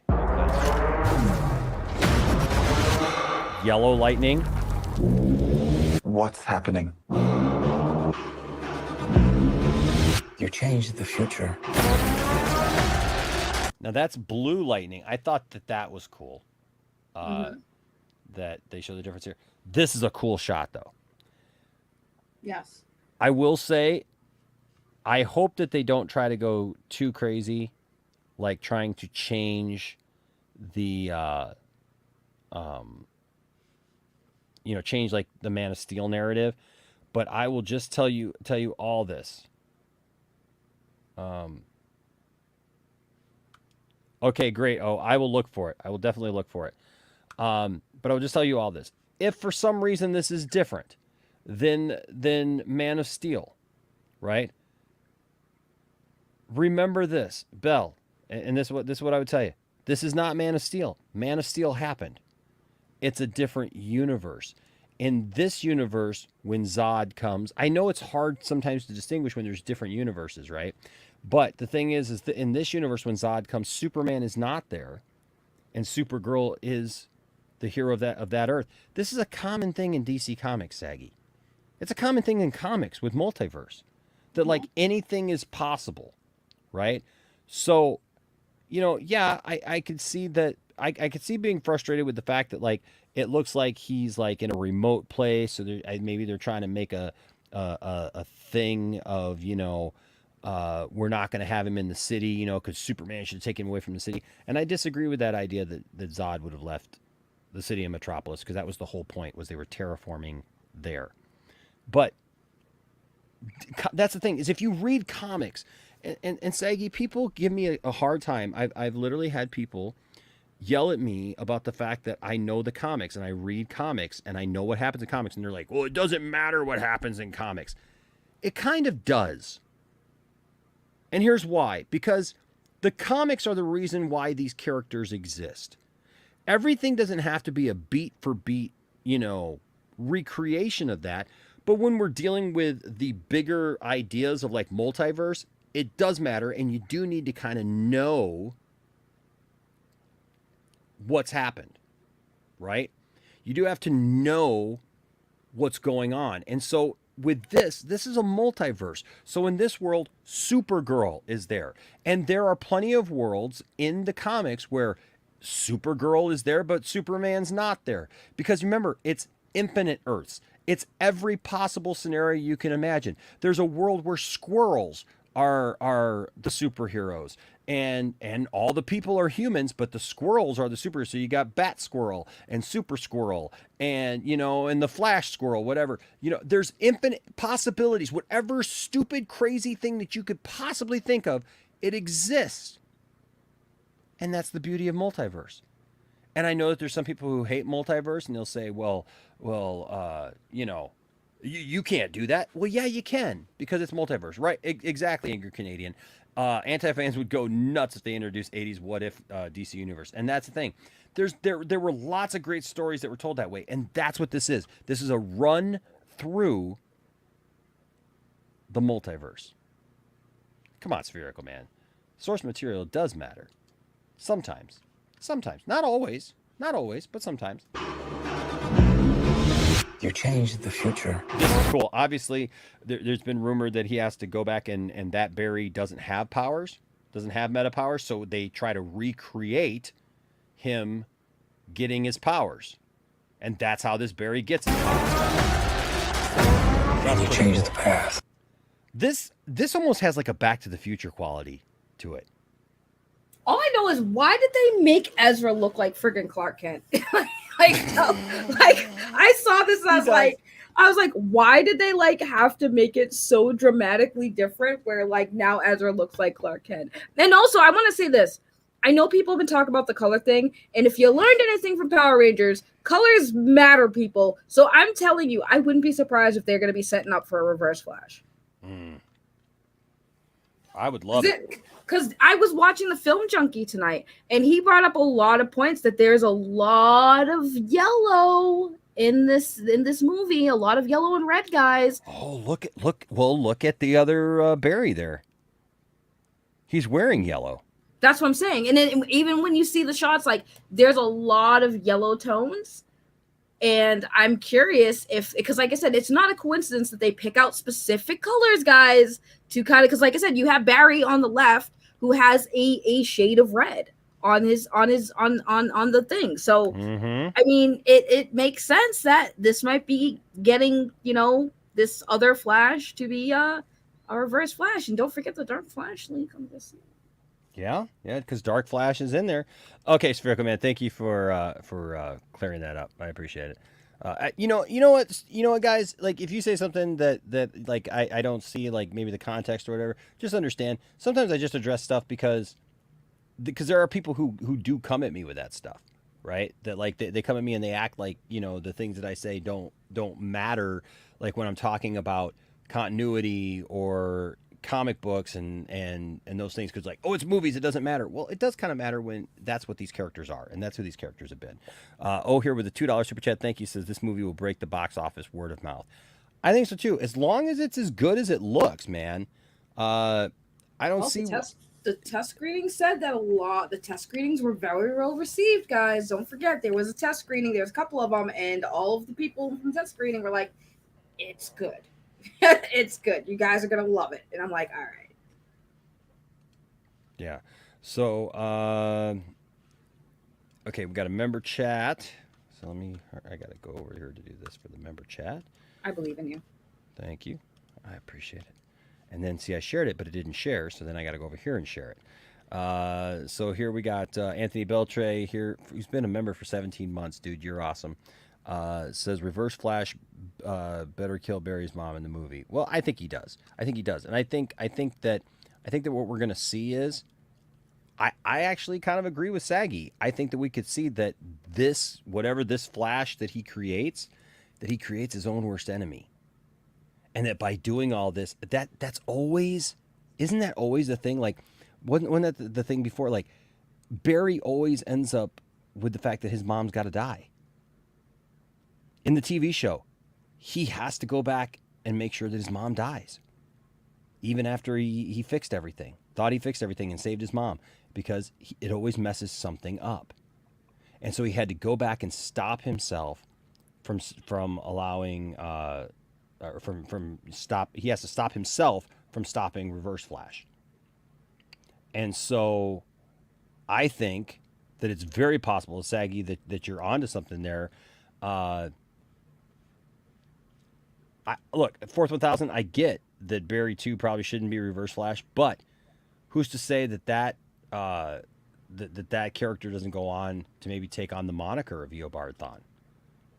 yellow lightning. What's happening? You changed the future. Now that's blue lightning. I thought that was cool. That they show the difference here. This is a cool shot, though. Yes. I will say, I hope that they don't try to go too crazy, like trying to change the, change like the Man of Steel narrative. But I will just tell you all this. Okay, great. Oh, I will look for it. I will definitely look for it. But I'll just tell you all this. If for some reason this is different than Man of Steel, right? Remember this, Bell, and this is what I would tell you. This is not Man of Steel. Man of Steel happened. It's a different universe. In this universe, when Zod comes, I know it's hard sometimes to distinguish when there's different universes, right? But the thing is that in this universe, when Zod comes, Superman is not there. and Supergirl is the hero of that Earth. This is a common thing in DC Comics, Saggy. It's a common thing in comics with multiverse, that like anything is possible, right? So, yeah, I could see that. I could see being frustrated with the fact that like it looks like he's like in a remote place, so maybe they're trying to make a thing of we're not going to have him in the city, because Superman should take him away from the city. And I disagree with that idea that Zod would have left the city of Metropolis, because that was the whole point, was they were terraforming there. But that's the thing, is if you read comics, and Saggy, people give me a hard time. I've literally had people yell at me about the fact that I know the comics and I read comics and I know what happens in comics, and they're like, well, it doesn't matter what happens in comics. It kind of does. And here's why. Because the comics are the reason why these characters exist. Everything doesn't have to be a beat for beat, recreation of that. But when we're dealing with the bigger ideas of like multiverse, it does matter, and you do need to kind of know what's happened, right? You do have to know what's going on. And so with this is a multiverse. So in this world, Supergirl is there. And there are plenty of worlds in the comics where Supergirl is there, but Superman's not there. Because remember, it's infinite Earths. It's every possible scenario you can imagine. There's a world where squirrels are the superheroes, and all the people are humans, but the squirrels are the superheroes. So you got Bat Squirrel and Super Squirrel and and the Flash Squirrel, whatever. There's infinite possibilities. Whatever stupid, crazy thing that you could possibly think of, it exists. And that's the beauty of multiverse. And I know that there's some people who hate multiverse, and they'll say, well, you can't do that. Well, yeah, you can, because it's multiverse, right? Exactly, Angry Canadian. Anti-fans would go nuts if they introduced 80s What If DC Universe. And that's the thing. There were lots of great stories that were told that way, and that's what this is. This is a run through the multiverse. Come on, Spherical Man. Source material does matter. Sometimes. Not always, but sometimes. You changed the future. This is cool. Obviously, there's been rumored that he has to go back and that Barry doesn't have powers, doesn't have meta powers, so they try to recreate him getting his powers. And that's how this Barry gets his powers. And you changed the past. This almost has like a Back to the Future quality to it. All I know is, why did they make Ezra look like friggin' Clark Kent? I saw this and I was like, why did they have to make it so dramatically different where now Ezra looks like Clark Kent? And also, I want to say this. I know people have been talking about the color thing, and if you learned anything from Power Rangers, colors matter, people. So I'm telling you, I wouldn't be surprised if they're going to be setting up for a Reverse Flash. I would love it. Because I was watching the Film Junkie tonight, and he brought up a lot of points that there's a lot of yellow in this movie, a lot of yellow and red guys. Oh, look at the other Barry there. He's wearing yellow. That's what I'm saying. And then even when you see the shots, there's a lot of yellow tones. And I'm curious because like I said, it's not a coincidence that they pick out specific colors, guys, to kind of, because like I said, you have Barry on the left who has a shade of red on the thing. So I mean, it makes sense that this might be getting, this other Flash to be a Reverse Flash. And don't forget the Dark Flash link on this. Yeah, because Dark Flash is in there. Okay, Spherical Man, thank you for clearing that up. I appreciate it. You know what, guys? If you say something that I don't see maybe the context or whatever, just understand. Sometimes I just address stuff because there are people who do come at me with that stuff, right? That they come at me and they act like the things that I say don't matter. When I'm talking about continuity or comic books and those things, because it's movies, it doesn't matter. Well, it does kind of matter when that's what these characters are, and that's who these characters have been. Here with a $2 super chat, thank you, says this movie will break the box office word of mouth. I think so too, as long as it's as good as it looks, man. I don't see the test screening said that the test screenings were very well received, guys. Don't forget, there was a test screening. There's a couple of them, and all of the people from test screening were like, it's good. It's good. You guys are going to love it. And I'm like, all right. Yeah. So, okay, we got a member chat. So I got to go over here to do this for the member chat. I believe in you. Thank you. I appreciate it. And then, see, I shared it, but it didn't share. So then I got to go over here and share it. So here we got Anthony Beltre here, who's been a member for 17 months. Dude, you're awesome. Says Reverse Flash better kill Barry's mom in the movie. Well, I think he does. And I think that what we're going to see is, I actually kind of agree with Saggy. I think that we could see that whatever this Flash that he creates his own worst enemy. And that by doing all this, that's always, isn't that always the thing? Like, wasn't that the thing before? Like, Barry always ends up with the fact that his mom's got to die. In the TV show, he has to go back and make sure that his mom dies. Even after he fixed everything, thought he fixed everything and saved his mom, because it always messes something up. And so he had to go back and stop himself from allowing, he has to stop himself from stopping Reverse Flash. And so I think that it's very possible, Saggy, that you're onto something there. Look, Fourth 1000, I get that Barry 2 probably shouldn't be Reverse Flash, but who's to say that character doesn't go on to maybe take on the moniker of Eobard-Thawne,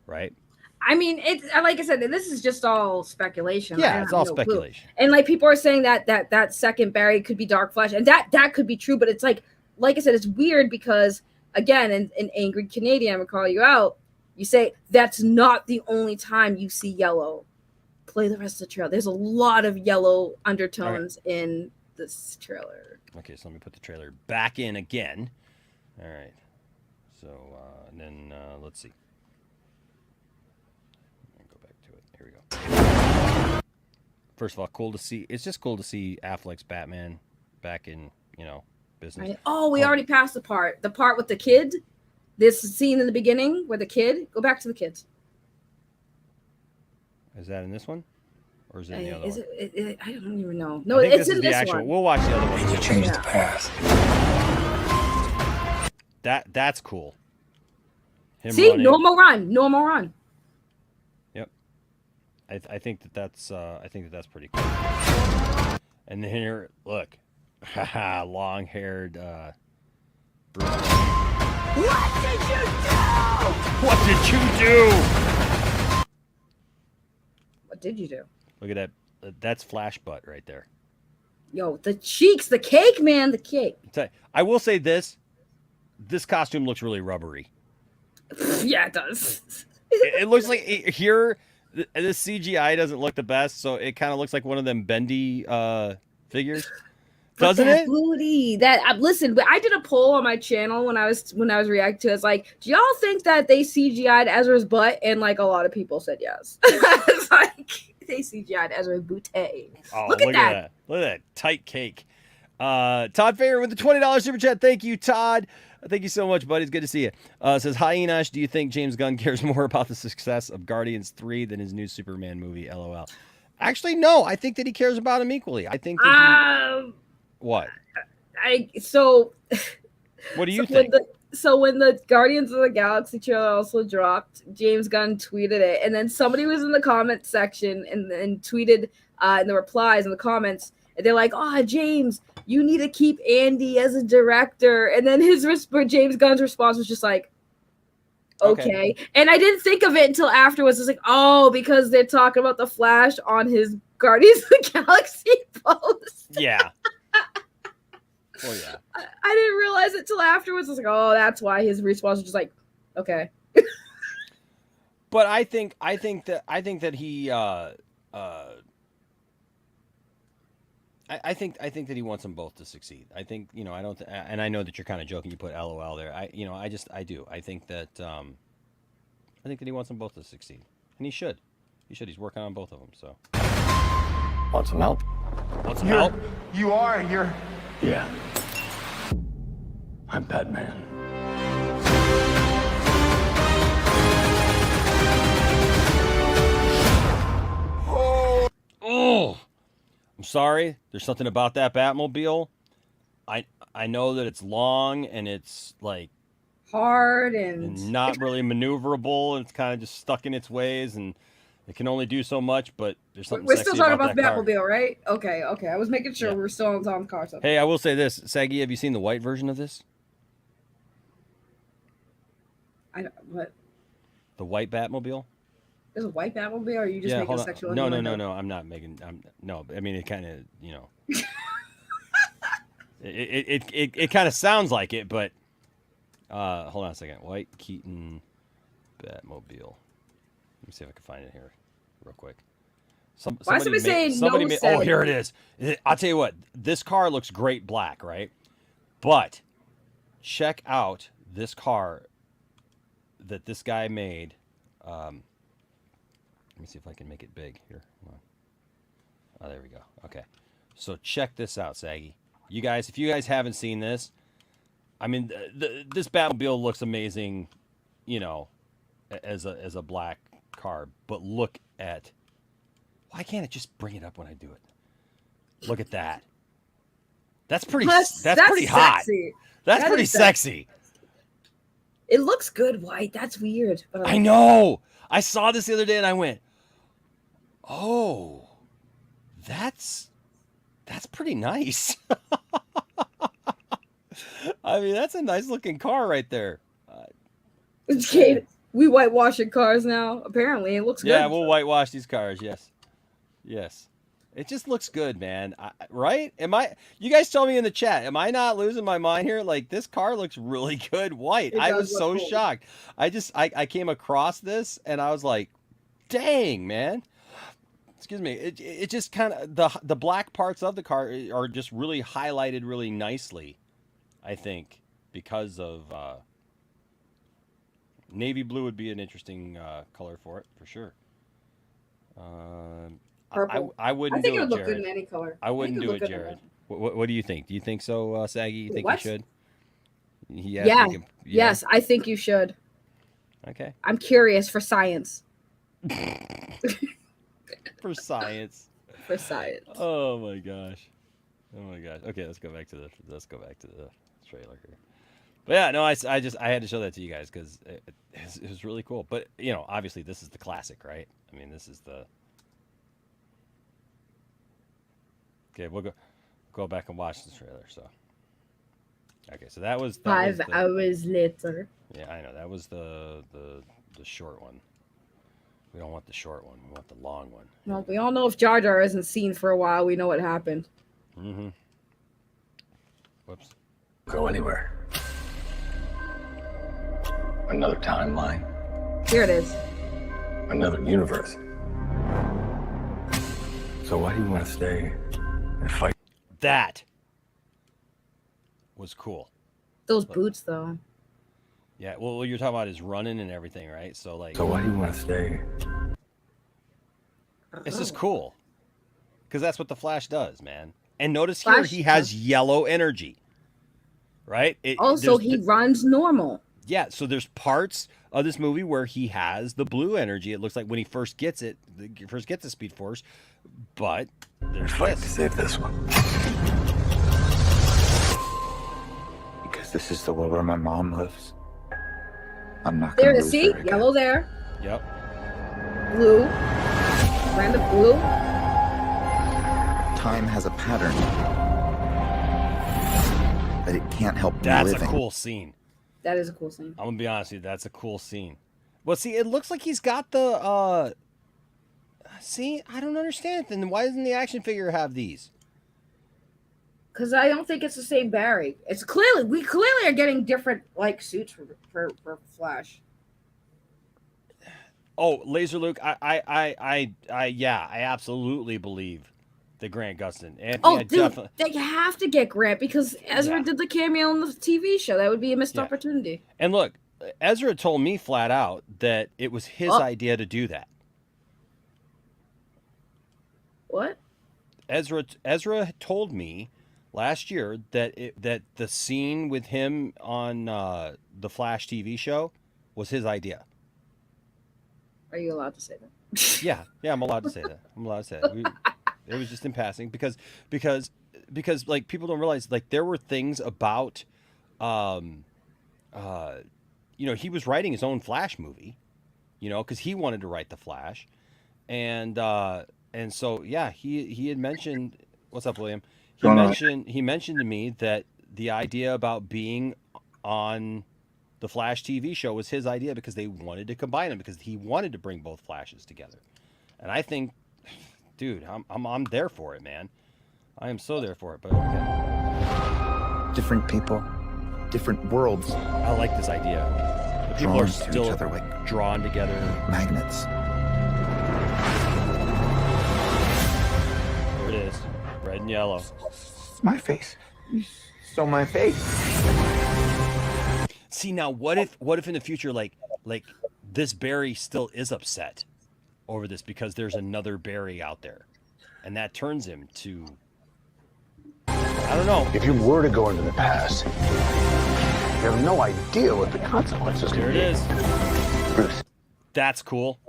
right? I mean, it's like I said, this is just all speculation. Yeah, it's all speculation. Clue. And like people are saying that second Barry could be Dark Flash, and that could be true, but it's like I said, it's weird because again, in Angry Canadian, I'm gonna call you out. You say that's not the only time you see yellow. Play the rest of the trailer. There's a lot of yellow undertones in this trailer. Okay, so let me put the trailer back in again. All right. So then let's see. Go back to it. Here we go. First of all, cool to see. It's just cool to see Affleck's Batman back in business. Right. Oh, we already passed the part with the kid. This scene in the beginning where the kid. Go back to the kids. Is that in this one? Or is it in the other one? I don't even know. No, it's in the this actual one. We'll watch the other one. You change the past. That's cool. See, running. normal run. Yep. I think that's pretty cool. And then here, look, long-haired. What did you do? What did you do? What did you do? Look at that. That's Flash butt right there. Yo, the cheeks, the cake, man, the cake. I will say this. This costume looks really rubbery. Yeah, it does. It looks like here, this CGI doesn't look the best, so it kind of looks like one of them bendy figures. Doesn't it? Booty. Listen, but I did a poll on my channel when I was reacting to it. It's like, do y'all think that they CGI'd Ezra's butt? And like a lot of people said yes. It's like they CGI'd Ezra's booty. Oh, look at that. Look at that tight cake. Todd Fayer with the $20 super chat. Thank you, Todd. Thank you so much, buddy. It's good to see you. Says, hi, Enosh. Do you think James Gunn cares more about the success of Guardians 3 than his new Superman movie? LOL. Actually, no. I think that he cares about him equally. I think that what? What do you think? When the Guardians of the Galaxy trailer also dropped, James Gunn tweeted it, and then somebody was in the comment section and tweeted in the replies in the comments, and they're like, "Oh, James, you need to keep Andy as a director." And then James Gunn's response was just like, "Okay." And I didn't think of it until afterwards. It's like, oh, because they're talking about the Flash on his Guardians of the Galaxy post. Yeah. Oh yeah. I didn't realize it till afterwards. I was like, oh, that's why his response was just like, okay. But I think that he I think that he wants them both to succeed. I think, I don't and I know that you're kind of joking, you put LOL there. I do. I think that he wants them both to succeed. And he should. He's working on both of them, so. Want some help? Want some help? You are, you're... Yeah. I'm Batman. Oh, I'm sorry. There's something about that Batmobile. I know that it's long and it's like Hard and not really maneuverable, and it's kind of just stuck in its ways, and it can only do so much. But there's something we're sexy still talking about about the that car. Batmobile, right? Okay. I was making sure Yeah. we're still on the car stuff. Hey, I will say this, Saggy. Have you seen the white version of this? What? The white Batmobile? There's a white Batmobile, or are you just making hold a on. sexual No. innuendo? I'm not making. No. I mean, it kind of, it kind of sounds like it, but hold on a second. White Keaton Batmobile. Let me see if I can find it here, real quick. Why is somebody saying no? Oh, here it is. I'll tell you what. This car looks great black, right? But check out this car that this guy made. Let me see if I can make it big here. Hold on. Oh, there we go. Okay. So check this out, Saggy. You guys, if you guys haven't seen this, I mean, this Batmobile looks amazing, as a black car. But look at, why can't it just bring it up when I do it? Look at that. That's pretty. That's pretty hot. Sexy. That's That pretty is sexy. sexy. It looks good white. That's weird. But I know. I saw this the other day and I went, "Oh, that's pretty nice." I mean, that's a nice looking car right there. Okay, we whitewashing cars now. Apparently, it looks good. Yeah, we'll whitewash these cars. Yes. It just looks good, man. Right? You guys tell me in the chat, am I not losing my mind here? Like, this car looks really good white. I was so shocked. I came across this and I was like, dang, man. Excuse me. It just kind of, the black parts of the car are just really highlighted really nicely, I think, because of navy blue would be an interesting color for it, for sure. Purple. I wouldn't I think do it it, would look Jared. good in any color. I wouldn't think do look it, good in Jared. any- What do you think? Do you think so, Saggy? You think What? you should? Yeah. think Yes, I think you should. Okay. I'm curious for science. For science. For science. Oh my gosh. Okay, let's go back to the trailer here. But yeah, no, I had to show that to you guys because it was really cool. But obviously this is the classic, right? I mean, this is the. Okay, we'll go back and watch the trailer. So. Okay, so that was 5 hours later. Yeah, I know that was the short one. We don't want the short one. We want the long one. Well, we all know if Jar Jar isn't seen for a while, we know what happened. Mm-hmm. Whoops. Go anywhere. Another timeline. Here it is. Another universe. So why do you want to stay and fight? That was cool. Those boots, though. Yeah, well, what you're talking about is running and everything, right? So like, So why do you want to stay? it's just cool because that's what the Flash does, man. And notice here Flash he has yellow energy, right? Also, he runs normal. Yeah, so there's parts of this movie where he has the blue energy. It looks like when he first gets the Speed Force, but there's Fight to this. save this one. Because this is the world where my mom lives. I'm not There gonna it is. lose See? her again. Yellow there. Yep. Blue. Random blue. Time has a pattern that it can't help That's living. a cool scene. That is a cool scene. I'm gonna be honest with you, that's a cool scene. Well, see, it looks like he's got the see, I don't understand. Then why doesn't the action figure have these? Because I don't think it's the same Barry. We clearly are getting different like suits for Flash. Oh, Laser Luke, I absolutely believe the Grant Gustin. Oh, dude, they have to get Grant because Ezra did the cameo on the TV show. That would be a missed opportunity. And look, Ezra told me flat out that it was his idea to do that. What? Ezra told me last year that that the scene with him on the Flash TV show was his idea. Are you allowed to say that? Yeah, I'm allowed to say that. I'm allowed to say that. It was just in passing because like people don't realize like there were things about um he was writing his own Flash movie, because he wanted to write the Flash, and so yeah, he had mentioned, what's up, William? He mentioned to me that the idea about being on the Flash TV show was his idea because they wanted to combine them because he wanted to bring both Flashes together. And I think, dude, I'm there for it, man. I am so there for it. But okay. Different people, different worlds. I like this idea. The people Drawn are to still each other like drawn together. magnets. There it is, red and yellow. It's my face. You stole my face. See, now what if in the future like this Barry still is upset over this because there's another Barry out there, and that turns him to, I don't know. If you were to go into the past, you have no idea what the consequences There could it be. is. Bruce. That's cool.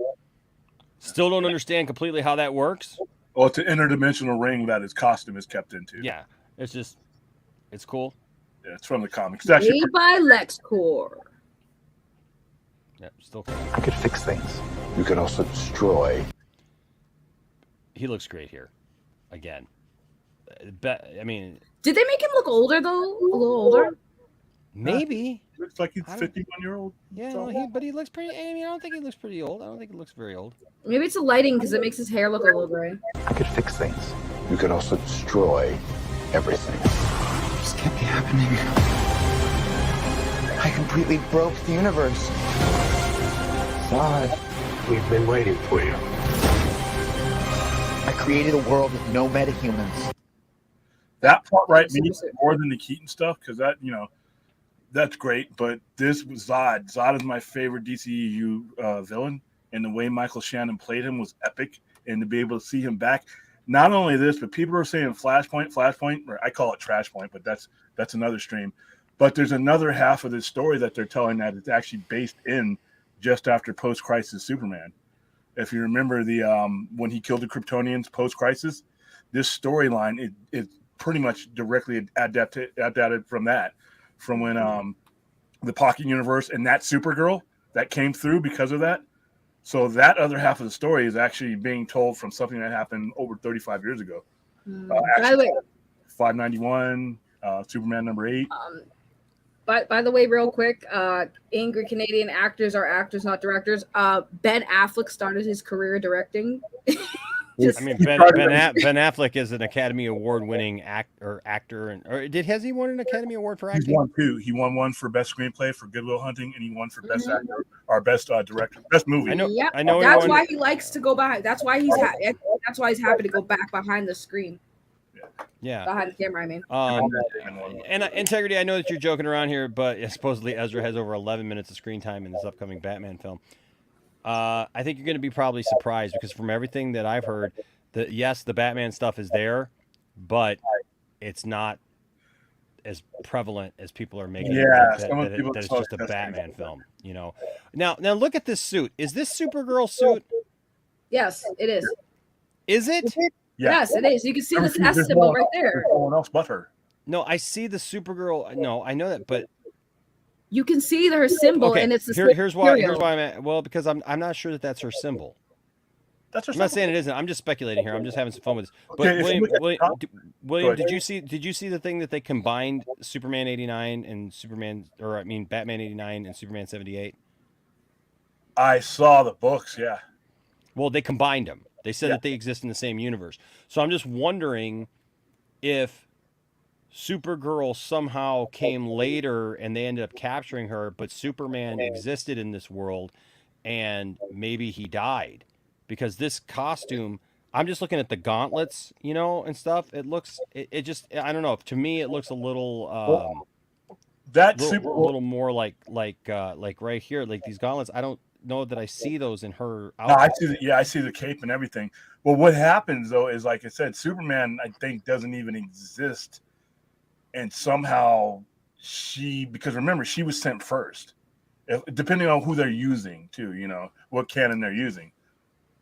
Still don't understand completely how that works. Well, it's an interdimensional ring that his costume is kept into. Yeah, it's cool. Yeah, it's from the comics. It's actually Made by LexCorp. Yeah, still cool. I could fix things. You could also destroy. He looks great here, again. I mean, Did they make him look older though? A little older. maybe. looks like he's 51-year-old. Yeah, no, but he looks pretty. I mean, I don't think he looks pretty old. I don't think he looks very old. Maybe it's the lighting because it makes his hair look a little gray. I could fix things. You could also destroy everything. This can't be happening. I completely broke the universe. Zod, we've been waiting for you. I created a world with no metahumans. That part right me more than the Keaton stuff because that that's great. But this was Zod. Zod is my favorite DCEU villain, and the way Michael Shannon played him was epic. And to be able to see him back, not only this, but people are saying Flashpoint, or I call it Trash Point, but that's another stream. But there's another half of this story that they're telling that it's actually based in just after post-crisis Superman. If you remember the when he killed the Kryptonians post-crisis, this storyline is pretty much directly adapted from that, from when the Pocket Universe and that Supergirl that came through because of that. So that other half of the story is actually being told from something that happened over 35 years ago. By the way, 591, Superman #8. By the way, real quick, angry Canadian actors are actors, not directors. Ben Affleck started his career directing. I mean, Ben Affleck is an Academy Award-winning actor, has he won an Academy Award for acting? He's won two. He won one for best screenplay for Good Will Hunting, and he won for best actor or best director, best movie. I know. Yep. I know. That's why he likes to go behind. That's why he's happy to go back behind the screen. Yeah. Behind the camera, I mean. And Integrity, I know that you're joking around here, but supposedly Ezra has over 11 minutes of screen time in this upcoming Batman film. I think you're going to be probably surprised because from everything that I've heard, yes, the Batman stuff is there, but it's not as prevalent as people are making it. That it's just a Batman film, Now look at this suit. Is this Supergirl suit? Yes, it is. Is it? Yes, it is. You can see this S symbol right there. No one else but her. No, I see the Supergirl. No, I know that, but you can see her symbol, and it's the same here's why I'm at. Well, because I'm not sure that that's her symbol. That's her I'm symbol. not saying it isn't. I'm just speculating here. I'm just having some fun with this. But Okay, William, did you see the thing that they combined Superman 89 and Batman 89 and Superman 78? I saw the books. Yeah. Well, they combined them. They said that they exist in the same universe. So I'm just wondering if Supergirl somehow came later and they ended up capturing her, but Superman existed in this world and maybe he died. Because this costume, I'm just looking at the gauntlets, and stuff. It looks, it just, I don't know. To me, it looks a little, a little more like right here, like these gauntlets. I don't know that I see those in her outfit. I see the cape and everything. Well, what happens though is, like I said, Superman, I think, doesn't even exist and somehow because remember, she was sent first, depending on who they're using too, what canon they're using.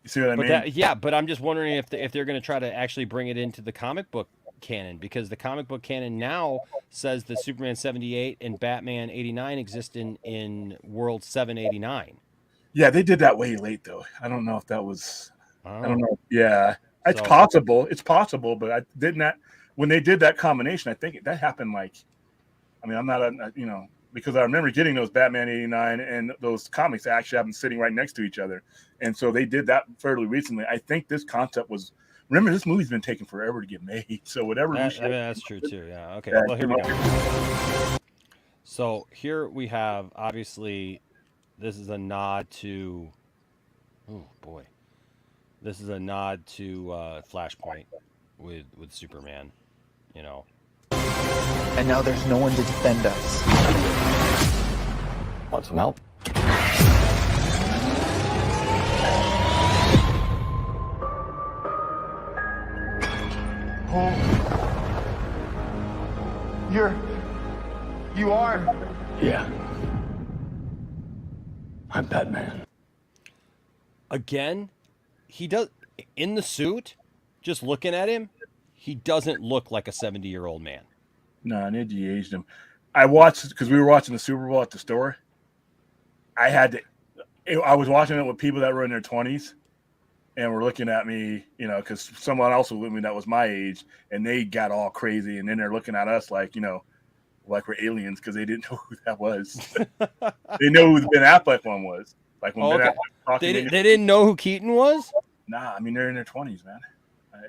You see what I mean? But I'm just wondering if they're going to try to actually bring it into the comic book canon, because the comic book canon now says that Superman 78 and Batman 89 exist in World 789. Yeah, they did that way late though. I don't know if that was. Oh. I don't know. Yeah, it's possible. It's possible, but I did not. When they did that combination, I think that happened I'm not because I remember getting those Batman 89 and those comics actually have them sitting right next to each other. And so they did that fairly recently. I think this concept was, remember, this movie's been taking forever to get made. So whatever. That's true too. Yeah. Okay. Well, here we go. So here we have, obviously, this is a nod to, oh boy, this is a nod to Flashpoint with Superman, And now there's no one to defend us. Want some help? Oh. You are? Yeah. I'm Batman. Again, he does, in the suit, just looking at him, he doesn't look like a 70-year-old man. No, I need to aged him. I watched, because we were watching the Super Bowl at the store. I was watching it with people that were in their 20s and were looking at me, because someone else was with me that was my age, and they got all crazy. And then they're looking at us like we're aliens, because they didn't know who that was. They know who the Ben Affleck one was. Like when Ben Affleck talking, they didn't know who Keaton was? Nah, they're in their 20s, man.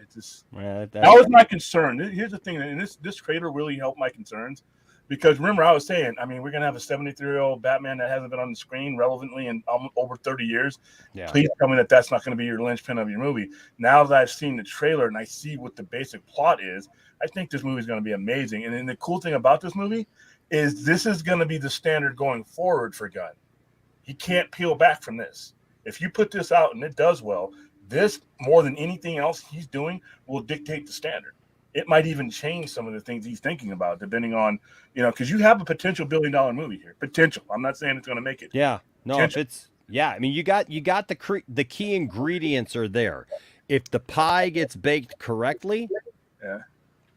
It's just that was my concern. Here's the thing, and this trailer really helped my concerns, because remember I was saying, we're gonna have a 73-year-old Batman that hasn't been on the screen relevantly in over 30 years. Yeah. Please tell me that's not going to be your linchpin of your movie. Now that I've seen the trailer and I see what the basic plot is, I think this movie is going to be amazing. And then the cool thing about this movie is this is going to be the standard going forward for Gunn. He can't peel back from this. If you put this out and it does well, this, more than anything else he's doing, will dictate the standard. It might even change some of the things he's thinking about, depending on, because you have a potential $1 billion movie here. Potential. I'm not saying it's going to make it. Yeah. No, potential. You got the key ingredients are there. If the pie gets baked correctly,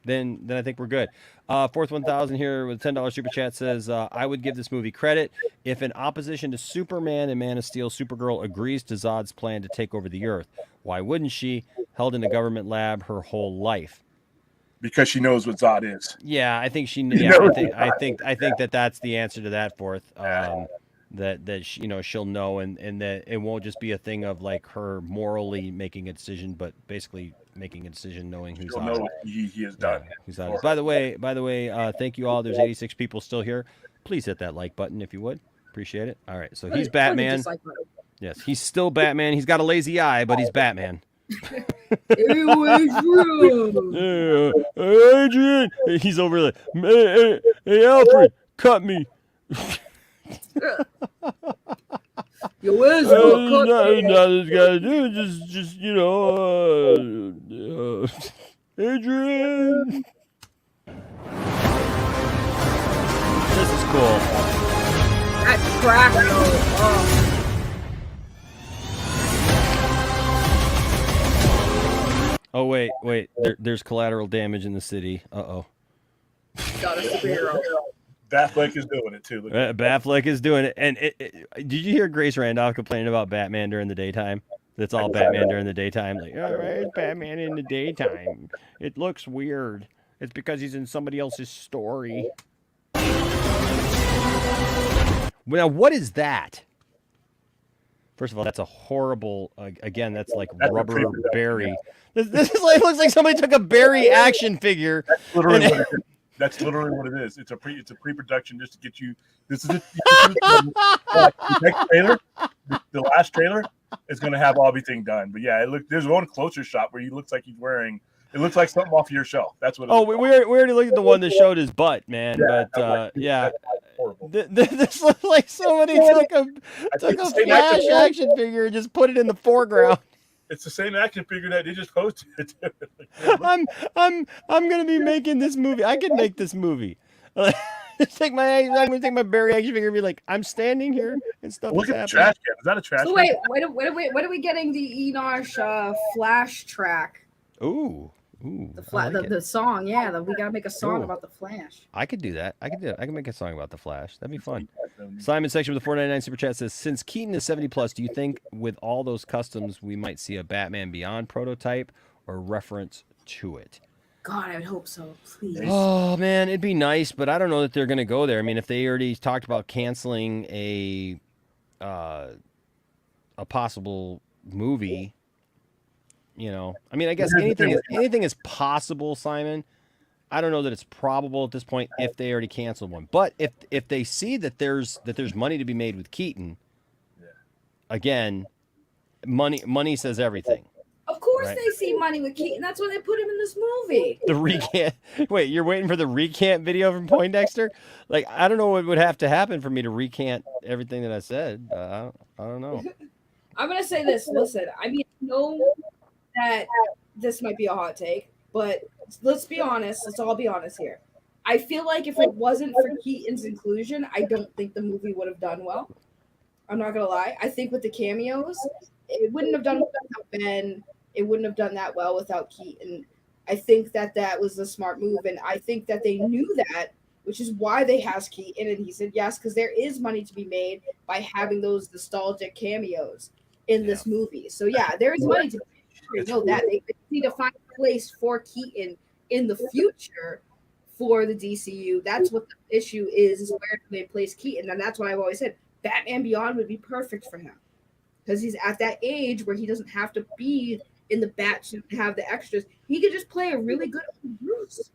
then I think we're good. Fourth 1000 here with $10 super chat says, I would give this movie credit if, in opposition to Superman and Man of Steel, Supergirl agrees to Zod's plan to take over the Earth. Why wouldn't she? Held in a government lab her whole life. Because she knows what Zod is. Yeah, I think she. Yeah, I think that's the answer to that. Fourth, that she'll know, and that it won't just be a thing of like her morally making a decision, but basically making a decision knowing who's on. Know he is done. Yeah, who's on. By the way, thank you all. There's 86 people still here. Please hit that like button if you would. Appreciate it. All right, so he's Batman. Yes, he's still Batman. He's got a lazy eye, but he's Batman. It was real. Yeah, Adrian. He's over there. Hey, Alfred, cut me. Yo, Ezra, nothing's gotta do. Just Adrian. This is cool. That track, though. Oh wait. There's collateral damage in the city. Uh-oh. Got a superhero. Batfleck is doing it too. Batfleck is doing it. And did you hear Grace Randolph complaining about Batman during the daytime? That's all Batman during the daytime. Like, all right, it's Batman in the daytime. It looks weird. It's because he's in somebody else's story. Now, what is that? First of all, that's a horrible. Again, that's like rubber Barry. This is like, looks like somebody took a Barry action figure. That's literally what it is. It's a pre-production just to get you. This is it. The next trailer, the last trailer is going to have everything done. But yeah, there's one closer shot where he looks like he's wearing. It looks like something off your shelf. That's what. We already looked at the one that showed his butt, man. Yeah, but yeah. This looks like somebody took a Flash action figure and just put it in the foreground. It's the same action figure that they just posted. I'm gonna be making this movie. I can make this movie. I'm gonna take my Barry action figure and be like, I'm standing here and stuff Look is at the happening. trash can. Is that a trash So can? wait, when are we getting the Enosh Flash track? Ooh, The song, yeah. We gotta make a song Cool. about the Flash. I could do that. I can make a song about the Flash. That'd be fun. Simon Section with the 499 super chat says, since Keaton is 70 plus, do you think with all those customs we might see a Batman Beyond prototype or reference to it? God, I would hope so. Please. Oh man, it'd be nice, but I don't know that they're gonna go there. I mean, if they already talked about canceling a possible movie, you know, I mean, I guess anything is possible, Simon. I don't know that it's probable at this point if they already canceled one. But if they see that there's money to be made with Keaton, again, money says everything. Of course Right. they see money with Keaton. That's why they put him in this movie. The recant. Wait, you're waiting for the recant video from Poindexter? Like, I don't know what would have to happen for me to recant everything that I said. I don't know. I'm gonna say this. Listen, I mean, I know that this might be a hot take, but let's be honest. Let's all be honest here. I feel like if it wasn't for Keaton's inclusion, I don't think the movie would have done well. I'm not gonna lie. I think with the cameos, it wouldn't have done well without Ben. It wouldn't have done that well without Keaton. I think that was a smart move, and I think that they knew that, which is why they asked Keaton, and he said yes, because there is money to be made by having those nostalgic cameos in this movie. So yeah, there is money to be made. You know that they need to find a place for Keaton in the future for the DCU. That's what the issue is where do they place Keaton, and that's why I've always said Batman Beyond would be perfect for him because he's at that age where he doesn't have to be in the bat suit and have the extras. He could just play a really good Bruce.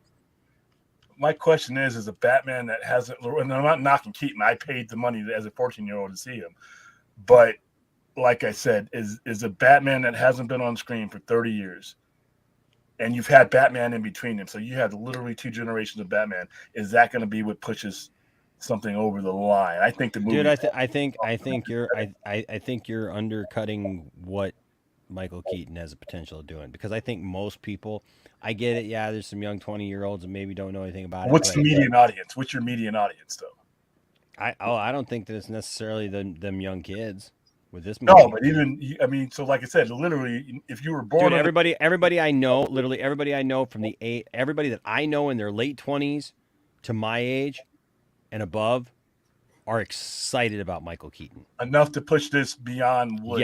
My question is a Batman that hasn't, and I'm not knocking Keaton. I paid the money as a 14-year-old to see him. But like I said, is a Batman that hasn't been on screen for 30 years, and you've had Batman in between them. So you have literally two generations of Batman. Is that going to be what pushes something over the line? I think the movie. Dude, I think you're undercutting what Michael Keaton has a potential of doing, because I think most people, I get it. Yeah, there's some young 20-year-olds and maybe don't know anything about it. What's the median audience? What's your median audience, though? I don't think that it's necessarily them young kids with this movie. No, but even, I mean, so like I said, literally, if you were born, dude, everybody I know, literally everybody I know from everybody that I know in their late 20s to my age and above are excited about Michael Keaton enough to push this beyond what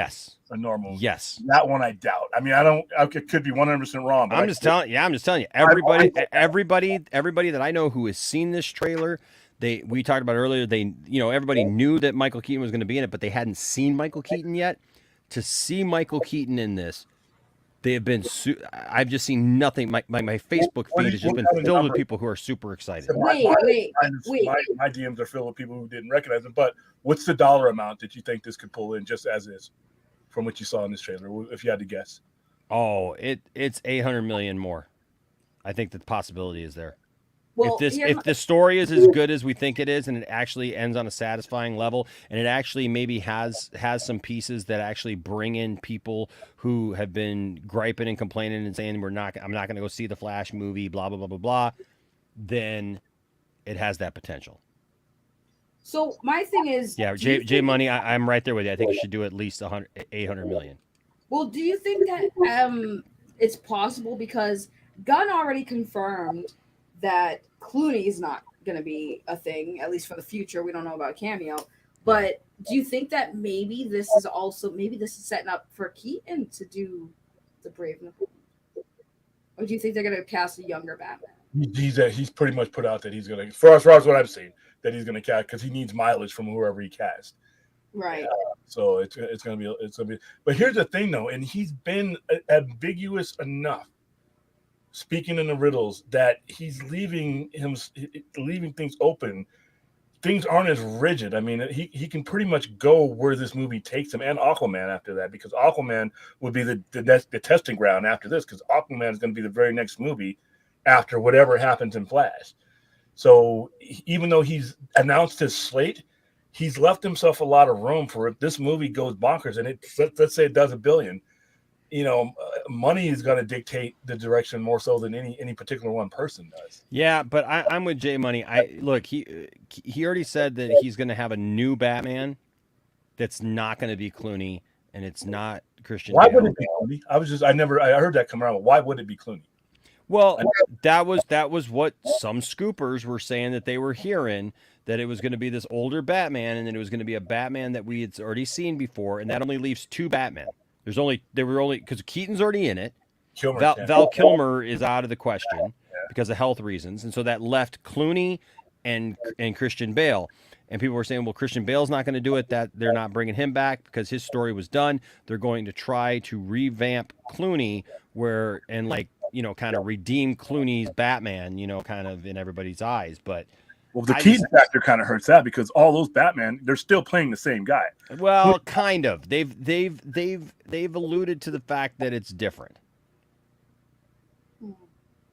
a normal. Yes. That one I doubt. I mean, I could be 100% wrong. But I'm just telling you. Everybody that I know who has seen this trailer, we talked about earlier, everybody knew that Michael Keaton was going to be in it, but they hadn't seen Michael Keaton yet. To see Michael Keaton in this, they have been. I've just seen nothing. My Facebook feed has just been filled with people who are super excited. Wait. My DMs are filled with people who didn't recognize him. But what's the dollar amount that you think this could pull in, just as is, from what you saw in this trailer? If you had to guess. Oh, it's 800 million more. I think the possibility is there. Well, if the story is as good as we think it is, and it actually ends on a satisfying level, and it actually maybe has some pieces that actually bring in people who have been griping and complaining and saying I'm not going to go see the Flash movie, blah blah blah blah blah, then it has that potential. So my thing is, yeah, J Money, I'm right there with you. I think it should do at least 800 million. Well, do you think that it's possible, because Gunn already confirmed that Clooney is not going to be a thing, at least for the future. We don't know about cameo, but do you think that maybe this is setting up for Keaton to do the Brave and the Bold? Or do you think they're going to cast a younger Batman? He's pretty much put out that he's going to, as far as what I've seen, that he's going to cast, because he needs mileage from whoever he cast. Right. So it's going to be. But here's the thing, though, and he's been ambiguous enough, speaking in the riddles, that he's leaving things open. Things aren't as rigid. I mean, he can pretty much go where this movie takes him, and Aquaman after that, because Aquaman would be the testing ground after this, because Aquaman is going to be the very next movie after whatever happens in Flash. So even though he's announced his slate, he's left himself a lot of room for, if this movie goes bonkers and let's say it does $1 billion, money is going to dictate the direction more so than any particular one person does. Yeah, but I'm with J Money. Look, he already said that he's going to have a new Batman that's not going to be Clooney, and it's not Christian Why Bale. would it be Clooney? I heard that come around. Why would it be Clooney? Well, that was what some scoopers were saying that they were hearing, that it was going to be this older Batman, and then it was going to be a Batman that we had already seen before, and that only leaves two Batmen. Because Keaton's already in it. Val Kilmer is out of the question because of health reasons, and so that left Clooney and Christian Bale. And people were saying, well, Christian Bale's not going to do it, that they're not bringing him back because his story was done. They're going to try to revamp Clooney kind of redeem Clooney's Batman, kind of in everybody's eyes. But the Keaton factor kind of hurts that because all those Batman, they're still playing the same guy. Well, kind of. They've alluded to the fact that it's different.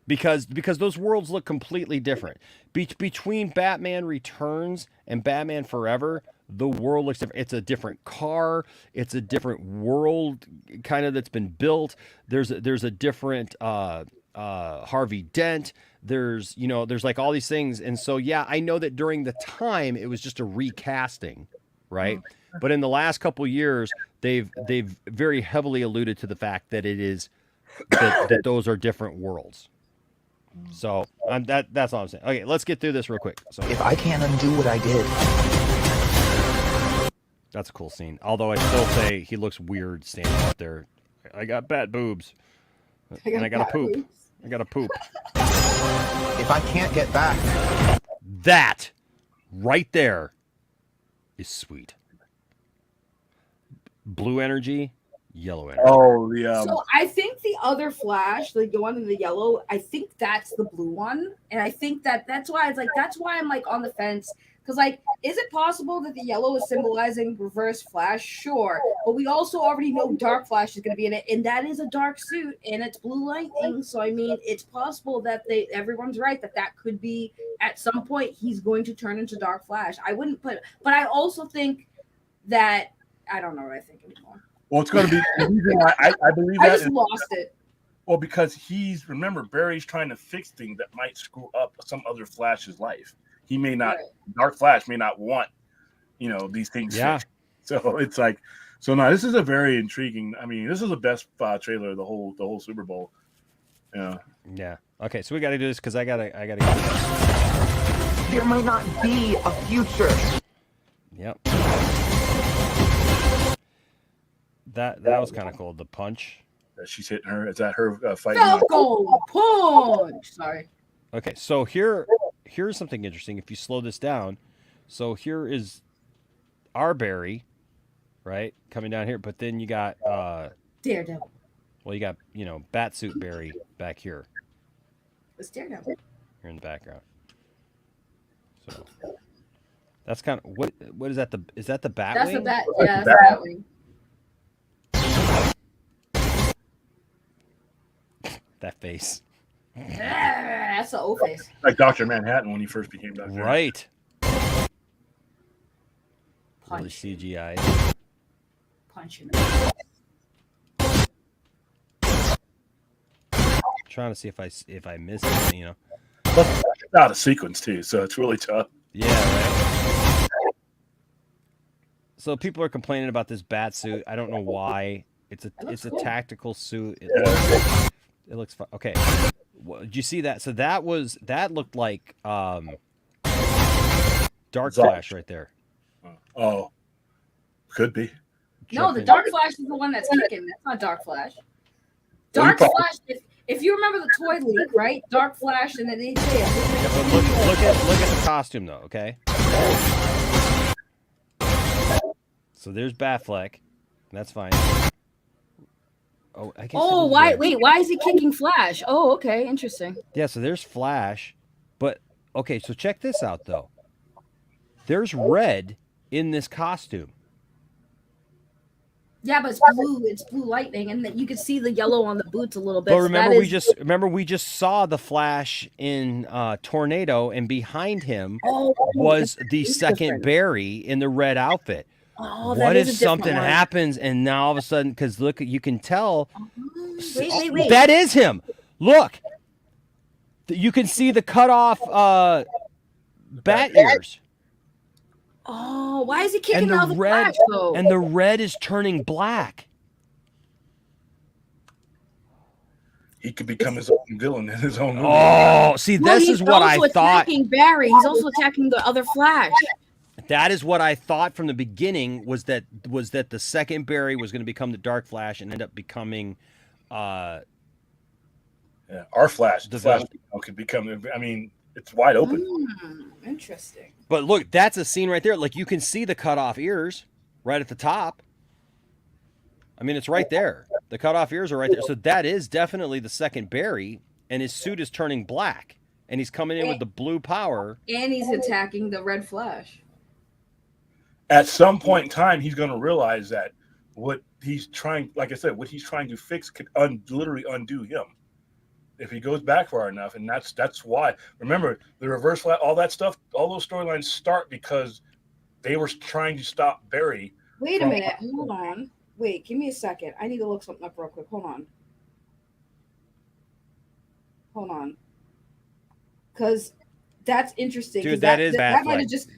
Because those worlds look completely different. Between Batman Returns and Batman Forever, the world looks different. It's a different car. It's a different world kind of that's been built. There's a different Harvey Dent. There's like all these things. And so, yeah, I know that during the time it was just a recasting, right? But in the last couple years, they've very heavily alluded to the fact that it is that those are different worlds. So that's all I'm saying. Okay, let's get through this real quick. So if I can't undo what I did, that's a cool scene. Although I still say he looks weird standing up there. I got bad boobs, and I got to poop. boobs. I got to poop. If I can't get back, that right there is sweet. Blue energy. Yellow energy. Oh, So I think the other Flash, the one in the yellow, I think that's the blue one, and I think that's why I'm like on the fence, because is it possible that the yellow is symbolizing Reverse Flash? Sure, but we also already know Dark Flash is going to be in it, and that is a dark suit, and it's blue lightning. So I mean, it's possible that everyone's right that could be at some point he's going to turn into Dark Flash. But I also think that I don't know what I think anymore. Well, it's going to be the reason why I believe that. I just lost it. Well, because remember, Barry's trying to fix things that might screw up some other Flash's life. He may not, Dark Flash may not want, these things fixed. So it's this is a very intriguing. I mean, this is the best trailer of the whole Super Bowl. Yeah. Yeah. Okay, so we got to do this because I gotta. there might not be a future. Yep. That was kind of cool. The punch. She's hitting her. Is that her fighting? Falcon punch. Sorry. Okay, so here's something interesting. If you slow this down, so here is our Barry, right, coming down here. But then you got Daredevil. Well, you got Batsuit Barry back here. It's Daredevil. Here in the background. So that's kind of what is that? Is that the Batwing? That's the bat. Yeah, that's the Batwing. That face. That's the O face. Like Dr. Manhattan when he first became Dr. Right. Punch. Really CGI. Punch him. Trying to see if I missed it, It's out of sequence too, so it's really tough. Yeah, right. So people are complaining about this bat suit. I don't know why. It's a cool. Tactical suit. It looks fun. Okay. Did you see that? So that looked like Dark Flash right there. Oh, could be. No, the Dark Flash is the one that's kicking. That's not Dark Flash. Dark Flash. If you remember the toy league, right? Dark Flash, and then they say it. Yeah, but look at the costume though. Okay. So there's Batfleck. That's fine. Oh, I guess. Oh, why? Wait, why is he kicking Flash? Oh, okay, interesting. Yeah, so there's Flash, but okay, so check this out though. There's red in this costume. Yeah, but it's blue. It's blue lightning, and you can see the yellow on the boots a little bit. But remember, we just saw the Flash in Tornado, and behind him was the second Barry in the red outfit. Oh, What that if is a different something one. happens and now all of a sudden, because look, you can tell. Wait. That is him. Look. You can see the cut off bat ears. Oh, why is he kicking And the out the red Flash though? and the red is turning black. He could become his own villain in his own movie. Oh, see, Well, this he's is what I also thought. attacking Barry. He's also attacking the other Flash. That is what I thought from the beginning was that the second Barry was going to become the Dark Flash and end up becoming Yeah, our Flash, the Flash could become. I mean, it's wide open. Interesting. But look, that's a scene right there. Like you can see the cut off ears right at the top. I mean, it's right there. The cut off ears are right there. So that is definitely the second Barry, and his suit is turning black, and he's coming in with the blue power. And he's attacking the Red Flash. At some point in time, he's going to realize that what he's trying, like I said, what he's trying to fix could literally undo him if he goes back far enough. And that's why. Remember, the Reverse Flash, all that stuff, all those storylines start because they were trying to stop Barry. Wait a minute. Hold on. Wait, give me a second. I need to look something up real quick. Hold on. Because that's interesting. Dude, that is that might have just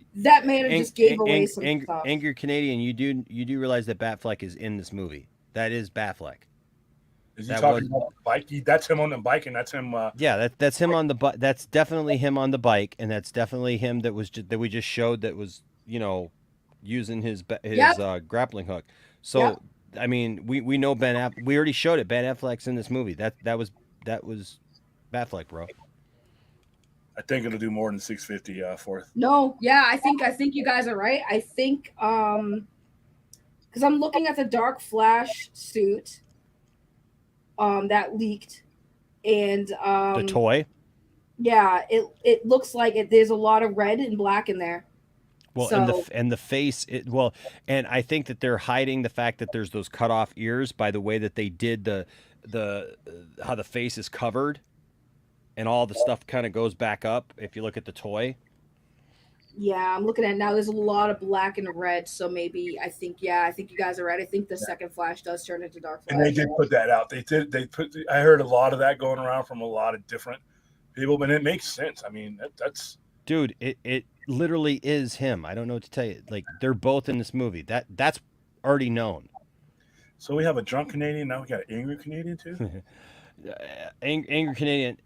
gave away some stuff. Angry Canadian, you do realize that Batfleck is in this movie. That is Batfleck. Is he talking about the bike? That's him on the bike, and that's him. Yeah, that's him on the bike. That's definitely him on the bike, and that's definitely him that we just showed that was using his grappling hook. So I mean, we know we already showed it. Ben Affleck's in this movie. That was Batfleck, bro. I think it'll do more than 650 fourth. No, yeah, I think you guys are right. I think because I'm looking at the Dark Flash suit that leaked, and the toy. Yeah, it looks like there's a lot of red and black in there. Well, so, and the face, and I think that they're hiding the fact that there's those cut off ears by the way that they did the how the face is covered, and all the stuff kind of goes back up. If you look at the toy. Yeah, I'm looking at it now. There's a lot of black and red, so maybe I think you guys are right. I think the second Flash does turn into Dark Flash. And they did put that out. I heard a lot of that going around from a lot of different people, but it makes sense. I mean, that's dude. It literally is him. I don't know what to tell you. Like they're both in this movie. That's already known. So we have a drunk Canadian. Now we got an angry Canadian too. Angry Canadian.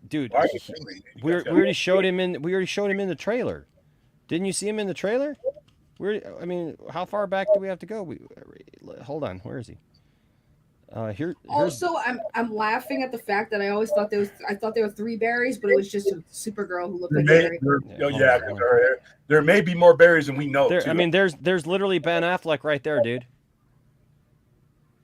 Dude, we already showed him in the trailer. Didn't you see him in the trailer? I mean, how far back do we have to go? Hold on, where is he? Also, I'm laughing at the fact that I always thought there were three berries, but it was just a Supergirl who looked like a berry. There may be more berries than we know. I mean, there's literally Ben Affleck right there, dude.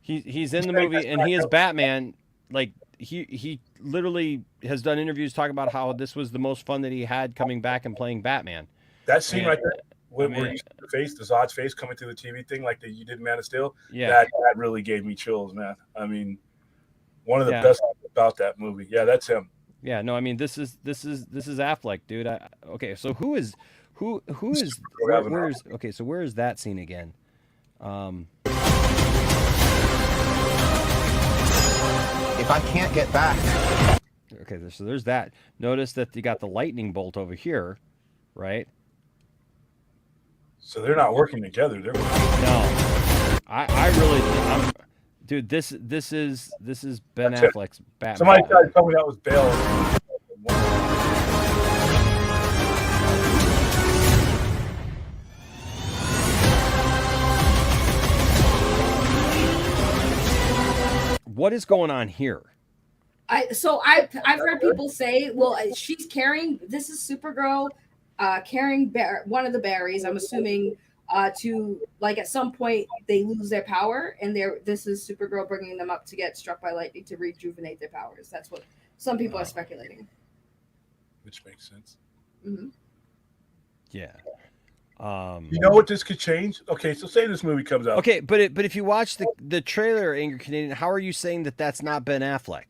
He's in the movie and he is Batman. Like he literally has done interviews talking about how this was the most fun that he had coming back and playing Batman. That scene right there, where you see the face, the Zod's face coming through the TV thing, like you did in Man of Steel. Yeah, that really gave me chills, man. I mean, one of the best things about that movie. Yeah, that's him. Yeah, no, I mean this is Affleck, dude. Okay, so who is where is that scene again? If I can't get back. Okay, so there's that. Notice that you got the lightning bolt over here, right? So they're not working together. They're working. No, dude. This is Ben Affleck's Batman. Somebody tried to tell me that was Bale. What is going on here? I've heard people say, well, she's carrying. This is Supergirl carrying one of the berries. I'm assuming to like at some point they lose their power, and this is Supergirl bringing them up to get struck by lightning to rejuvenate their powers. That's what some people are speculating. Which makes sense. Mm-hmm. Yeah. You know what this could change? Okay, so say this movie comes out. Okay, but if you watch the trailer, Angry Canadian, how are you saying that that's not Ben Affleck?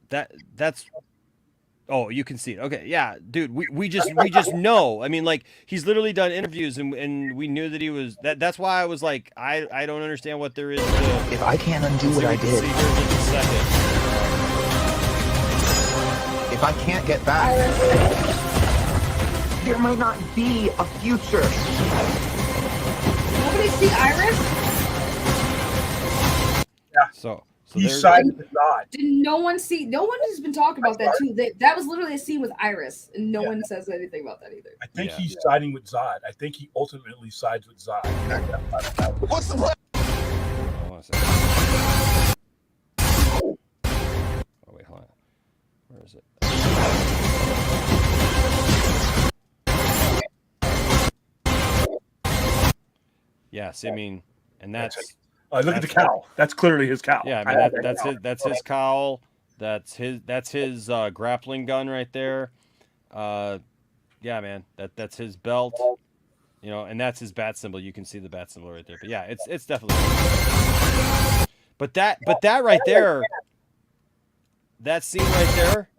That's Oh, you can see it. Okay, yeah, dude. We just know. I mean, like he's literally done interviews, and we knew that he was. That's why I was like, I don't understand what there is to. If I can't undo what I did, if I can't get back, there might not be a future. Nobody see Iris? Yeah. So he sided with Zod. Did no one see? No one has been talking about that too. That was literally a scene with Iris, and no one says anything about that either. I think he's siding with Zod. I think he ultimately sides with Zod. What's the plan? Hold on a second. Oh wait, hold on. Where is it? Yes, I mean, and that's. Look at the cowl. That's clearly his cowl. Yeah, I mean that's his cowl. That's his grappling gun right there. Yeah, man, that's his belt. You know, and that's his bat symbol. You can see the bat symbol right there. But yeah, it's definitely. But that right there, that scene right there,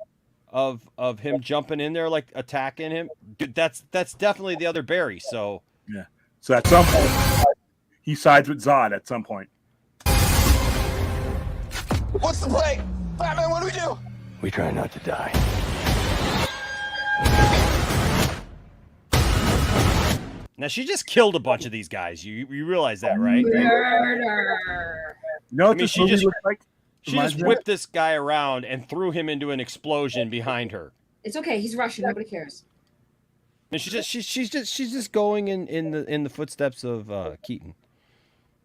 of him jumping in there like attacking him, dude, that's definitely the other Barry. So yeah. So at some point, he sides with Zod at some point. What's the play? Batman, what do we do? We try not to die. now she just killed a bunch of these guys. You realize that, right? Murder. You know what I mean, this movie looks like? She just whipped this guy around and threw him into an explosion behind her. It's okay. He's Russian. Nobody cares. And she's just going in the footsteps of Keaton,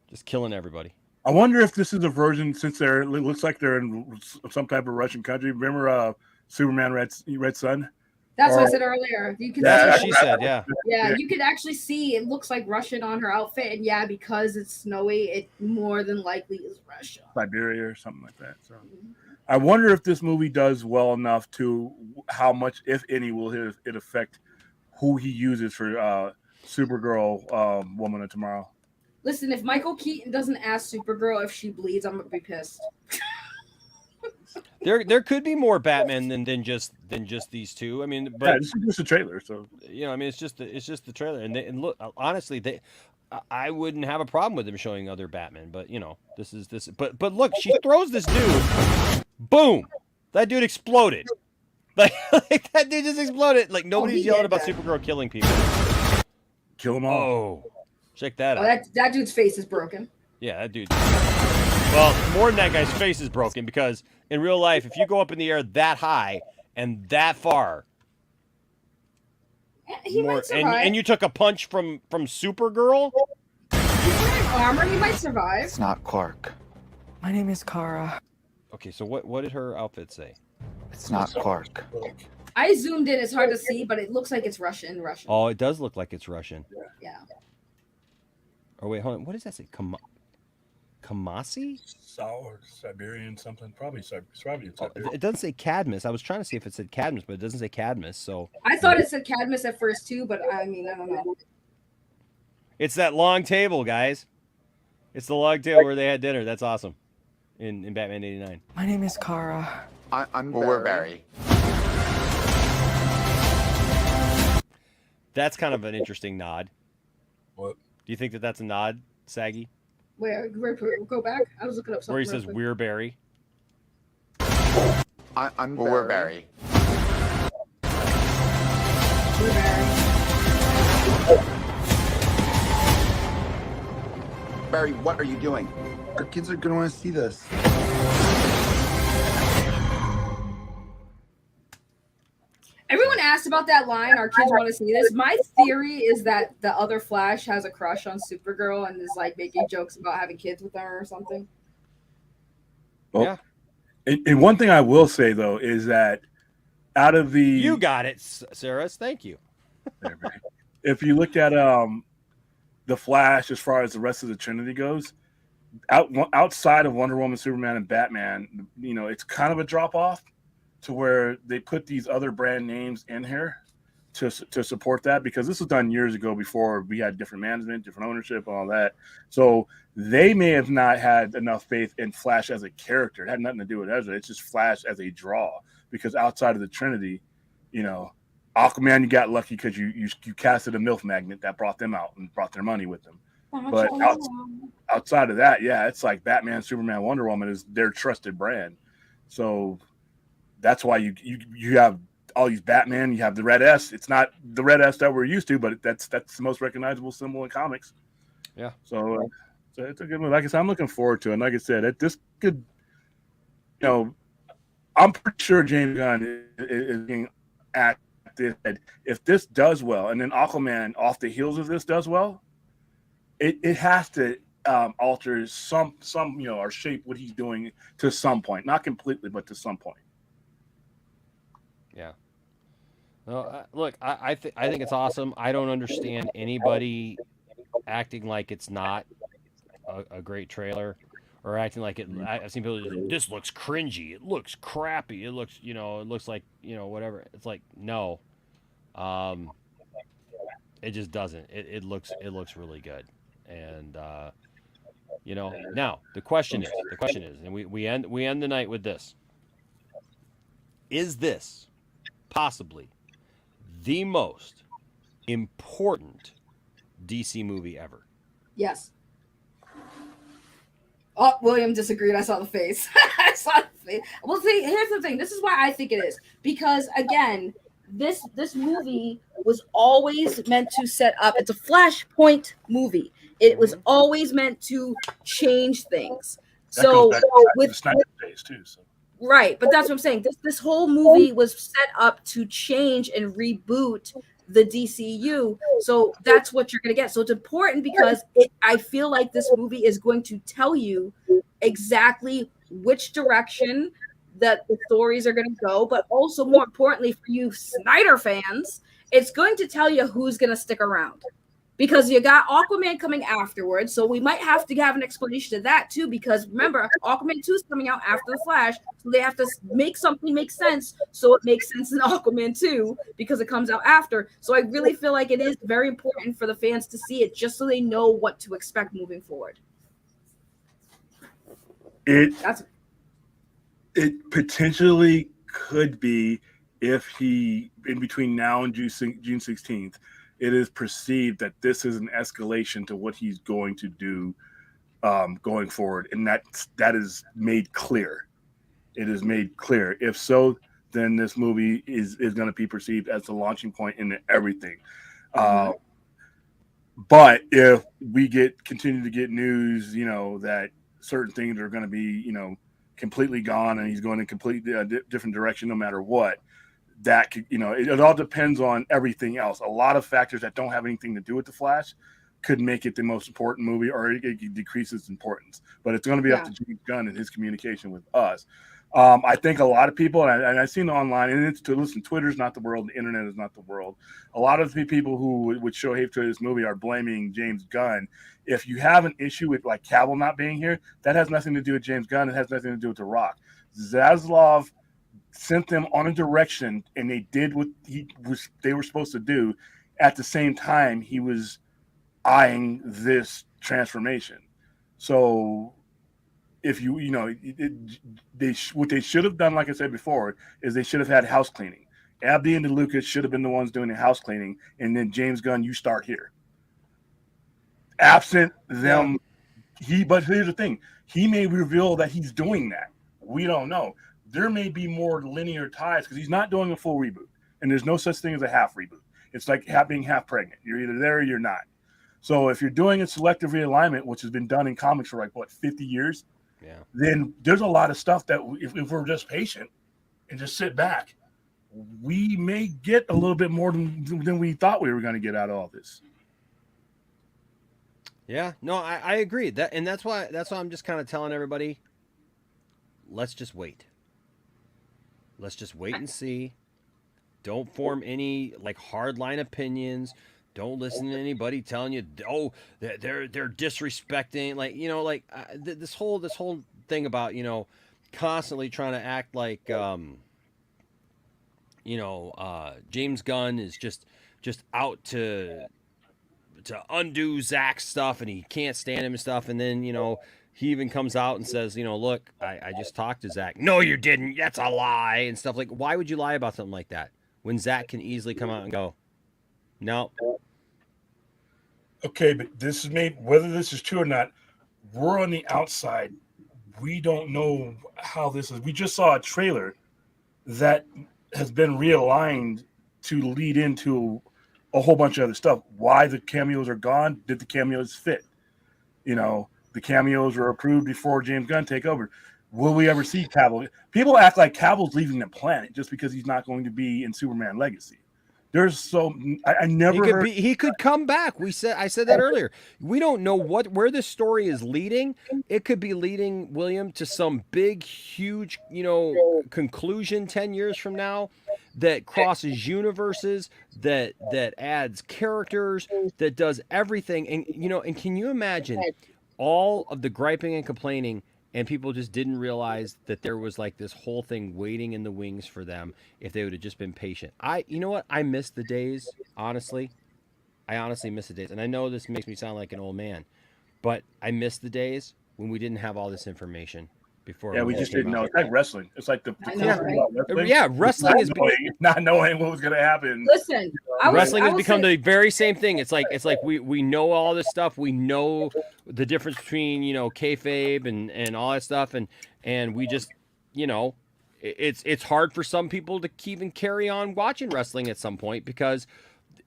just killing everybody. I wonder if this is a version, since it looks like they're in some type of Russian country. Remember Superman Red Sun? That's what I said earlier. You can That's what she said, yeah. Yeah, you could actually see it looks like Russian on her outfit, and yeah, because it's snowy, it more than likely is Russia. Siberia or something like that. So I wonder if this movie does well enough to how much, if any, will it affect who he uses for Supergirl, Woman of Tomorrow. Listen, if Michael Keaton doesn't ask Supergirl if she bleeds, I'm gonna be pissed. There could be more Batman than just these two. I mean, but yeah, this is just a trailer, so you know, I mean, it's just the trailer. And look, honestly, I wouldn't have a problem with them showing other Batman, but you know, this. But look, she throws this dude, boom, that dude exploded. Like that dude just exploded. Like nobody's yelling about Supergirl killing people. Kill them all. Oh, check that out. That dude's face is broken. Yeah, that dude. Well, more than that guy's face is broken because in real life, if you go up in the air that high and that far, he might survive. And you took a punch from Supergirl. He's wearing armor. He might survive. It's not Clark. My name is Kara. Okay, so what did her outfit say? It's not Clark. I zoomed in. It's hard to see, but it looks like it's Russian. Oh, it does look like it's Russian. Yeah. Oh wait, hold on. What does that say? Kamasi? Sour Siberian something. Probably Siberian. It doesn't say Cadmus. I was trying to see if it said Cadmus, but it doesn't say Cadmus. So I thought it said Cadmus at first too, but I mean, I don't know. it's that long table, guys. It's the long table where they had dinner. That's awesome. In Batman '89. My name is Kara. I'm Barry. We're Barry. That's kind of an interesting nod. What? Do you think that that's a nod, Saggy? Where go back? I was looking up something. Where he says "We're Barry." I'm Barry. We're Barry. We're Barry. Barry, what are you doing? Our kids are going to want to see this. Everyone asked about that line. Our kids want to see this. My theory is that the other Flash has a crush on Supergirl and is like making jokes about having kids with her or something. Well, yeah. And one thing I will say though is that out of the you got it, Sarah. Thank you. If you look at the Flash as far as the rest of the Trinity goes, outside of Wonder Woman, Superman, and Batman, you know, it's kind of a drop off. To where they put these other brand names in here to support that, because this was done years ago before we had different management, different ownership, all that. So they may have not had enough faith in Flash as a character. It had nothing to do with Ezra. It's just Flash as a draw. because outside of the Trinity, you know, Aquaman, you got lucky because you casted a MILF magnet that brought them out and brought their money with them. But outside of that, yeah, it's like Batman, Superman, Wonder Woman is their trusted brand. So that's why you have all these Batman. You have the red S. It's not the red S that we're used to, but that's the most recognizable symbol in comics. Yeah. So it's a good movie. Like I said, I'm looking forward to it. And like I said, this could, you know, I'm pretty sure James Gunn is being at this. If this does well, and then Aquaman off the heels of this does well, it has to alter some you know, or shape what he's doing to some point, not completely, but to some point. Yeah. No, look, I think it's awesome. I don't understand anybody acting like it's not a great trailer, or acting like it. I've seen people just, this looks cringy. It looks crappy. It looks, you know, it looks like, you know, whatever. It's like, no, it just doesn't. It looks really good, and you know. Now the question is, and we end the night with this: is this possibly the most important DC movie ever? Yes. Oh, William disagreed. I saw the face. I saw the face. Well, see, here's the thing. This is why I think it is. Because, again, this movie was always meant to set up. It's a Flashpoint movie. It was always meant to change things. So, with Snyder days too. So. Right, but that's what I'm saying. This whole movie was set up to change and reboot the DCU. So that's what you're going to get. So it's important because I feel like this movie is going to tell you exactly which direction that the stories are going to go, but also more importantly for you Snyder fans, it's going to tell you who's going to stick around. Because you got Aquaman coming afterwards, so we might have to have an explanation to that too. Because remember, Aquaman 2 is coming out after the Flash, so they have to make something make sense. So it makes sense in Aquaman 2 because it comes out after. So I really feel like it is very important for the fans to see it, just so they know what to expect moving forward. It potentially could be if he, in between now and June 16th. It is perceived that this is an escalation to what he's going to do going forward. And that is made clear. It is made clear. If so, then this movie is going to be perceived as the launching point into everything. But if we continue to get news, you know, that certain things are going to be, you know, completely gone and he's going in a completely different direction no matter what, that could, you know, it all depends on everything else. A lot of factors that don't have anything to do with the Flash could make it the most important movie, or it could decrease its importance. But it's going to be up to James Gunn and his communication with us. I think a lot of people, and I've seen online, and it's to listen, Twitter's not the world, the internet is not the world. A lot of the people who would show hate to this movie are blaming James Gunn. If you have an issue with like Cavill not being here, that has nothing to do with James Gunn. It has nothing to do with The Rock. Zaslav sent them on a direction, and they did what they were supposed to do. At the same time, he was eyeing this transformation. So, if you know, what they should have done, like I said before, is they should have had house cleaning. Abdi and DeLuca should have been the ones doing the house cleaning, and then James Gunn, you start here. Absent them, but here's the thing: he may reveal that he's doing that. We don't know. There may be more linear ties because he's not doing a full reboot, and there's no such thing as a half reboot. It's like being half pregnant. You're either there or you're not. So if you're doing a selective realignment, which has been done in comics for like 50 years, then there's a lot of stuff that if we're just patient and just sit back, we may get a little bit more than we thought we were going to get out of all this. Yeah, no, I agree. That's why I'm just kind of telling everybody, let's just wait. Let's just wait and see. Don't form any like hardline opinions. Don't listen to anybody telling you, oh, they're disrespecting, like, you know, like this whole thing about, you know, constantly trying to act like James Gunn is just out to undo Zack's stuff and he can't stand him and stuff, and then, you know, he even comes out and says, look, I just talked to Zach. No, you didn't. That's a lie and stuff. Like, why would you lie about something like that when Zach can easily come out and go, no. Okay, but this is made, whether this is true or not, we're on the outside. We don't know how this is. We just saw a trailer that has been realigned to lead into a whole bunch of other stuff. Why the cameos are gone? Did the cameos fit? The cameos were approved before James Gunn take over. Will we ever see Cavill? People act like Cavill's leaving the planet just because he's not going to be in Superman Legacy. There's I never he could come back. I said that earlier. We don't know where this story is leading. It could be leading, William, to some big, huge, conclusion 10 years from now that crosses universes, that adds characters, that does everything. And can you imagine all of the griping and complaining, and people just didn't realize that there was like this whole thing waiting in the wings for them if they would have just been patient. You know what? I miss the days, honestly. I honestly miss the days. And I know this makes me sound like an old man, but I miss the days when we didn't have all this information before. Yeah, we just didn't know. It's like wrestling. It's like the wrestling. Yeah, wrestling is not knowing what was going to happen. Listen, wrestling has become the very same thing. It's like we know all this stuff. We know the difference between kayfabe and all that stuff, and we just it's hard for some people to even carry on watching wrestling at some point because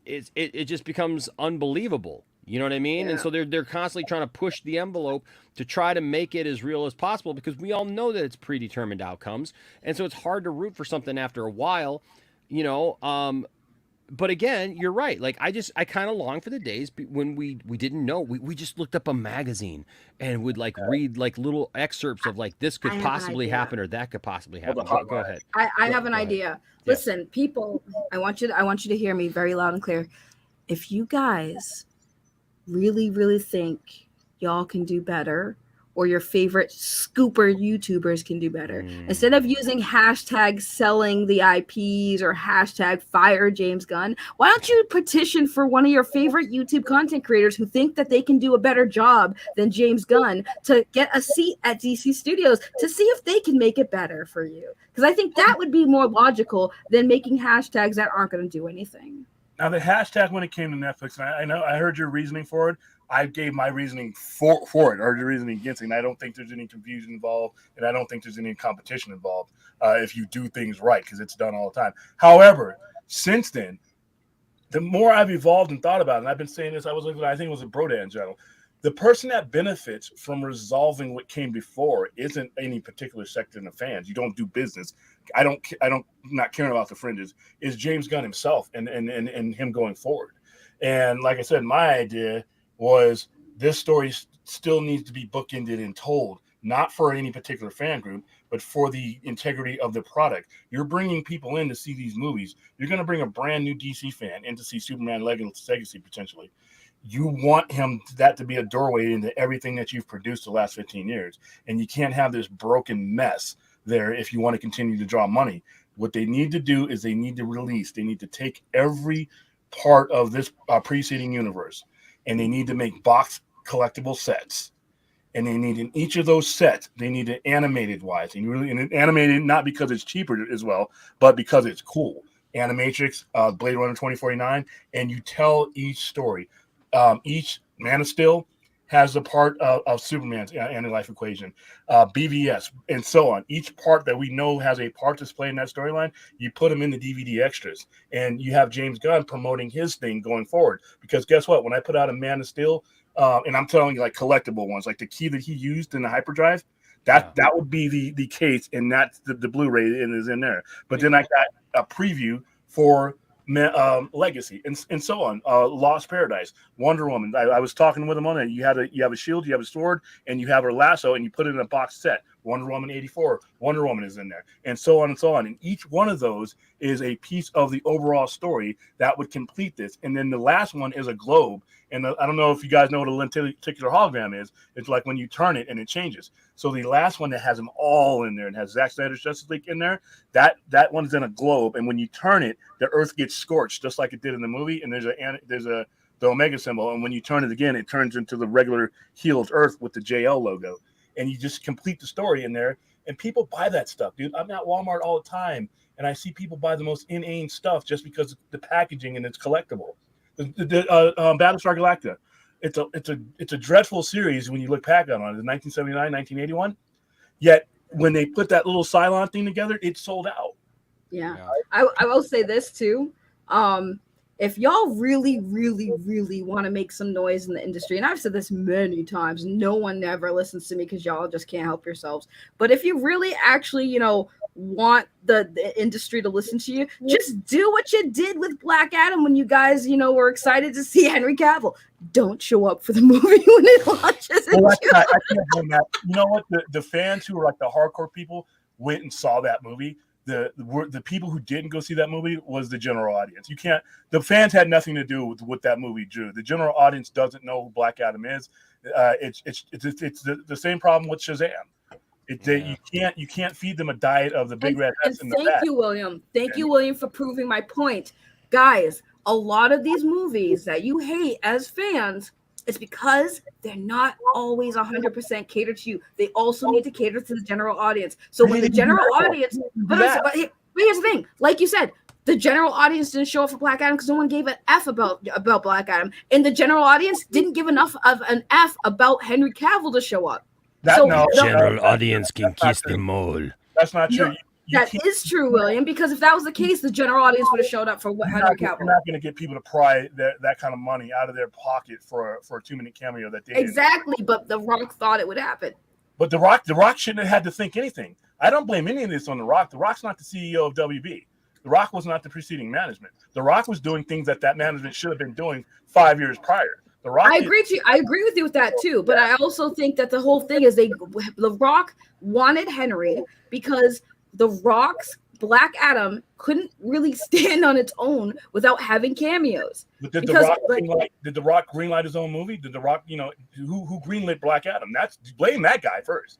it just becomes unbelievable. You know what I mean? Yeah. And so they're constantly trying to push the envelope to try to make it as real as possible because we all know that it's predetermined outcomes. And so it's hard to root for something after a while, but again, you're right. Like I kind of long for the days when we didn't know. We just looked up a magazine and would read little excerpts of this could possibly happen or that could possibly happen. Go ahead. I have an idea. Yeah. Listen, people, I want you to hear me very loud and clear. If you guys really, really think y'all can do better or your favorite scooper YouTubers can do better, instead of using hashtag selling the IPs or hashtag fire James Gunn, why don't you petition for one of your favorite YouTube content creators who think that they can do a better job than James Gunn to get a seat at DC Studios to see if they can make it better for you? Because I think that would be more logical than making hashtags that aren't going to do anything. Now, the hashtag when it came to Netflix, and I heard your reasoning for it. I gave my reasoning for it, or your reasoning against it. And I don't think there's any confusion involved, and I don't think there's any competition involved if you do things right, because it's done all the time. However, since then, the more I've evolved and thought about it, and I've been saying this, I think it was a Brodan channel. The person that benefits from resolving what came before isn't any particular sector of fans. You don't do business. I don't not caring about the fringes is James Gunn himself and him going forward. And like I said, my idea was this story still needs to be bookended and told, not for any particular fan group, but for the integrity of the product. You're bringing people in to see these movies. You're going to bring a brand new DC fan in to see Superman Legacy potentially. You want that to be a doorway into everything that you've produced the last 15 years. And you can't have this broken mess there if you want to continue to draw money. What they need to do is they need to take every part of this preceding universe, and they need to make box collectible sets. And they need, in each of those sets, they need it animated wise. And animated not because it's cheaper as well, but because it's cool. Animatrix, Blade Runner 2049, and you tell each story. Each Man of Steel has a part of Superman's anti-life equation, BVS, and so on. Each part that we know has a part to play in that storyline, you put them in the DVD extras, and you have James Gunn promoting his thing going forward. Because guess what? When I put out a Man of Steel, and I'm telling you, collectible ones, like the key that he used in the hyperdrive, that would be the case, and that's the Blu-ray is in there. But then I got a preview for Legacy and so on. Lost Paradise, Wonder Woman. I was talking with him on it. You have a shield, you have a sword, and you have her lasso, and you put it in a box set. Wonder Woman 84, Wonder Woman is in there, and so on and so on. And each one of those is a piece of the overall story that would complete this. And then the last one is a globe. And I don't know if you guys know what a lenticular hologram is. It's like when you turn it and it changes. So the last one that has them all in there and has Zack Snyder's Justice League in there, that one is in a globe. And when you turn it, the Earth gets scorched just like it did in the movie. And there's the Omega symbol. And when you turn it again, it turns into the regular healed Earth with the JL logo. and you just complete the story in there, and people buy that stuff, dude. I'm at Walmart all the time, and I see people buy the most inane stuff just because of the packaging and it's collectible. Battlestar Galactica, it's a dreadful series when you look back on it. In 1979, 1981, yet when they put that little Cylon thing together, it sold out. Yeah. I will say this too. If y'all really, really, really want to make some noise in the industry, and I've said this many times, no one ever listens to me because y'all just can't help yourselves. But if you really actually, want the industry to listen to you, just do what you did with Black Adam when you guys, were excited to see Henry Cavill. Don't show up for the movie when it launches. Well, I can't blame that. You know what? The fans who were like the hardcore people went and saw that movie. The people who didn't go see that movie was the general audience. The fans had nothing to do with what that movie drew. The general audience doesn't know who Black Adam is. It's the same problem with Shazam. You can't feed them a diet of the big red hats in the back. Thank you, William. Thank you, William, for proving my point. Guys, a lot of these movies that you hate as fans, it's because they're not always 100% catered to you. They also need to cater to the general audience. So when the general audience, but here's the thing, like you said, the general audience didn't show up for Black Adam because no one gave an F about Black Adam, and the general audience didn't give enough of an F about Henry Cavill to show up. General audience can kiss the mole. That's not true. That is true, William, because if that was the case, the general audience would have showed up for Henry Cavill. You're not going to get people to pry that kind of money out of their pocket for a 2-minute cameo that they exactly. But The Rock thought it would happen. But the Rock shouldn't have had to think anything. I don't blame any of this on The Rock. The Rock's not the CEO of WB. The Rock was not the preceding management. The Rock was doing things that management should have been doing 5 years prior. The Rock. I agree with you with that too. But I also think that the whole thing is The Rock wanted Henry because The Rock's Black Adam couldn't really stand on its own without having cameos. But did The Rock greenlight his own movie? Did The Rock, who greenlit Black Adam? Blame that guy first.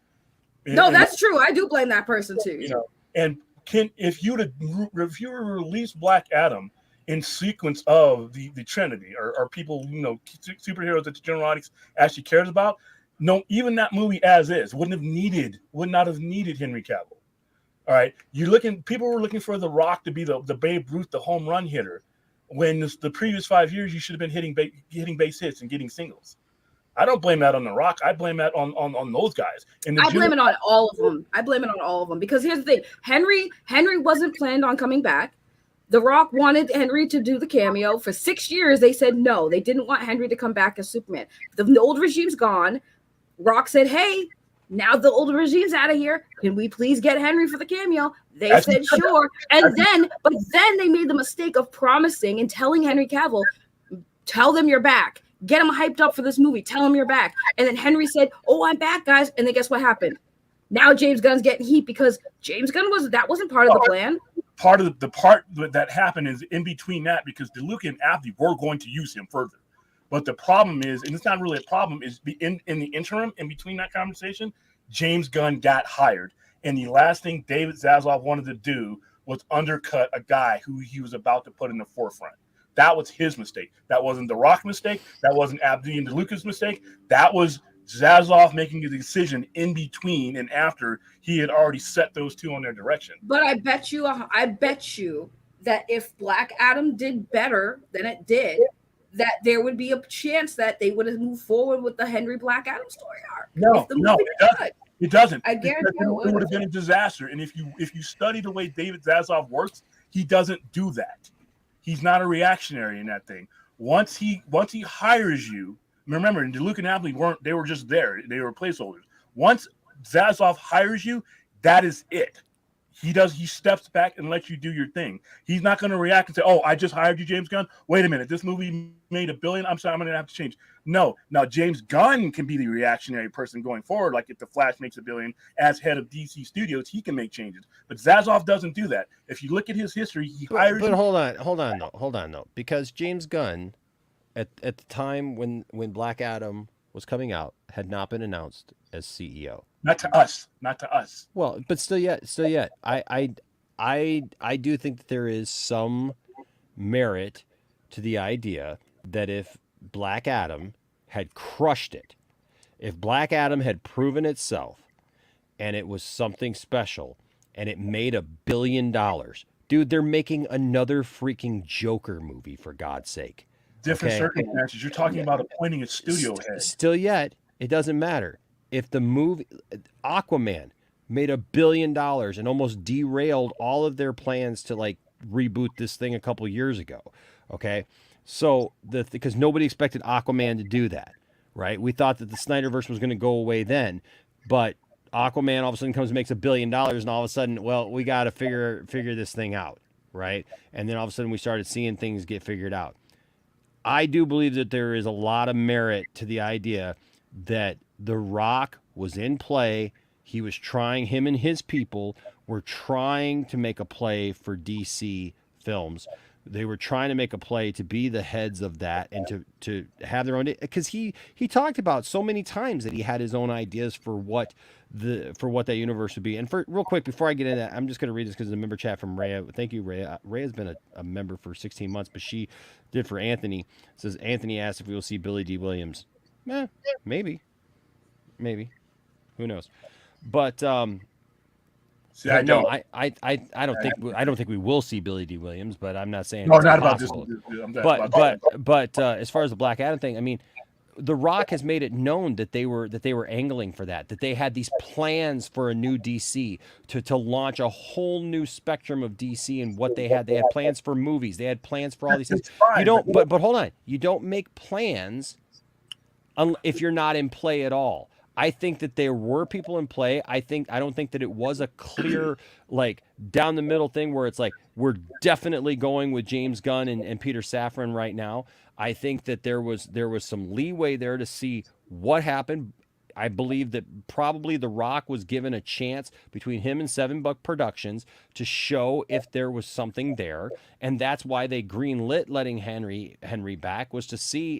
No, that's true. I do blame that person too. And if you release Black Adam in sequence of the Trinity or people, superheroes that the general audience actually cares about, no, even that movie as is would not have needed Henry Cavill. All right, people were looking for The Rock to be the Babe Ruth, the home run hitter, when the previous 5 years you should have been hitting base hits and getting singles. I don't blame that on The Rock. I blame that on those guys. I blame it on all of them. I blame it on all of them because here's the thing: Henry wasn't planned on coming back. The Rock wanted Henry to do the cameo for 6 years. They said no. They didn't want Henry to come back as Superman. The old regime's gone. Rock said, "Hey, now the old regime's out of here. Can we please get Henry for the cameo?" They said sure. But then they made the mistake of promising and telling Henry Cavill, "Tell them you're back. Get him hyped up for this movie. Tell him you're back." And then Henry said, "Oh, I'm back, guys." And then guess what happened? Now James Gunn's getting heat because James Gunn wasn't part of the plan. Part of the part that happened is in between that, because DeLuca and Abdi were going to use him further. But the problem is, and it's not really a problem, is in the interim, in between that conversation, James Gunn got hired. And the last thing David Zaslav wanted to do was undercut a guy who he was about to put in the forefront. That was his mistake. That wasn't The Rock mistake. That wasn't Abdi and DeLuca's mistake. That was Zaslav making a decision in between and after he had already set those two on their direction. But I bet you that if Black Adam did better than it did, that there would be a chance that they would have moved forward with the Henry Black Adam story arc. No, it doesn't. I guarantee it would have been a disaster. And if you study the way David Zaslav works, he doesn't do that. He's not a reactionary in that thing. Once he hires you, remember, DeLuca and Abdi they were just there. They were placeholders. Once Zaslav hires you, that is it. He steps back and lets you do your thing. He's not going to react and say, "Oh, I just hired you, James Gunn. Wait a minute, this movie made $1 billion. I'm sorry, I'm going to have to change." No, now James Gunn can be the reactionary person going forward. Like if The Flash makes $1 billion as head of DC Studios, he can make changes. But Zaslav doesn't do that. If you look at his history, he hires. But hold on though, because James Gunn, at the time when Black Adam was coming out, had not been announced as CEO. Not to us. Well, but still yet, I do think that there is some merit to the idea that if Black Adam had crushed it, If Black Adam had proven itself and it was something special and it made $1 billion, dude, they're making another freaking Joker movie, for God's sake. Different circumstances. You're talking about appointing a studio head. Still yet, it doesn't matter. If the movie Aquaman made $1 billion and almost derailed all of their plans to like reboot this thing a couple years ago. Okay. So because nobody expected Aquaman to do that, right? We thought that the Snyderverse was going to go away then, but Aquaman all of a sudden comes and makes $1 billion, and all of a sudden, well, we got to figure this thing out, right? And then all of a sudden we started seeing things get figured out. I do believe that there is a lot of merit to the idea that The Rock was in play. He was trying, him and his people were trying to make a play for DC films. They were trying to make a play to be the heads of that and to have their own, because he talked about so many times that he had his own ideas for what that universe would be. And for real quick, before I get into that, I'm just going to read this because the member chat from Rhea. Thank you, Rhea. Rhea's been a member for 16 months, but she did for Anthony. It says, Anthony asked if we will see Billy D. Williams. Maybe. Who knows? But See, I don't. I don't think we will see Billy D. Williams, but I'm not saying no, it's not about this. But as far as the Black Adam thing, I mean, The Rock has made it known that they were angling for that they had these plans for a new DC to launch a whole new spectrum of DC and what they had. They had plans for movies. They had plans for all these things. You don't, but hold on. You don't make plans if you're not in play at all. I think that there were people in play. I don't think that it was a clear, like, down the middle thing where it's like, we're definitely going with James Gunn and Peter Safran right now. I think that there was some leeway there to see what happened. I believe that probably The Rock was given a chance between him and Seven Buck Productions to show if there was something there. And that's why they greenlit letting Henry back, was to see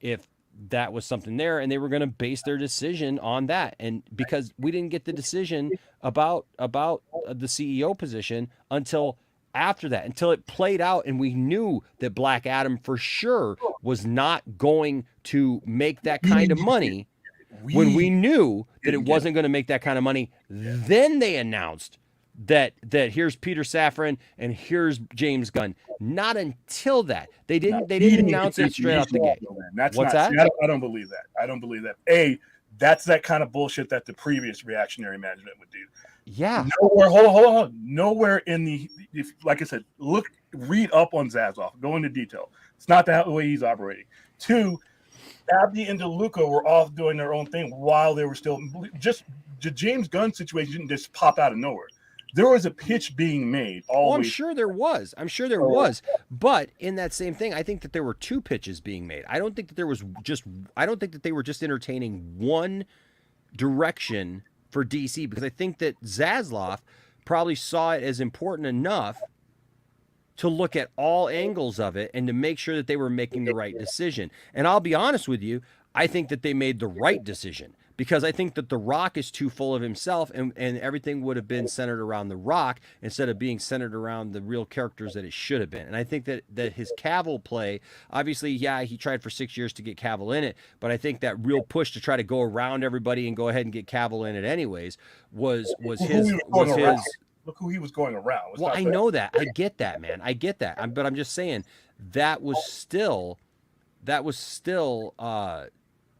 if that was something there, and they were going to base their decision on that. And because we didn't get the decision about the CEO position until after that, until it played out and we knew that Black Adam for sure was not going to make that kind of money. When we knew that it wasn't going to make that kind of money, then they announced that here's Peter Safran and here's James Gunn. Not until that. They didn't announce it straight out the gate. What's that? See, I don't believe that. I don't believe that. That's that kind of bullshit that the previous reactionary management would do. Yeah. Nowhere, hold on. Nowhere in like I said, read up on Zazoff. Go into detail. It's not the way he's operating. 2, Abdi and DeLuca were off doing their own thing while they were still just the James Gunn situation didn't just pop out of nowhere. There was a pitch being made. I'm sure there was. But in that same thing, I think that there were 2 pitches being made. I don't think that they were just entertaining one direction for DC, because I think that Zaslav probably saw it as important enough to look at all angles of it and to make sure that they were making the right decision. And I'll be honest with you, I think that they made the right decision, because I think that The Rock is too full of himself, and everything would have been centered around The Rock instead of being centered around the real characters that it should have been. And I think that his Cavill play, obviously, yeah, he tried for 6 years to get Cavill in it, but I think that real push to try to go around everybody and go ahead and get Cavill in it anyways was his. Look who he was going around. Well, I know that. I get that, man. I get that. But I'm just saying that was still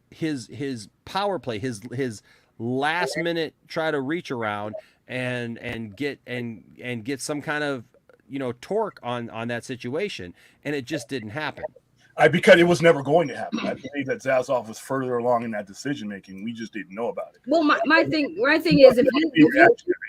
his power play, his last minute try to reach around and get some kind of torque on that situation, and it just didn't happen. Because it was never going to happen. I believe that Zazoff was further along in that decision making. We just didn't know about it. Well, my thing is, if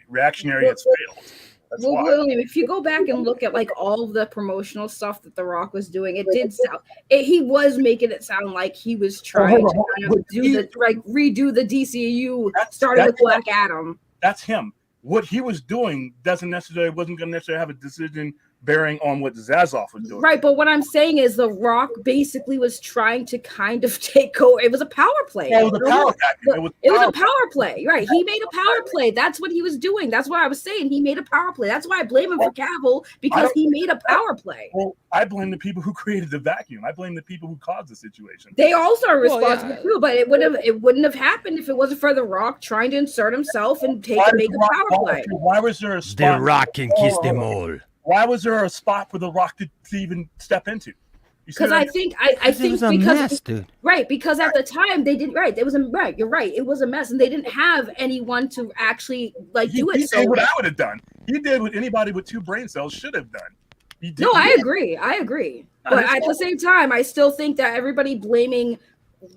reactionary has failed. That's why. William, if you go back and look at like all of the promotional stuff that The Rock was doing, it did sound. He was making it sound like he was trying to kind of redo the DCU, starting with Black Adam. That's him. What he was doing wasn't going to necessarily have a decision bearing on what Zazoff was doing. Right, but what I'm saying is The Rock basically was trying to kind of take over. It was a power play. Yeah, it was a power play. It was a power play, right? He made a power play. That's what he was doing. That's what I was saying. He made a power play. That's why I blame him for Cavill, because he made a power play. Well, I blame the people who created the vacuum. I blame the people who caused the situation. They also are responsible too, but it wouldn't have happened if it wasn't for The Rock trying to insert himself and make a power play. Why was there a spot? The Rock can kiss them all. Why was there a spot for The Rock to even step into? Because I think it was a mess, dude. Right, because at the time they didn't. Right, it was right. You're right. It was a mess, and they didn't have anyone to actually do it. He did what I would have done. He did what anybody with 2 brain cells should have done. No, I agree. But at the same time, I still think that everybody blaming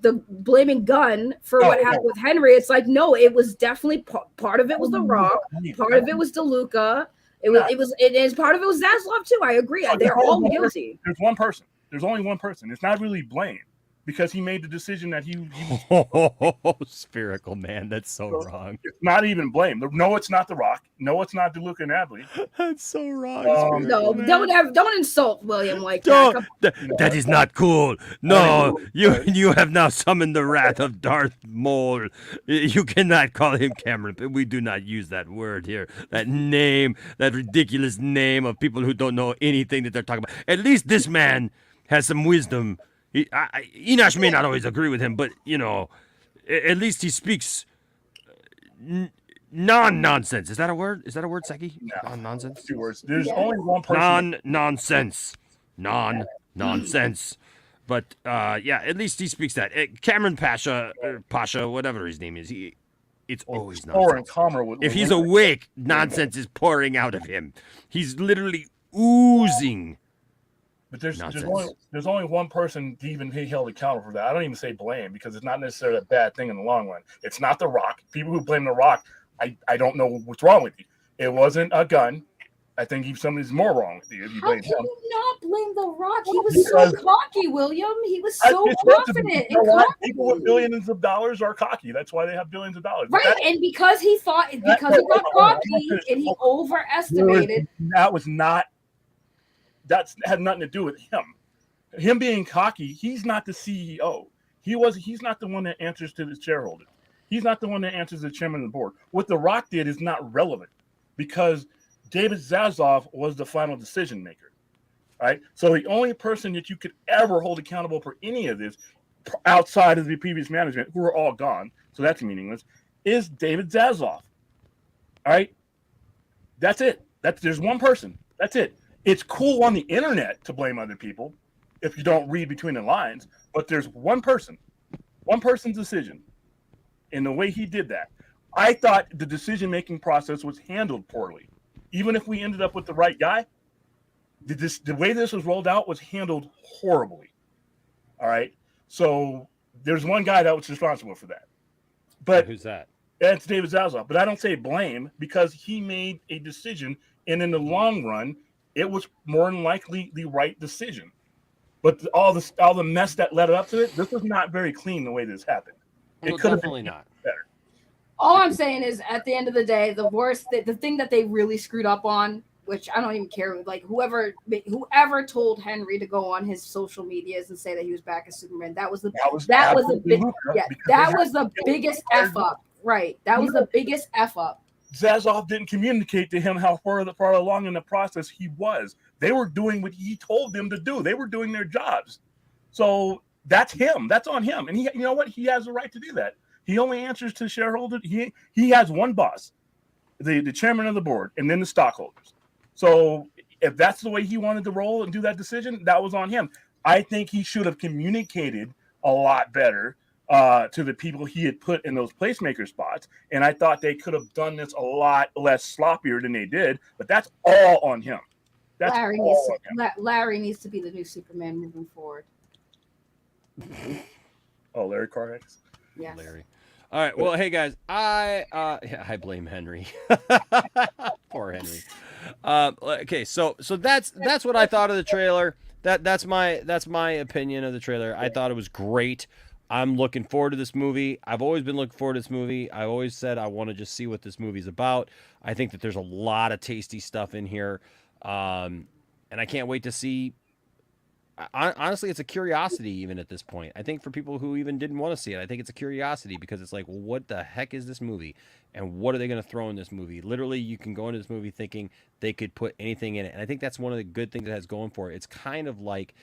Gunn for what happened with Henry. It's like, no, it was definitely part of it was The Rock, part of it was DeLuca. It is part of it was Zaslav too. I agree. They're all guilty. There's one person. There's only one person. It's not really blame, because he made the decision that he spherical man. That's so wrong. It's not even blame. No, it's not The Rock. No, it's not DeLuca and Adley. That's so wrong. No, don't insult William like that. That is not cool. No, you have now summoned the wrath of Darth Maul. You cannot call him Cameron. We do not use that word here. That name, that ridiculous name of people who don't know anything that they're talking about. At least this man has some wisdom. Enosh may not always agree with him, but at least he speaks non-nonsense. Is that a word? Is that a word, Seki? No. Non-nonsense? 2 words. There's only one person. Non-nonsense. But at least he speaks that. Cameron Pasha, whatever his name is, it's always nonsense. If he's awake, nonsense is pouring out of him. He's literally oozing. But there's only one person to even be held accountable for that. I don't even say blame, because it's not necessarily a bad thing in the long run. It's not The Rock. People who blame The Rock, I don't know what's wrong with you. It wasn't a gun. I think somebody's more wrong with you if you How blame can him. you not blame The Rock? He was so cocky, William. He was so confident and cocky. People with billions of dollars are cocky. That's why they have billions of dollars. Right, and because he got cocky and he overestimated. That had nothing to do with him. Him being cocky, he's not the CEO. He's not the one that answers to the shareholders. He's not the one that answers the chairman of the board. What The Rock did is not relevant, because David Zaslav was the final decision maker. Right? So the only person that you could ever hold accountable for any of this, outside of the previous management, who are all gone, so that's meaningless, is David Zaslav. All right? That's it. There's one person. That's it. It's cool on the internet to blame other people if you don't read between the lines, but there's one person's decision. In the way he did that, I thought the decision-making process was handled poorly. Even if we ended up with the right guy, the way this was rolled out was handled horribly. All right? So there's one guy that was responsible for that. But who's that? That's David Zaslav. But I don't say blame, because he made a decision, and in the long run, it was more than likely the right decision. But all the mess that led up to it, this was not very clean the way this happened. It could have been not better. All I'm saying is, at the end of the day, the thing that they really screwed up on, which I don't even care, like whoever told Henry to go on his social medias and say that he was back as Superman, that was the biggest F up. Right. That was the biggest F up. Zaslav didn't communicate to him how far along in the process he was. They were doing what he told them to do. They were doing their jobs. So that's him. That's on him. And you know what? He has the right to do that. He only answers to shareholders. He has one boss, the chairman of the board, and then the stockholders. So if that's the way he wanted to roll and do that decision, that was on him. I think he should have communicated a lot better to the people he had put in those placemaker spots. And I thought they could have done this a lot less sloppier than they did, but that's all on him. Larry needs to be the new Superman moving forward. Oh, Larry Carhax? Yes. Larry. All right. Well, hey guys, I blame Henry. Poor Henry. Okay, so that's what I thought of the trailer. That's my opinion of the trailer. I thought it was great. I'm looking forward to this movie. I've always been looking forward to this movie. I always said I want to just see what this movie's about. I think that there's a lot of tasty stuff in here. and I can't wait to see. Honestly, it's a curiosity even at this point. I think for people who even didn't want to see it, I think it's a curiosity because it's like, well, what the heck is this movie, and what are they going to throw in this movie? Literally, you can go into this movie thinking they could put anything in it, and I think that's one of the good things it has going for it. It's kind of like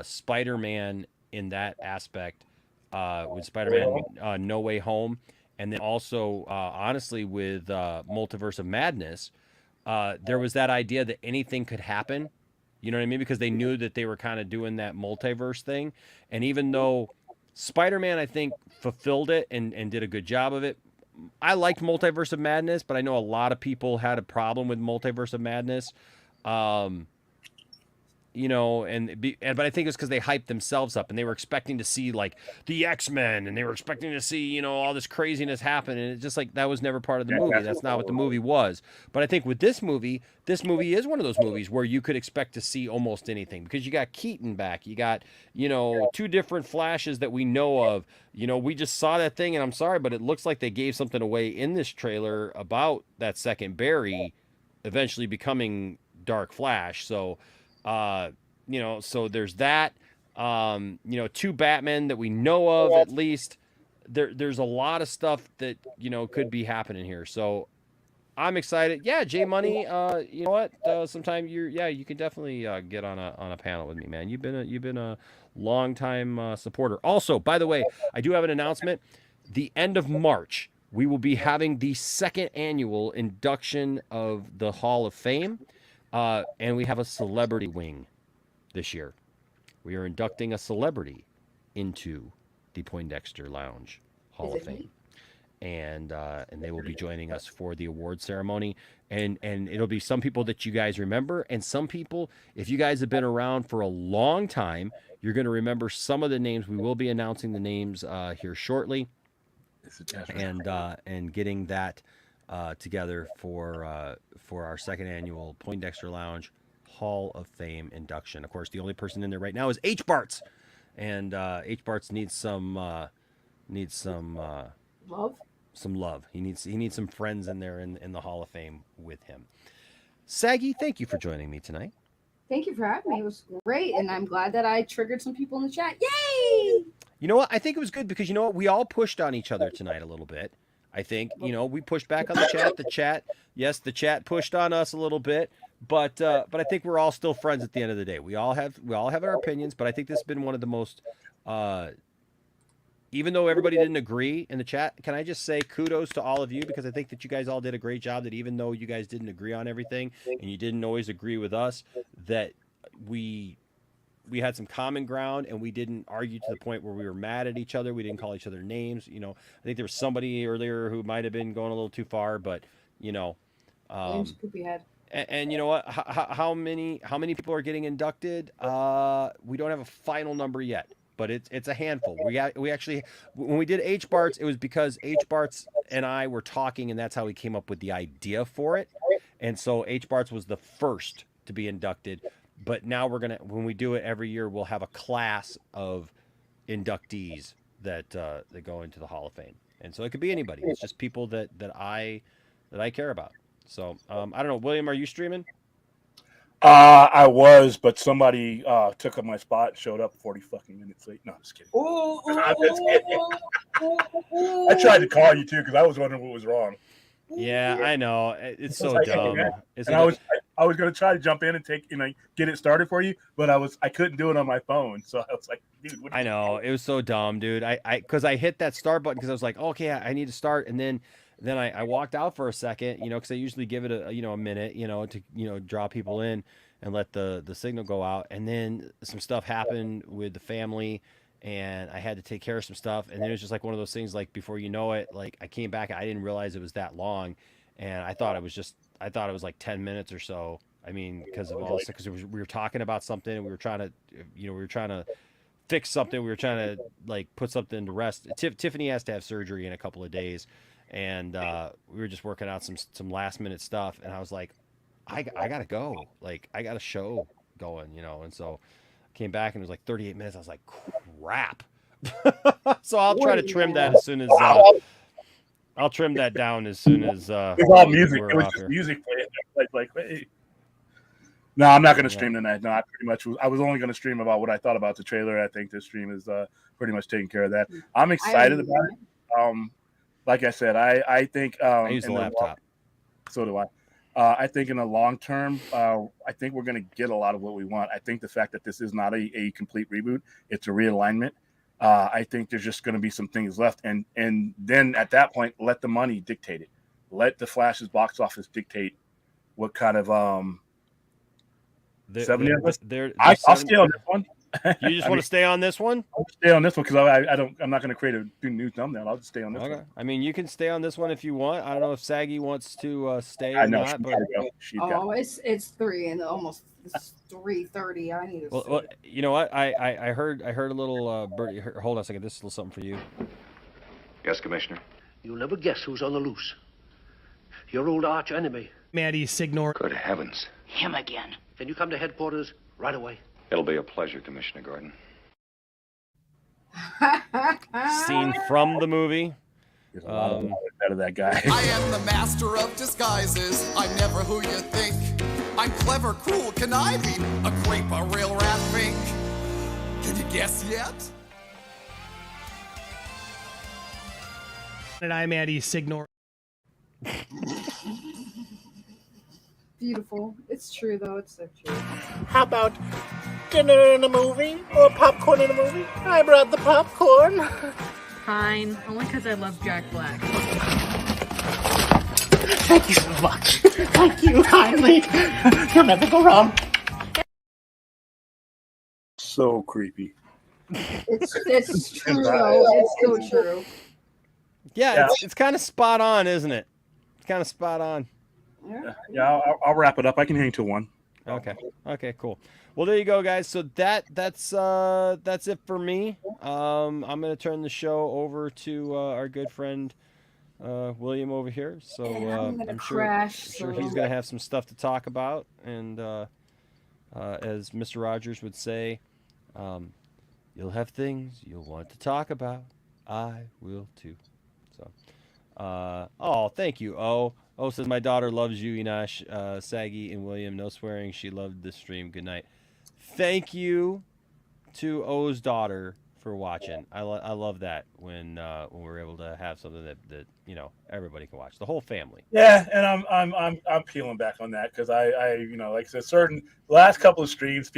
Spider-Man in that aspect, with Spider-Man No Way Home, and then also honestly with Multiverse of Madness, there was that idea that anything could happen. You know what I mean? Because they knew that they were kind of doing that multiverse thing. And even though Spider-Man, I think, fulfilled it and did a good job of it, I liked Multiverse of Madness, but I know a lot of people had a problem with Multiverse of Madness. You know, but I think it's because they hyped themselves up and they were expecting to see like the X-Men and they were expecting to see, you know, all this craziness happen. And it's just like that was never part of the movie. That's not what the movie was. But I think with this movie is one of those movies where you could expect to see almost anything because you got Keaton back. You got, you know, two different Flashes that we know of. You know, we just saw that thing and I'm sorry, but it looks like they gave something away in this trailer about that second Barry eventually becoming Dark Flash. So, you know, so there's that. You know, two Batmen that we know of at least. There's a lot of stuff that, you know, could be happening here. So I'm excited. Yeah, J Money, you know what? Sometime you can definitely get on a panel with me, man. You've been a long time supporter. Also, by the way, I do have an announcement. The end of March, we will be having the second annual induction of the Hall of Fame. And we have a celebrity wing this year. We are inducting a celebrity into the Poindexter Lounge Hall of Fame. And they will be joining us for the award ceremony. And it'll be some people that you guys remember. And some people, if you guys have been around for a long time, you're going to remember some of the names. We will be announcing the names here shortly. And getting that together for our second annual Poindexter Lounge Hall of Fame induction. Of course, the only person in there right now is H. Bartz, and H. Bartz needs some love. Some love. He needs some friends in there in the Hall of Fame with him. Saggy, thank you for joining me tonight. Thank you for having me. It was great, and I'm glad that I triggered some people in the chat. Yay! You know what? I think it was good because you know what? We all pushed on each other tonight a little bit. I think, you know, we pushed back on the chat. The chat pushed on us a little bit, but I think we're all still friends at the end of the day. We all have our opinions, but I think this has been one of the most, even though everybody didn't agree in the chat, can I just say kudos to all of you because I think that you guys all did a great job. That even though you guys didn't agree on everything and you didn't always agree with us, that we had some common ground and we didn't argue to the point where we were mad at each other. We didn't call each other names. You know, I think there was somebody earlier who might have been going a little too far, but you know, and you know what, how many people are getting inducted? We don't have a final number yet, but it's a handful. We actually, when we did H. Bartz, it was because H. Bartz and I were talking and that's how we came up with the idea for it. And so H. Bartz was the first to be inducted. But now when we do it every year, we'll have a class of inductees that go into the Hall of Fame. And so it could be anybody. It's just people that I care about. So I don't know, William, are you streaming? I was, but somebody took up my spot and showed up 40 fucking minutes late. No, I'm just kidding. I tried to call you too because I was wondering what was wrong. Yeah, I know. It's so dumb. I was gonna try to jump in and get it started for you, but I couldn't do it on my phone. So I was like, dude, I know it was so dumb, dude. Because I hit that start button because I was like, okay, I need to start, and then I walked out for a second, you know, because I usually give it a minute, you know, to draw people in and let the signal go out, and then some stuff happened with the family. And I had to take care of some stuff. And then it was just like one of those things, like before you know it, like I came back, I didn't realize it was that long. And I thought it was like 10 minutes or so. I mean, because of all this, because we were talking about something and we were trying to fix something. We were trying to like put something to rest. Tiffany has to have surgery in a couple of days. And we were just working out some last minute stuff. And I was like, I gotta go. Like I got a show going, you know? And so came back and it was like 38 minutes. I was like, crap. So I'll try to trim that as soon as I'll trim that down as soon as it's all music. It was just music playing. Like hey. No, I'm not going to stream tonight. No, I was only going to stream about what I thought about the trailer. I think this stream is pretty much taking care of that. I'm excited about it. Like I said, I think I use the laptop. So do I. I think in the long term, I think we're going to get a lot of what we want. I think the fact that this is not a complete reboot, it's a realignment. I think there's just going to be some things left, and then at that point, let the money dictate it. Let the Flash's box office dictate what kind of 70 of us. I'll stay on this one. You just want to stay on this one? I'll stay on this one because I'm not going to create a new thumbnail. I'll just stay on this one. I mean, you can stay on this one if you want. I don't know if Saggy wants to stay or not. But It's 3 and almost 3:30. I need to. Well, you know what? I heard a little birdie. Hold on a second. This is a little something for you. Yes, Commissioner. You'll never guess who's on the loose. Your old arch enemy, Maddie Signor. Good heavens. Him again. Can you come to headquarters right away? It'll be a pleasure, Commissioner Gordon. Scene from the movie. There's a lot of that guy. I am the master of disguises. I'm never who you think. I'm clever, cruel, conniving, a creep, a real rat fink. Can you guess yet? And I'm Maddie Signor. Beautiful. It's true, though. It's so true. How about dinner in a movie or popcorn in a movie? I brought the popcorn. Fine, only because I love Jack Black. Thank you so much. Thank you kindly. You'll never go wrong. So creepy. It's true, though. It's so true. Yeah, it's kind of spot on, isn't it? It's kind of spot on. Yeah, I'll wrap it up. I can hang till 1. Okay, cool. Well, there you go, guys. So that's it for me. I'm gonna turn the show over to our good friend William over here. So I'm sure he's gonna have some stuff to talk about. And as Mr. Rogers would say, you'll have things you'll want to talk about. I will too. So, oh, thank you. Oh, says my daughter loves you, Enosh, Saggy, and William. No swearing. She loved this stream. Good night. Thank you to O's daughter for watching. I love that when we're able to have something that everybody can watch, the whole family. Yeah, and I'm peeling back on that because I like I said, last couple of streams,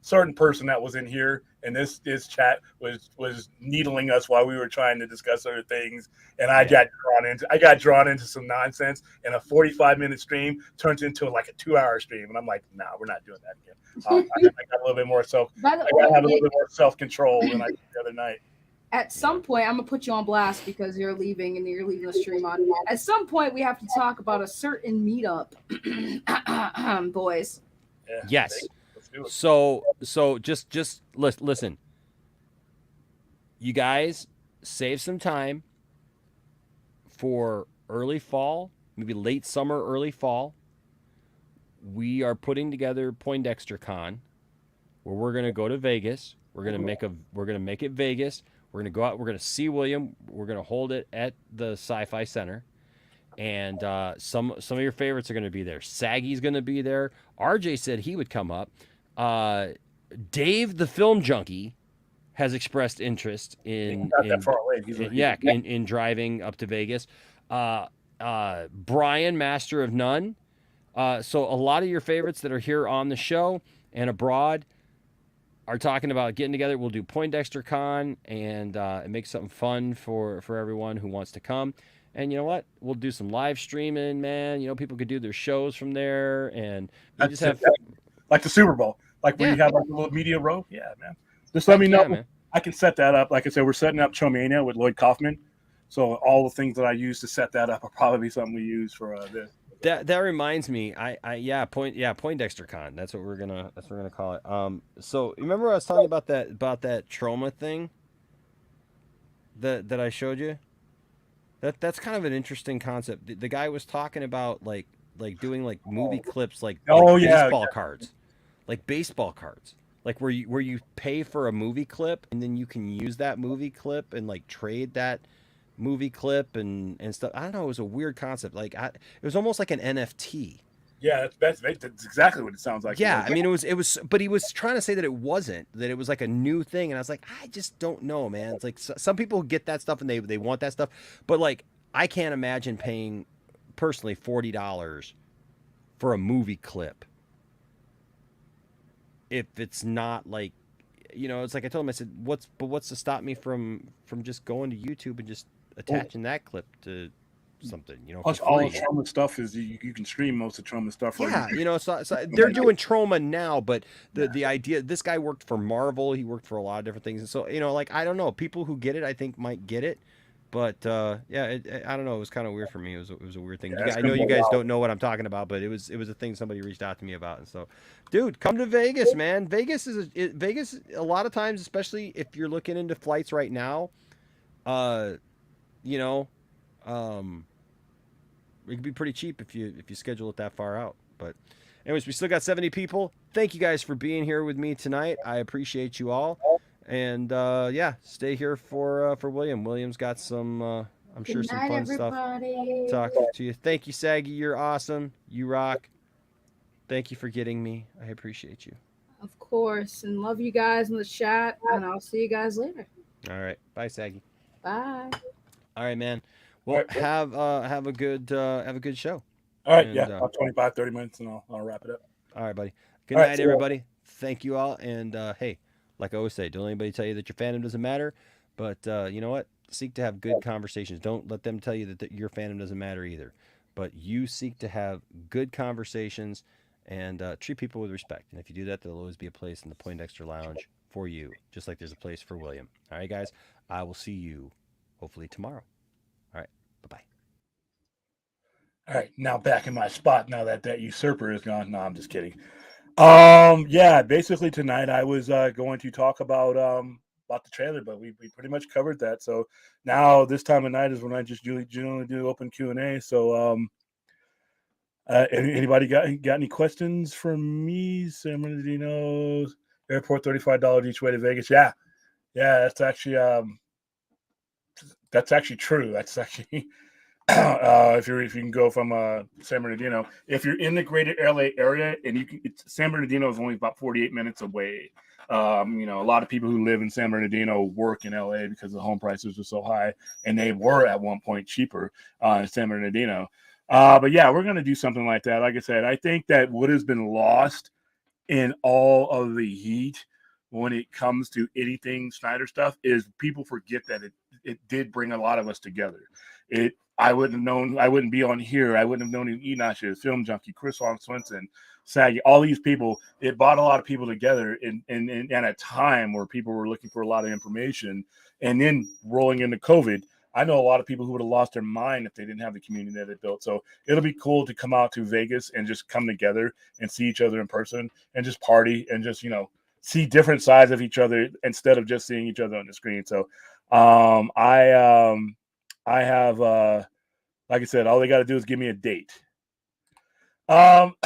certain person that was in here and this chat was needling us while we were trying to discuss other things, and I got drawn into some nonsense, and a 45-minute stream turns into like a 2-hour stream, and I'm like, nah, we're not doing that again. I got a little bit more self-control than I did the other night. At some point, I'm gonna put you on blast because you're leaving the stream on. At some point, we have to talk about a certain meetup, boys. Yeah, yes. So just listen. You guys save some time for early fall, maybe late summer, early fall. We are putting together Poindexter Con, where we're gonna go to Vegas. We're gonna make it Vegas. We're gonna go out. We're gonna see William. We're gonna hold it at the Sci-Fi Center. And some of your favorites are going to be there. Saggy's going to be there. RJ said he would come up. Dave, the film junkie, has expressed interest in driving up to Vegas. Brian, Master of None. So a lot of your favorites that are here on the show and abroad are talking about getting together. We'll do Poindexter Con and make something fun for everyone who wants to come. And you know what? We'll do some live streaming, man. People could do their shows from there, and we just have like the Super Bowl, like where you have like a little media row. Yeah, man. Just let me know. Man. I can set that up. Like I said, we're setting up Chomania with Lloyd Kaufman, so all the things that I use to set that up will probably be something we use for this. That reminds me. Poindexter Con. That's what we're gonna call it. So remember I was telling you about that trauma thing that I showed you. That's kind of an interesting concept. The guy was talking about like doing like movie clips baseball cards. Like baseball cards. Like where you pay for a movie clip and then you can use that movie clip and like trade that movie clip and stuff. I don't know, it was a weird concept. It was almost like an NFT. Yeah, that's exactly what it sounds like. Yeah, I mean it was, but he was trying to say that it wasn't, that it was like a new thing, and I was like, I just don't know, man. It's like some people get that stuff and they want that stuff, but like I can't imagine paying personally $40 for a movie clip if it's not like, it's like I told him, I said, what's to stop me from just going to YouTube and just attaching that clip to something, Plus, for all free. the trauma stuff is you can stream most of trauma stuff. Yeah, so they're doing trauma now, but the idea, this guy worked for Marvel, he worked for a lot of different things, and so like I don't know, people who get it, I think might get it, but yeah, I don't know, it was kind of weird for me. It was a weird thing. Yeah, I know you guys don't know what I'm talking about, but it was a thing somebody reached out to me about, and so, dude, come to Vegas, man. Vegas Vegas a lot of times, especially if you're looking into flights right now, you know, it could be pretty cheap if you schedule it that far out. But anyways, we still got 70 people. Thank you guys for being here with me tonight. I appreciate you all. And yeah, stay here for William. William's got some I'm sure some fun stuff to talk to you. Thank you, Saggy. You're awesome. You rock. Thank you for getting me. I appreciate you. Of course, and love you guys in the chat, and I'll see you guys later. All right. Bye, Saggy. Bye. All right, man. Well, have a good show. All right, and, about 25, 30 minutes, and I'll wrap it up. All right, buddy. Good night, everybody. Thank you all. And hey, like I always say, don't anybody tell you that your fandom doesn't matter. But you know what? Seek to have good conversations. Don't let them tell you that your fandom doesn't matter either. But you seek to have good conversations and treat people with respect. And if you do that, there'll always be a place in the Poindexter Lounge for you, just like there's a place for William. All right, guys. I will see you hopefully tomorrow. All right. Bye-bye. All right. Now back in my spot now that usurper is gone. No, I'm just kidding. Yeah, basically tonight I was going to talk about the trailer, but we pretty much covered that. So now this time of night is when I just generally do open Q&A. So anybody got any questions from me? San Bernardino Airport, $35 each way to Vegas. Yeah, that's actually true. That's actually if you can go from San Bernardino, if you're in the greater LA area, and San Bernardino is only about 48 minutes away. A lot of people who live in San Bernardino work in LA because the home prices are so high, and they were at one point cheaper in San Bernardino. But yeah, we're going to do something like that. Like I said, I think that what has been lost in all of the heat when it comes to anything Snyder stuff is people forget that it did bring a lot of us together. I wouldn't have known, I wouldn't be on here. I wouldn't have known Enosh, Film Junkie, Chris Long Swinson, Saggy, all these people. It brought a lot of people together in at a time where people were looking for a lot of information. And then rolling into COVID, I know a lot of people who would have lost their mind if they didn't have the community that they built. So it'll be cool to come out to Vegas and just come together and see each other in person and just party and just, see different sides of each other instead of just seeing each other on the screen. So I have, like I said, all they got to do is give me a date. Like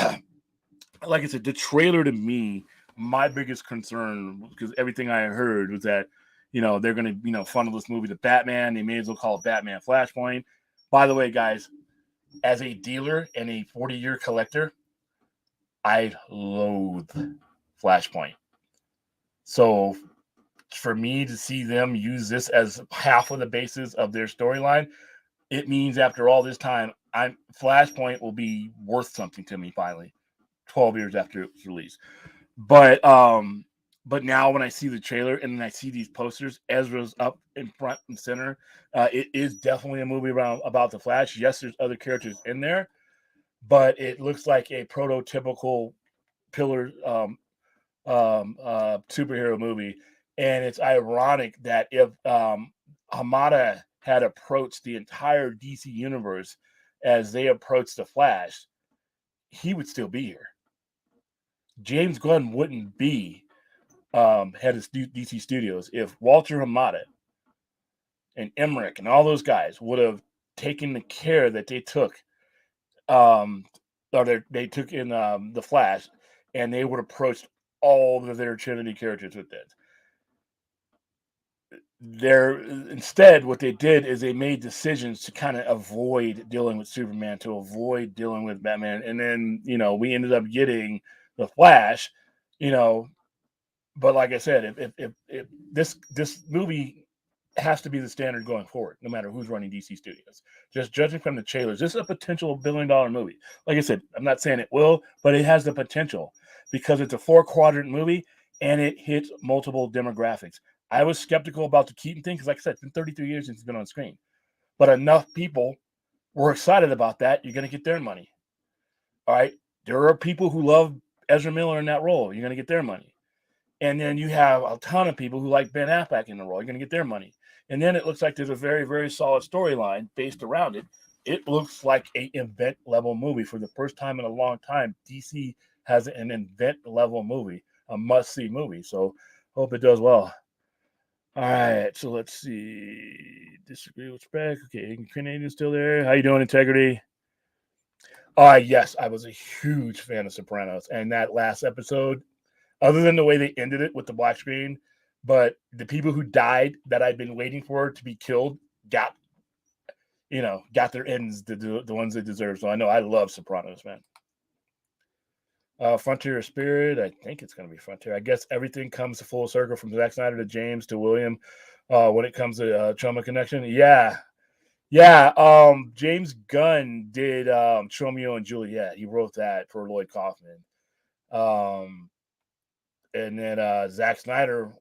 I said, the trailer to me, my biggest concern, because everything I heard was that, they're going to, funnel this movie to Batman. They may as well call it Batman Flashpoint. By the way, guys, as a dealer and a 40-year collector, I loathe Flashpoint. So for me to see them use this as half of the basis of their storyline, it means after all this time, Flashpoint will be worth something to me finally, 12 years after its release. But now when I see the trailer and then I see these posters, Ezra's up in front and center. It is definitely a movie about the Flash. Yes, there's other characters in there, but it looks like a prototypical pillar superhero movie. And it's ironic that if Hamada had approached the entire DC universe as they approached the Flash, he would still be here. James Gunn wouldn't be head of DC Studios if Walter Hamada and Emmerich and all those guys would have taken the care that they took, they took in the Flash, and they would have approached all of their Trinity characters with that. instead what they did is they made decisions to kind of avoid dealing with Superman, to avoid dealing with Batman, and then we ended up getting the Flash, but like I said, if this movie has to be the standard going forward, no matter who's running DC Studios. Just judging from the trailers, this is a potential $1 billion movie. Like I said, I'm not saying it will, but it has the potential because it's a 4-quadrant movie and it hits multiple demographics. I was skeptical about the Keaton thing because, like I said, it's been 33 years since it's been on screen, but enough people were excited about that. You're going to get their money. All right. There are people who love Ezra Miller in that role. You're going to get their money. And then you have a ton of people who like Ben Affleck in the role. You're going to get their money. And then it looks like there's a very, very solid storyline based around it. It looks like an event-level movie. For the first time in a long time, DC has an event-level movie, a must-see movie. So hope it does well. All right, so let's see. Disagree with Spec. Okay, Canadian's still there. How you doing, Integrity? Yes, I was a huge fan of Sopranos. And that last episode, other than the way they ended it with the black screen, but the people who died that I'd been waiting for to be killed got their ends, the ones they deserve. So I know I love Sopranos, man. Frontier Spirit, I think it's going to be Frontier. I guess everything comes to full circle from Zack Snyder to James to William when it comes to Trauma Connection. Yeah. James Gunn did Romeo and Juliet. He wrote that for Lloyd Kaufman. And then Zack Snyder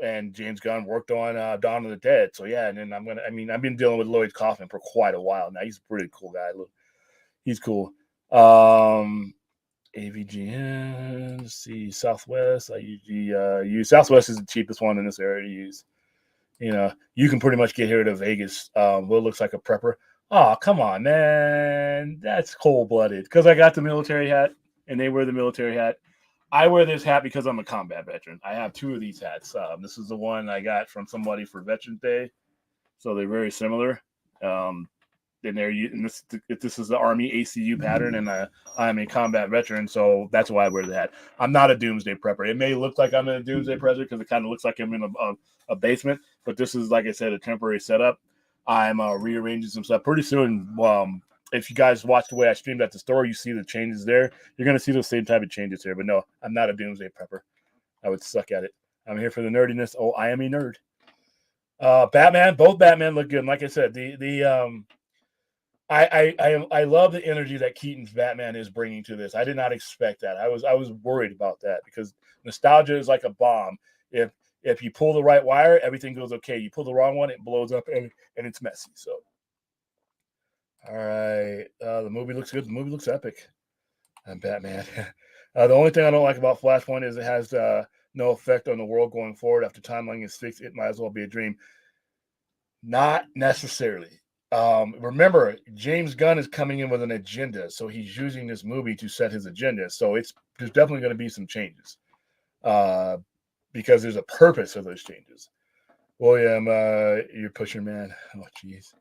and James Gunn worked on Dawn of the Dead. So yeah, and then I've been dealing with Lloyd Kaufman for quite a while now. He's a pretty cool guy. Look, he's cool. AVGN, let's see, Southwest. I usually use Southwest is the cheapest one in this area to use. You can pretty much get here to Vegas. What looks like a prepper. Oh, come on, man. That's cold-blooded. Because I got the military hat and they wear the military hat. I wear this hat because I'm a combat veteran. I have 2 of these hats. This is the one I got from somebody for Veterans Day, so they're very similar. This is the Army ACU pattern, and I'm a combat veteran, so that's why I wear the hat. I'm not a doomsday prepper. It may look like I'm in a doomsday prepper because it kind of looks like I'm in a basement, but this is, like I said, a temporary setup. I'm rearranging some stuff. Pretty soon, if you guys watch the way I streamed at the store, you see the changes there. You're going to see those same type of changes here. But no, I'm not a doomsday prepper. I would suck at it. I'm here for the nerdiness. Oh, I am a nerd. Batman, both Batman look good. And like I said, I love the energy that Keaton's Batman is bringing to this. I did not expect that. I was worried about that because nostalgia is like a bomb. If you pull the right wire, everything goes okay. You pull the wrong one, it blows up and it's messy. So. All right. The movie looks good. The movie looks epic. I'm Batman. The only thing I don't like about Flashpoint is it has no effect on the world going forward. After timeline is fixed, it might as well be a dream. Not necessarily. Remember, James Gunn is coming in with an agenda, so he's using this movie to set his agenda. So there's definitely going to be some changes because there's a purpose for those changes. William, you're pushing, man. Oh, jeez.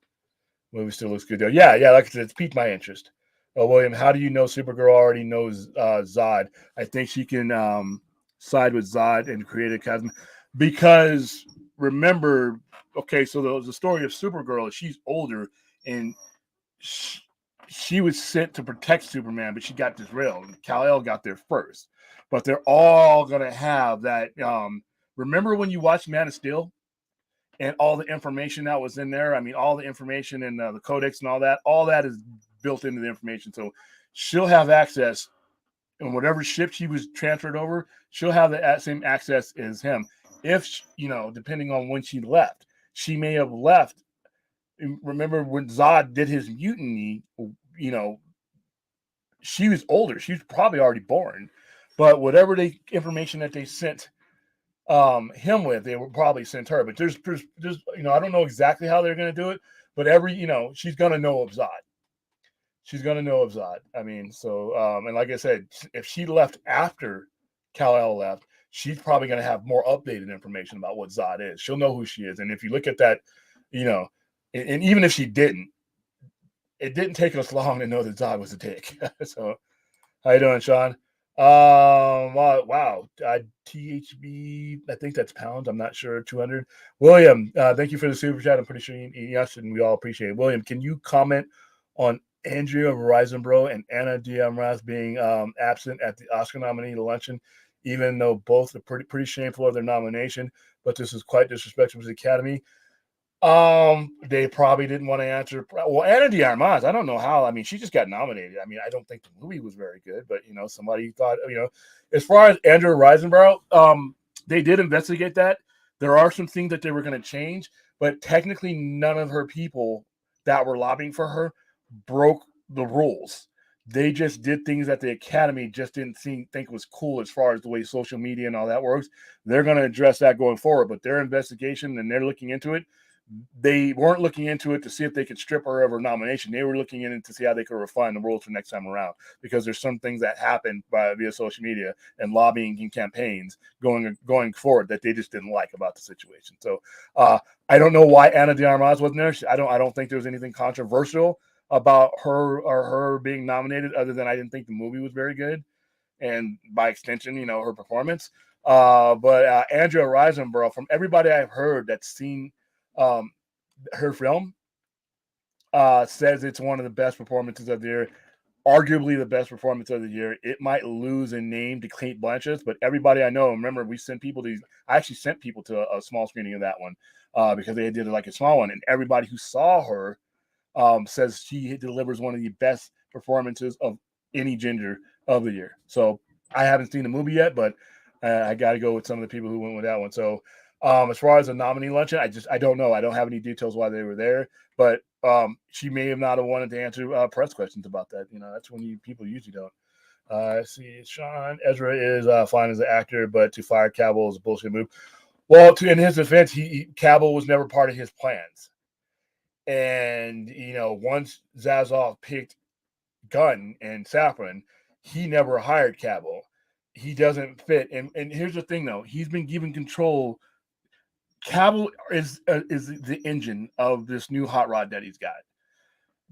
Movie still looks good though. Yeah, like I said, it's piqued my interest. William, how do you know Supergirl already knows Zod? I think she can side with Zod and create a chasm. Because remember, okay, so the story of Supergirl is she's older and she was sent to protect Superman, but she got derailed. Kal-El got there first. But they're all gonna have that. Remember when you watched Man of Steel? And all the information that was in there. I mean, all the information in the codex and all that is built into the information. So she'll have access, and whatever ship she was transferred over, she'll have the same access as him. If, depending on when she left, she may have left. Remember when Zod did his mutiny, she was older. She was probably already born. But whatever information that they sent him with, they would probably send her. But there's I don't know exactly how they're going to do it, but she's going to know of Zod. She's going to know of Zod. I mean, so and like I said, if she left after Kal-El left, she's probably going to have more updated information about what Zod is. She'll know who she is. And if you look at that, and even if she didn't, it didn't take us long to know that Zod was a dick. So how you doing, Sean? Wow. THB, I think that's pounds. I'm not sure. 200. William, thank you for the super chat. I'm pretty sure yes, and we all appreciate it. William, can you comment on Andrea Riseborough and Anna Diarmas being absent at the Oscar nominee luncheon, even though both are pretty shameful of their nomination, but this is quite disrespectful to the Academy. They probably didn't want to answer. Well, Anna de Armas, I don't know how. I mean, she just got nominated. I mean, I don't think the movie was very good, but somebody thought, as far as Andrew Riseborough, they did investigate that. There are some things that they were going to change, but technically, none of her people that were lobbying for her broke the rules. They just did things that the Academy just didn't think was cool as far as the way social media and all that works. They're going to address that going forward, but their investigation and they're looking into it. They weren't looking into it to see if they could strip her of her nomination. They were looking in it to see how they could refine the rules for next time around, because there's some things that happen via social media and lobbying and campaigns going forward that they just didn't like about the situation. So I don't know why Anna de Armas wasn't there. I don't think there was anything controversial about her or her being nominated, other than I didn't think the movie was very good, and by extension, her performance. But Andrea Riseborough, from everybody I've heard that's seen her film, says it's one of the best performances of the year, arguably the best performance of the year. It might lose in name to Cate Blanchett, but everybody I know, remember, we sent people to. I actually sent people to a small screening of that one because they did like a small one, and everybody who saw her says she delivers one of the best performances of any ginger of the year. So I haven't seen the movie yet, but I got to go with some of the people who went with that one. So as far as the nominee luncheon, I don't know. I don't have any details why they were there, but she may have not have wanted to answer press questions about that. That's when people usually don't. I see Sean Ezra is fine as an actor, but to fire Cavill is a bullshit move. Well, in his defense, Cavill was never part of his plans. And, once Zazoff picked Gunn and Safran, he never hired Cavill. He doesn't fit. And here's the thing, though. He's been given control. Cavill is the engine of this new hot rod that he's got.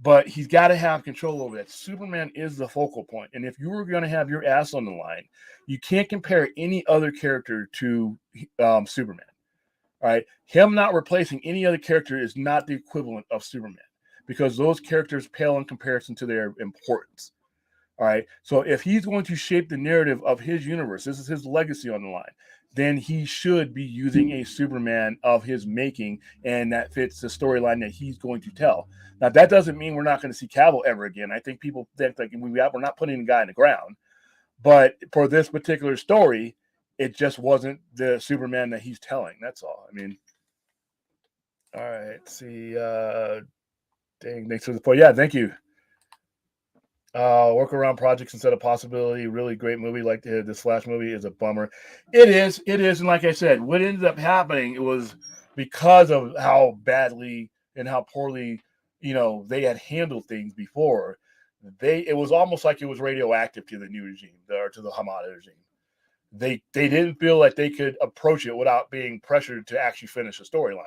But he's got to have control over that. Superman is the focal point. And if you were going to have your ass on the line, you can't compare any other character to Superman. All right, him not replacing any other character is not the equivalent of Superman, because those characters pale in comparison to their importance. All right, so if he's going to shape the narrative of his universe, this is his legacy on the line, then he should be using a Superman of his making, and that fits the storyline that he's going to tell. Now, that doesn't mean we're not going to see Cavill ever again. I think people think like we're not putting the guy in the ground, but for this particular story, it just wasn't the Superman that he's telling. That's all. I mean, all right. Let's see. Thanks for the point. Yeah, thank you. Workaround projects instead of possibility. Really great movie. Like this Flash movie is a bummer. It is. And like I said, what ended up happening, it was because of how badly and how poorly, they had handled things before. It was almost like it was radioactive to the new regime, or to the Hamada regime. They didn't feel like they could approach it without being pressured to actually finish a storyline,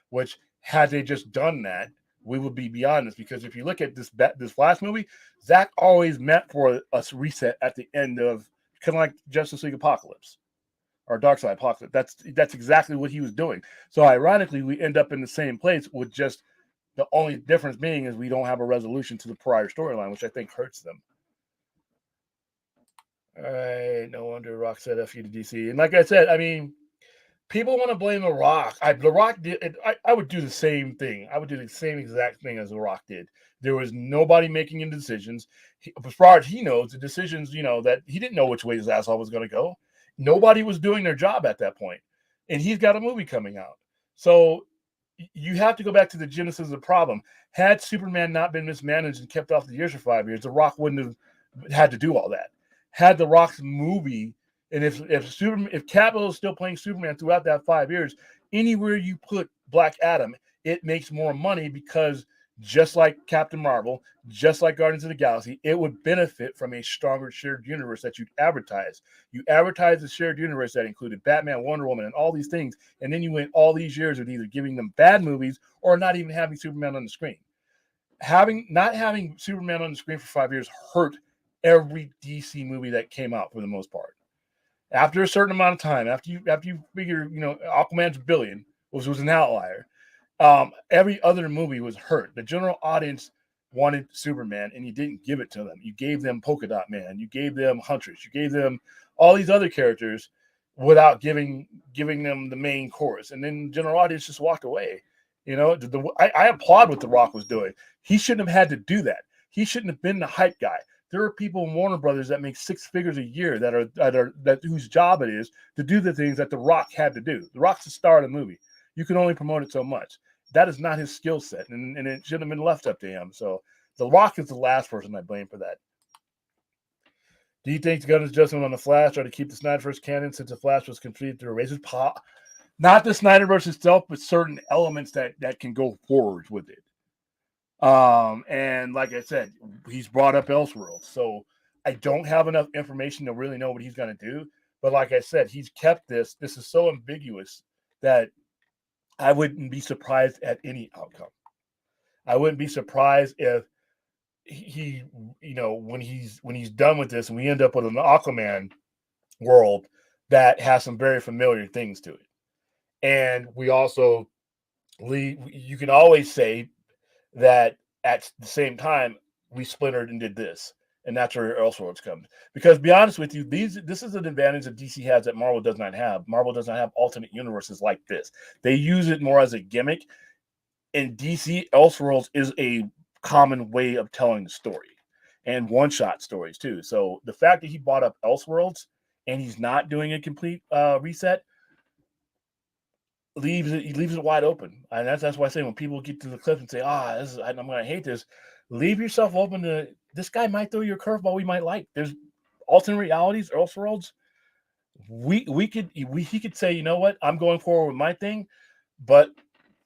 which had they just done that, we would be beyond this. Because if you look at this Flash movie, Zack always meant for a reset at the end of, kind of like Justice League Apocalypse or Darkseid Apocalypse. That's exactly what he was doing. So ironically, we end up in the same place, with just the only difference being is we don't have a resolution to the prior storyline, which I think hurts them. All right, no wonder Rock said F you to DC. And like I said, I mean, people want to blame The Rock. The Rock did. I would do the same thing. I would do the same exact thing as The Rock did. There was nobody making any decisions. As far as he knows, the decisions, that he didn't know which way his asshole was going to go. Nobody was doing their job at that point. And he's got a movie coming out. So you have to go back to the genesis of the problem. Had Superman not been mismanaged and kept off the years for 5 years, The Rock wouldn't have had to do all that. Had The Rock's movie, and if Cavill is still playing Superman throughout that 5 years, anywhere you put Black Adam, it makes more money, because just like Captain Marvel, just like Guardians of the Galaxy, it would benefit from a stronger shared universe that you'd advertise. You advertise the shared universe that included Batman, Wonder Woman, and all these things, and then you went all these years with either giving them bad movies or not even having Superman on the screen. Not having Superman on the screen for 5 years hurt every DC movie that came out for the most part. After a certain amount of time, after you figure, Aquaman's $1 billion, which was an outlier, every other movie was hurt. The general audience wanted Superman, and you didn't give it to them. You gave them Polka Dot Man, you gave them Huntress, you gave them all these other characters without giving them the main chorus, and then the general audience just walked away. I applaud what The Rock was doing. He shouldn't have had to do that. He shouldn't have been the hype guy. There are people in Warner Brothers that make 6 figures a year that whose job it is to do the things that The Rock had to do. The Rock's the star of the movie. You can only promote it so much. That is not his skill set, and it shouldn't have been left up to him. So The Rock is the last person I blame for that. Do you think the gun adjustment on the Flash are to keep the Snyderverse canon since the Flash was completed through Razor's paw? Not the Snyderverse itself, but certain elements that can go forward with it. And like I said, he's brought up Elseworlds, so I don't have enough information to really know what he's going to do. But like I said, he's kept this. This is so ambiguous that I wouldn't be surprised at any outcome. I wouldn't be surprised if he when he's done with this and we end up with an Aquaman world that has some very familiar things to it. And we also you can always say that at the same time we splintered and did this, and that's where Elseworlds comes. Because to be honest with you, this is an advantage that DC has that Marvel does not have. Marvel does not have alternate universes like this. They use it more as a gimmick. In DC, Elseworlds is a common way of telling the story, and one-shot stories too. So the fact that he bought up Elseworlds and he's not doing a complete reset leaves it wide open. And that's why I say when people get to the clip and say, I'm going to hate this, leave yourself open to this guy might throw you a curveball we might like. There's alternate realities, Elseworlds. He could say, you know what, I'm going forward with my thing, but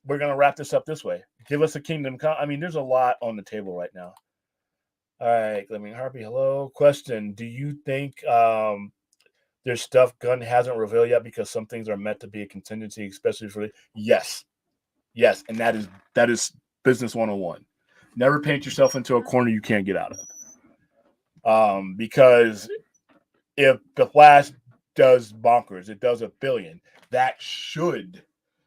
we're going to wrap this up this way. Give us a Kingdom Come. I mean, there's a lot on the table right now. All right, Harvey, hello. Question: do you think there's stuff Gunn hasn't revealed yet because some things are meant to be a contingency, especially for yes, and that is business 101. Never paint yourself into a corner you can't get out of. Because if the Flash does bonkers, it does $1 billion. That should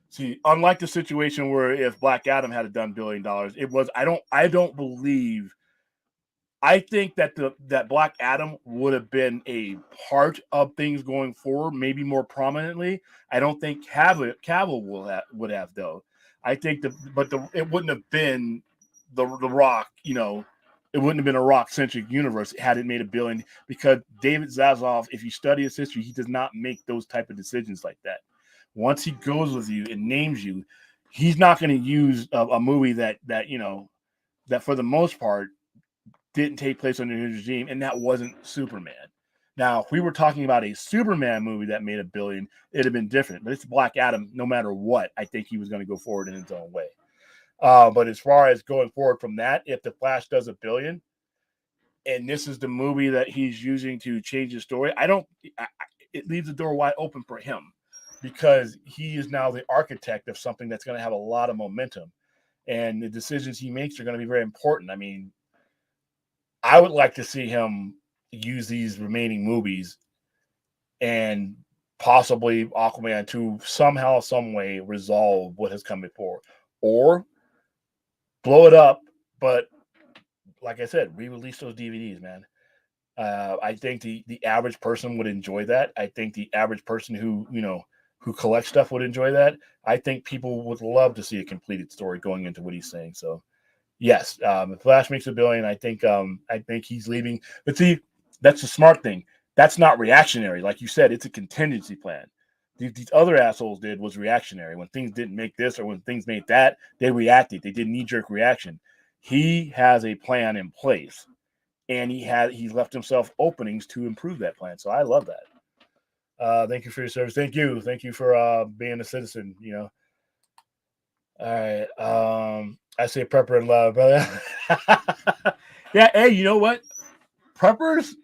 see, unlike the situation where if Black Adam had done $1 billion, it was. I don't believe. I think that that Black Adam would have been a part of things going forward, maybe more prominently. I don't think Cavill would have though. I think it wouldn't have been the Rock. It wouldn't have been a Rock-centric universe had it made $1 billion, because David Zaslav, if you study his history, he does not make those type of decisions like that. Once he goes with you and names you, he's not going to use a movie that for the most part didn't take place under his regime, and that wasn't Superman. Now, if we were talking about a Superman movie that made $1 billion, it'd have been different. But it's Black Adam, no matter what. I think he was going to go forward in his own way. But as far as going forward from that, if the Flash does $1 billion, and this is the movie that he's using to change his story, it leaves the door wide open for him, because he is now the architect of something that's going to have a lot of momentum, and the decisions he makes are going to be very important. I mean, I would like to see him use these remaining movies and possibly Aquaman to somehow, some way resolve what has come before, or blow it up. But like I said, re-release those DVDs, man. I think the average person would enjoy that. I think the average person who collects stuff would enjoy that. I think people would love to see a completed story going into what he's saying. So yes, if Flash makes $1 billion, I think he's leaving. But see, that's the smart thing. That's not reactionary. Like you said, it's a contingency plan. These other assholes was reactionary. When things didn't make this or when things made that, they reacted. They did knee-jerk reaction. He has a plan in place, and he's left himself openings to improve that plan. So I love that. Thank you for your service. Thank you for being a citizen. All right. I say prepper and love, brother. Yeah. Hey, you know what? Preppers,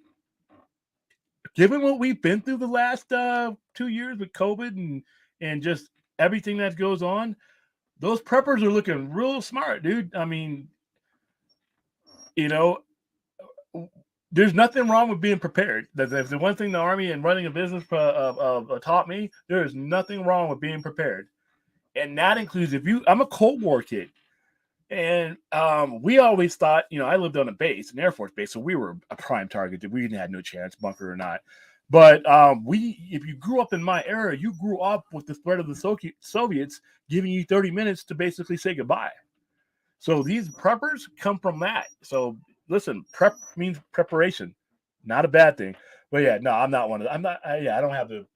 given what we've been through the last 2 years with COVID and just everything that goes on, those preppers are looking real smart, dude. I mean, there's nothing wrong with being prepared. That's the one thing the Army and running a business taught me. There is nothing wrong with being prepared. And that includes I'm a Cold War kid. And we always thought, I lived on a base, an Air Force base, so we were a prime target. We had no chance, bunker or not. But if you grew up in my era, you grew up with the threat of the Soviets giving you 30 minutes to basically say goodbye. So these preppers come from that. So listen, prep means preparation, not a bad thing. But yeah, no, I'm not one of them. I don't have the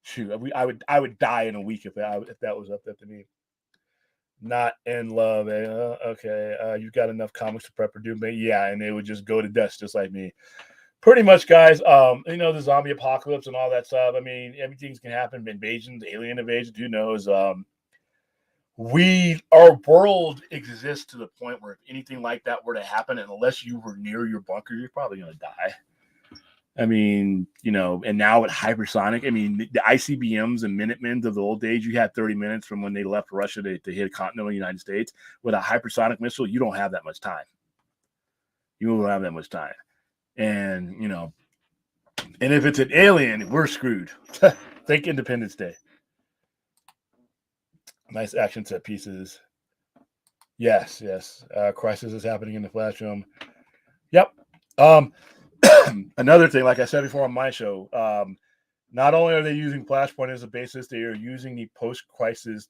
shoot. I would die in a week if that was up to me. Not in love. Okay. You've got enough comics to prep or do, but yeah, and they would just go to death just like me. Pretty much, guys. The zombie apocalypse and all that stuff. I mean, everything's can happen. Invasions, alien invasions. Who knows? Our world exists to the point where if anything like that were to happen, and unless you were near your bunker, you're probably going to die. I mean, and now with hypersonic, I mean, the ICBMs and Minutemens of the old days, you had 30 minutes from when they left Russia to hit continental United States. With a hypersonic missile, you don't have that much time. You don't have that much time. And, and if it's an alien, we're screwed. Think Independence Day. Nice action set pieces. Yes. Crisis is happening in the Flash film. Yep. Another thing, like I said before on my show, not only are they using Flashpoint as a basis, they are using the post-crisis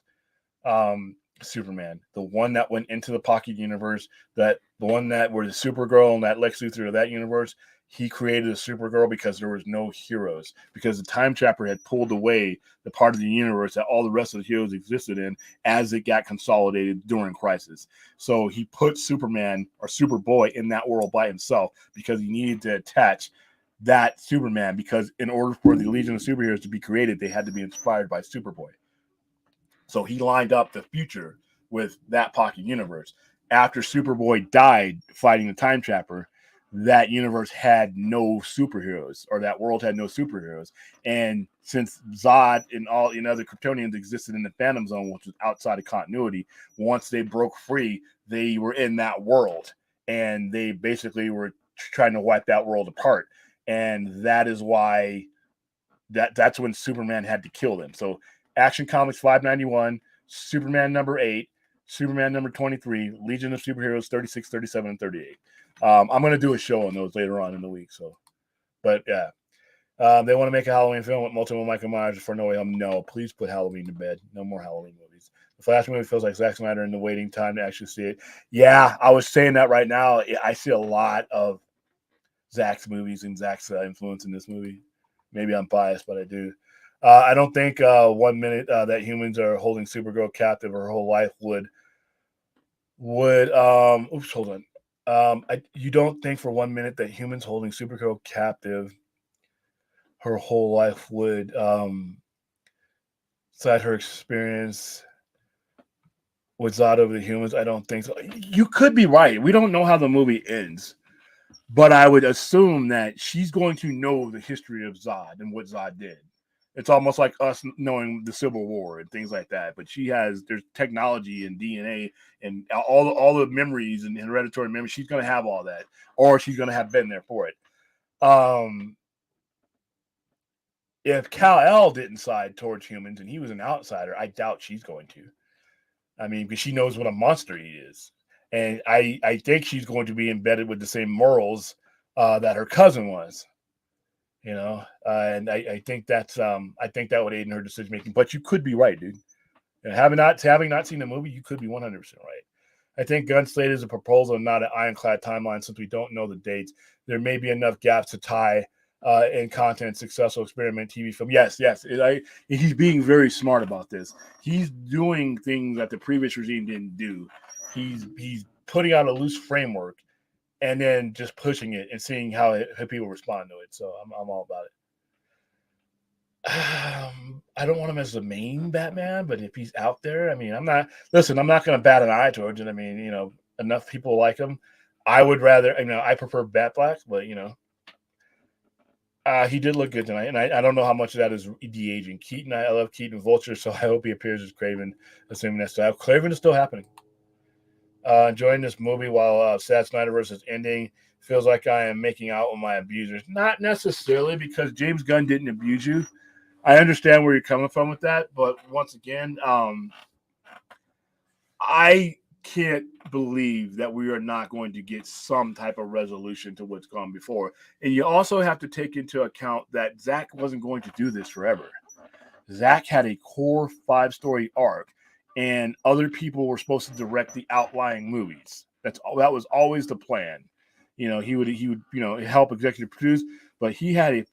Superman, the one that went into the Pocket universe, the one that where the Supergirl and that Lex Luthor of that universe. He created a Supergirl because there was no heroes, because the Time Trapper had pulled away the part of the universe that all the rest of the heroes existed in as it got consolidated during Crisis. So he put Superman or Superboy in that world by himself because he needed to attach that Superman, because in order for the Legion of Superheroes to be created, they had to be inspired by Superboy. So he lined up the future with that Pocket universe. After Superboy died fighting the Time Trapper, that universe had no superheroes, or that world had no superheroes. And since Zod and all other Kryptonians existed in the Phantom Zone, which was outside of continuity, once they broke free, they were in that world. And they basically were trying to wipe that world apart. And that is why that's when Superman had to kill them. So Action Comics 591, Superman number 8, Superman number 23, Legion of Superheroes 36, 37, and 38. I'm going to do a show on those later on in the week. So, but yeah, they want to make a Halloween film with multiple Michael Myers for No Way Home. No, please put Halloween to bed. No more Halloween movies. The Flash movie feels like Zack Snyder in the waiting time to actually see it. Yeah, I was saying that right now. I see a lot of Zack's movies and Zack's influence in this movie. Maybe I'm biased, but I do. I don't think 1 minute that humans are holding Supergirl captive her whole life would oops, hold on. You don't think for 1 minute that humans holding Supergirl captive her whole life would cite her experience with Zod over the humans? I don't think so. You could be right. We don't know how the movie ends, but I would assume that she's going to know the history of Zod and what Zod did. It's almost like us knowing the Civil War and things like that. But there's technology and DNA and all the memories and hereditary memories. She's going to have all that, or she's going to have been there for it. If Kal-El didn't side towards humans and he was an outsider, I doubt she's going to. I mean, because she knows what a monster he is. And I think she's going to be embedded with the same morals that her cousin was. And I think that's I think that would aid in her decision making. But you could be right, dude. And having not seen the movie, you could be 100% right. I think Gunslade is a proposal and not an ironclad timeline, since we don't know the dates. There may be enough gaps to tie in content, successful experiment TV film. Yes. He's being very smart about this. He's doing things that the previous regime didn't do. He's putting out a loose framework and then just pushing it and seeing how people respond to it. So I'm all about it. I don't want him as the main Batman, but if he's out there, I mean, I'm not going to bat an eye towards it. I mean, enough people like him. I would rather, I prefer Bat Black, but, he did look good tonight. And I don't know how much of that is de-aging. Keaton, I love Keaton Vulture, so I hope he appears as Kraven, assuming that's still. Kraven is still happening. Enjoying this movie while Sad Snyderverse is ending. feels like I am making out with my abusers. Not necessarily, because James Gunn didn't abuse you. I understand where you're coming from with that, but once again, I can't believe that we are not going to get some type of resolution to what's gone before. And you also have to take into account that Zach wasn't going to do this forever. Zach had a core 5-story arc, and other people were supposed to direct the outlying movies. That was always the plan. He would help executive produce, but he had a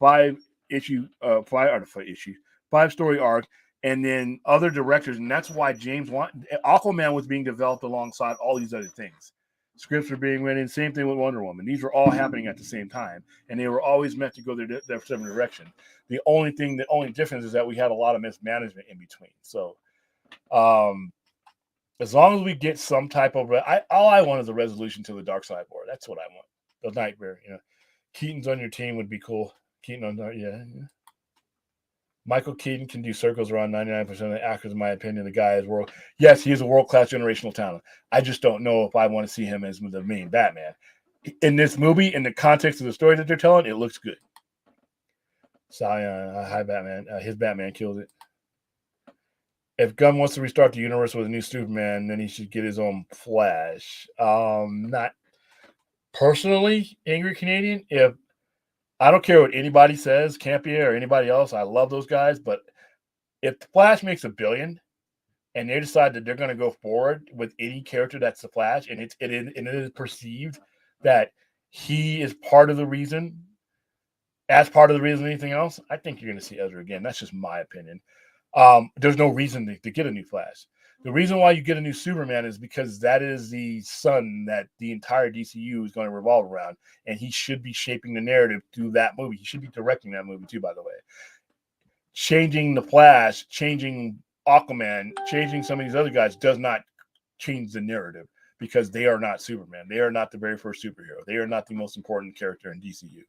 5-story arc, and then other directors, and that's why Aquaman was being developed alongside all these other things. Scripts were being written. Same thing with Wonder Woman. These were all happening at the same time, and they were always meant to go their separate direction. The only difference is that we had a lot of mismanagement in between. So, as long as we get some type of, all I want is a resolution to the Dark Side War. That's what I want. The Nightmare. Keaton's on your team would be cool. Keaton on, yeah. Michael Keaton can do circles around 99% of the actors, in my opinion. The guy is Yes, he is a world-class generational talent. I just don't know if I want to see him as the main Batman. In this movie, in the context of the story that they're telling, it looks good. Hi, Batman. His Batman killed it. If Gunn wants to restart the universe with a new Superman, then he should get his own Flash. Not personally, Angry Canadian. If I don't care what anybody says, Campia or anybody else, I love those guys. But if the Flash makes $1 billion and they decide that they're going to go forward with any character that's the Flash, and it is perceived that he is part of the reason, as part of the reason anything else, I think you're going to see Ezra again. That's just my opinion. There's no reason to get a new Flash. The reason why you get a new Superman is because that is the sun that the entire DCU is going to revolve around, and he should be shaping the narrative through that movie. He should be directing that movie too, by the way. Changing the Flash, changing Aquaman, changing some of these other guys does not change the narrative, because they are not Superman. They are not the very first superhero. They are not the most important character in DCU.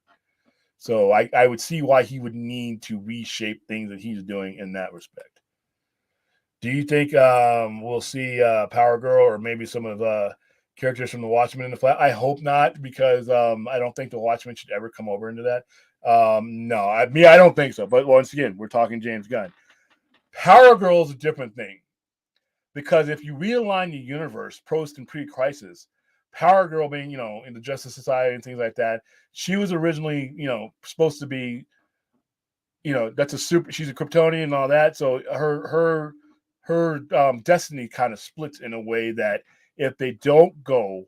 So I would see why he would need to reshape things that he's doing in that respect. Do you think we'll see Power Girl or maybe some of the characters from the Watchmen in the Flash? I hope not, because I don't think the Watchmen should ever come over into that. No, I don't think so. But once again, we're talking James Gunn. Power Girl is a different thing, because if you realign the universe post and pre-crisis, Power Girl being, in the Justice Society and things like that, she was originally, supposed to be, that's she's a Kryptonian and all that. So her destiny kind of splits in a way that if they don't go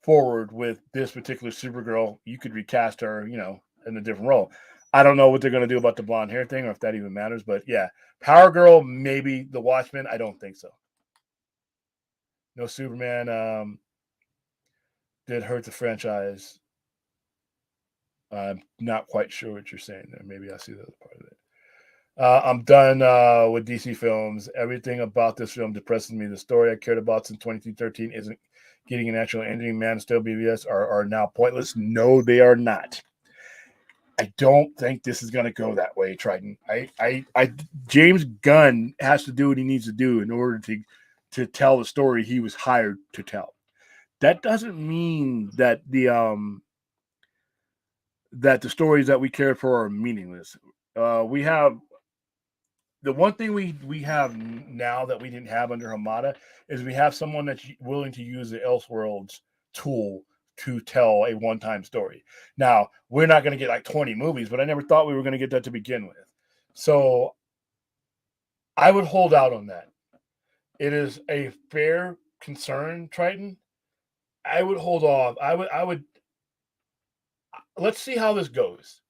forward with this particular Supergirl, you could recast her, in a different role. I don't know what they're going to do about the blonde hair thing, or if that even matters, but yeah, Power Girl, maybe the Watchmen. I don't think so. No Superman did hurt the franchise. I'm not quite sure what you're saying there. Maybe I see the other part of it. I'm done with DC films. Everything about this film depresses me. The story I cared about since 2013 isn't getting an actual ending. Man of Steel BVS are now pointless. No, they are not. I don't think this is going to go that way, Triton. James Gunn has to do what he needs to do in order to tell the story he was hired to tell. That doesn't mean that the stories that we care for are meaningless. We have the one thing we have now that we didn't have under Hamada is we have someone that's willing to use the Elseworlds tool to tell a one-time story. Now, we're not going to get like 20 movies, but I never thought we were going to get that to begin with. So I would hold out on that. It is a fair concern, Triton. I would hold off. I would let's see how this goes.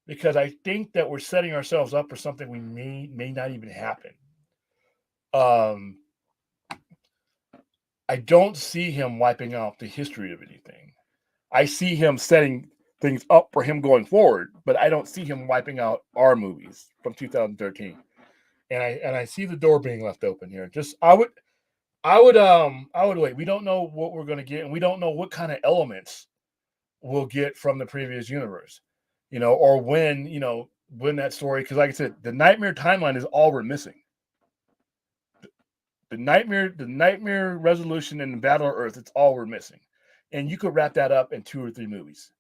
Because I think that we're setting ourselves up for something we may not even happen. I don't see him wiping out the history of anything. I see him setting things up for him going forward, but I don't see him wiping out our movies from 2013. And I see the door being left open here. I would wait. We don't know what we're going to get, and we don't know what kind of elements we'll get from the previous universe, or when that story, because like I said, the Nightmare timeline is all we're missing. The nightmare resolution and the Battle of Earth, it's all we're missing. And you could wrap that up in 2 or 3 movies.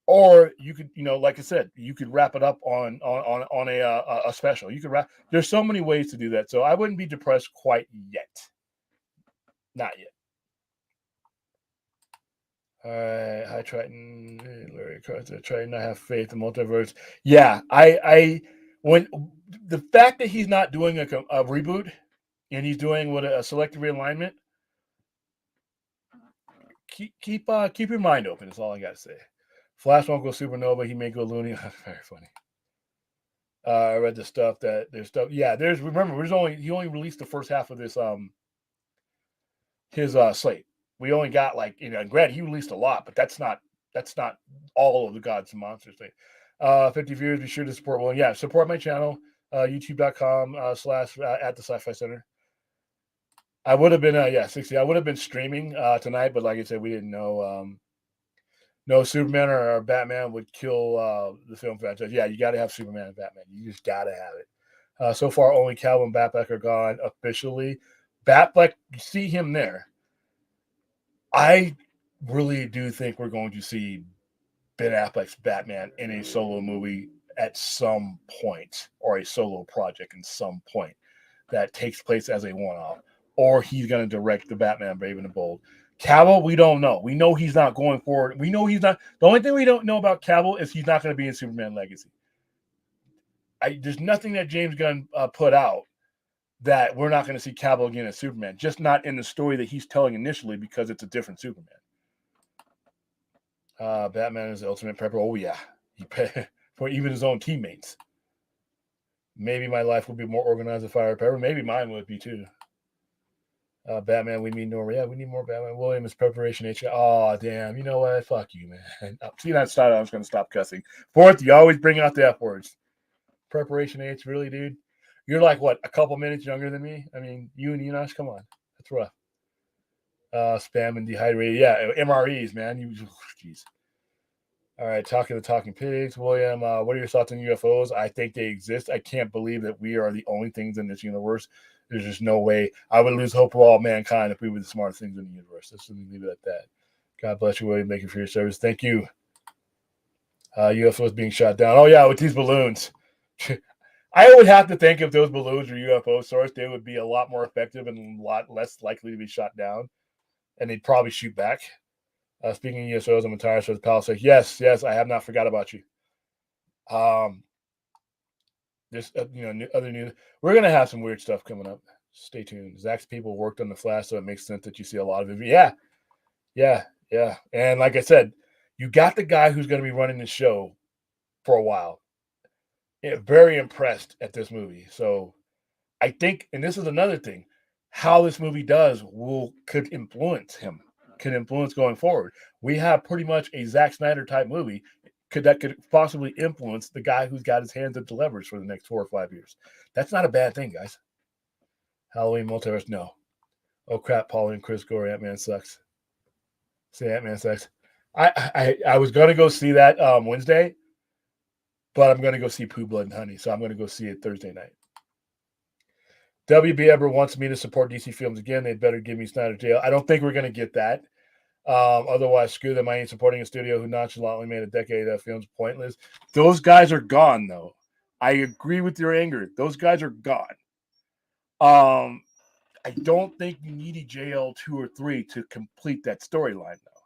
Or you could, like I said, you could wrap it up on a special. You could there's so many ways to do that. So I wouldn't be depressed quite yet. Not yet. All right, hi Triton, Larry Carter, Triton. I have faith in multiverse. Yeah, when the fact that he's not doing a reboot and he's doing a selective realignment, keep your mind open. Is all I gotta say. Flash won't go supernova. He may go loony. Very funny. I read the stuff that there's stuff. Yeah, remember he only released the first half of this his slate. We only got granted he released a lot, but that's not all of the Gods and Monsters thing. 50 viewers, be sure to support. Well, yeah, support my channel, youtube.com/ at the Sci-Fi Center. I would have been 60. I would have been streaming tonight, but like I said, we didn't know no Superman or Batman would kill the film franchise. Yeah, you got to have Superman and Batman. You just got to have it. So far, only Calvin and Batfleck are gone officially. Batfleck, you see him there. I really do think we're going to see Ben Affleck's Batman in a solo movie at some point, or a solo project in some point that takes place as a one-off, or he's going to direct the Batman Brave and the Bold. Cavill, we don't know. We know he's not going forward. We know he's not. The only thing we don't know about Cavill is he's not going to be in Superman Legacy. There's nothing that James Gunn put out that we're not going to see Cavill again as Superman, just not in the story that he's telling initially because it's a different Superman. Batman is the ultimate prepper. Oh, yeah. For even his own teammates. Maybe my life would be more organized if I were Pepper. Maybe mine would be too. Batman, we need more. Yeah, we need more Batman. William is preparation H. Oh, damn. You know what? Fuck you, man. See, that started. I was going to stop cussing. Fourth, you always bring out the F words. Preparation H, really, dude? You're like, what, a couple minutes younger than me? I mean, you and Enosh, come on. That's rough. Spam and dehydrated. Yeah, MREs, man. Jeez. All right, talking to Talking Pigs. William, what are your thoughts on UFOs? I think they exist. I can't believe that we are the only things in this universe. There's just no way. I would lose hope for all mankind if we were the smartest things in the universe. Let's leave it at that. God bless you, William. Thank you for your service. Thank you. UFOs being shot down. Oh, yeah, with these balloons. I would have to think if those balloons were UFO sourced, they would be a lot more effective and a lot less likely to be shot down. And they'd probably shoot back. Speaking of UFOs, I'm retired, so the pal says, yes, I have not forgot about you. This, other news. We're going to have some weird stuff coming up. Stay tuned. Zach's people worked on the Flash, so it makes sense that you see a lot of it. Yeah. And like I said, you got the guy who's going to be running the show for a while. Yeah, very impressed at this movie. So I think, and this is another thing, how this movie does could influence him, could influence going forward. We have pretty much a Zack Snyder type movie that could possibly influence the guy who's got his hands up to leverage for the next 4 or 5 years. That's not a bad thing, guys. Halloween multiverse, no. Oh crap, Paulie and Chris Gore, Ant-Man sucks. Say Ant-Man sucks. I was gonna go see that Wednesday, but I'm gonna go see Pooh, Blood and Honey, so I'm gonna go see it Thursday night. WB ever wants me to support DC films again, they'd better give me Snyder jail. I don't think we're gonna get that. Otherwise, screw them. I ain't supporting a studio who nonchalantly made a decade of films pointless. Those guys are gone, though. I agree with your anger. Those guys are gone. I don't think you need a JL 2 or 3 to complete that storyline, though.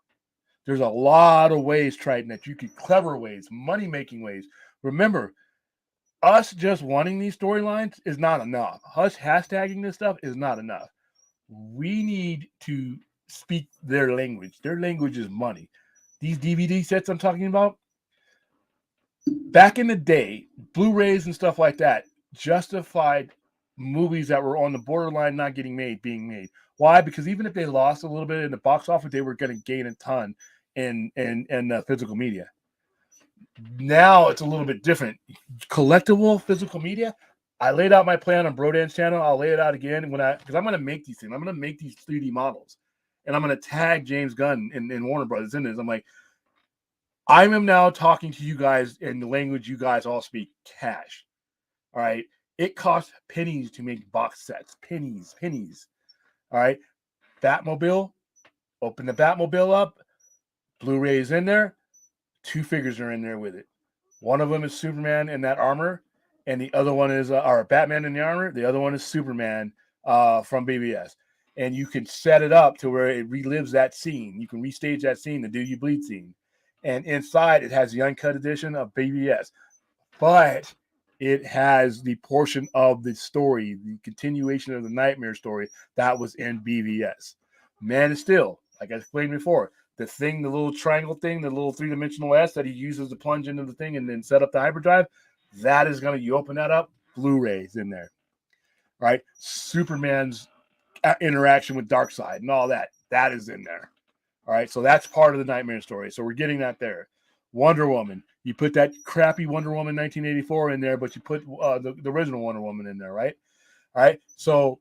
There's a lot of ways, Triton, that you could, clever ways, money-making ways. Remember, us just wanting these storylines is not enough. Us hashtagging this stuff is not enough. We need to speak their language. Their language is money. These DVD sets I'm talking about, back in the day, Blu-rays and stuff like that justified movies that were on the borderline not getting made being made. Why? Because even if they lost a little bit in the box office, they were going to gain a ton in physical media. Now it's a little bit different. Collectible physical media. I laid out my plan on Brodan's channel. I'll lay it out again because I'm going to make these things. I'm going to make these 3D models, and I'm going to tag James Gunn and Warner Brothers in this. I'm like, I am now talking to you guys in the language you guys all speak, cash. All right. It costs pennies to make box sets. Pennies. All right. Batmobile. Open the Batmobile up. Blu-ray's in there. 2 figures are in there with it. One of them is Superman in that armor, and the other one is or Batman in the armor. The other one is Superman from BBS. And you can set it up to where it relives that scene. You can restage that scene, the Do You Bleed scene. And inside, it has the uncut edition of BBS. But it has the portion of the story, the continuation of the Nightmare story that was in BBS. Man of Steel, like I explained before, the thing, the little triangle thing, the little 3-dimensional S that he uses to plunge into the thing and then set up the hyperdrive, that is going to, you open that up, Blu-rays in there. Right? Superman's interaction with Darkseid and all that, that is in there. All right, so that's part of the Nightmare story. So we're getting that there. Wonder Woman, you put that crappy Wonder Woman 1984 in there, but you put the original Wonder Woman in there, right? All right, so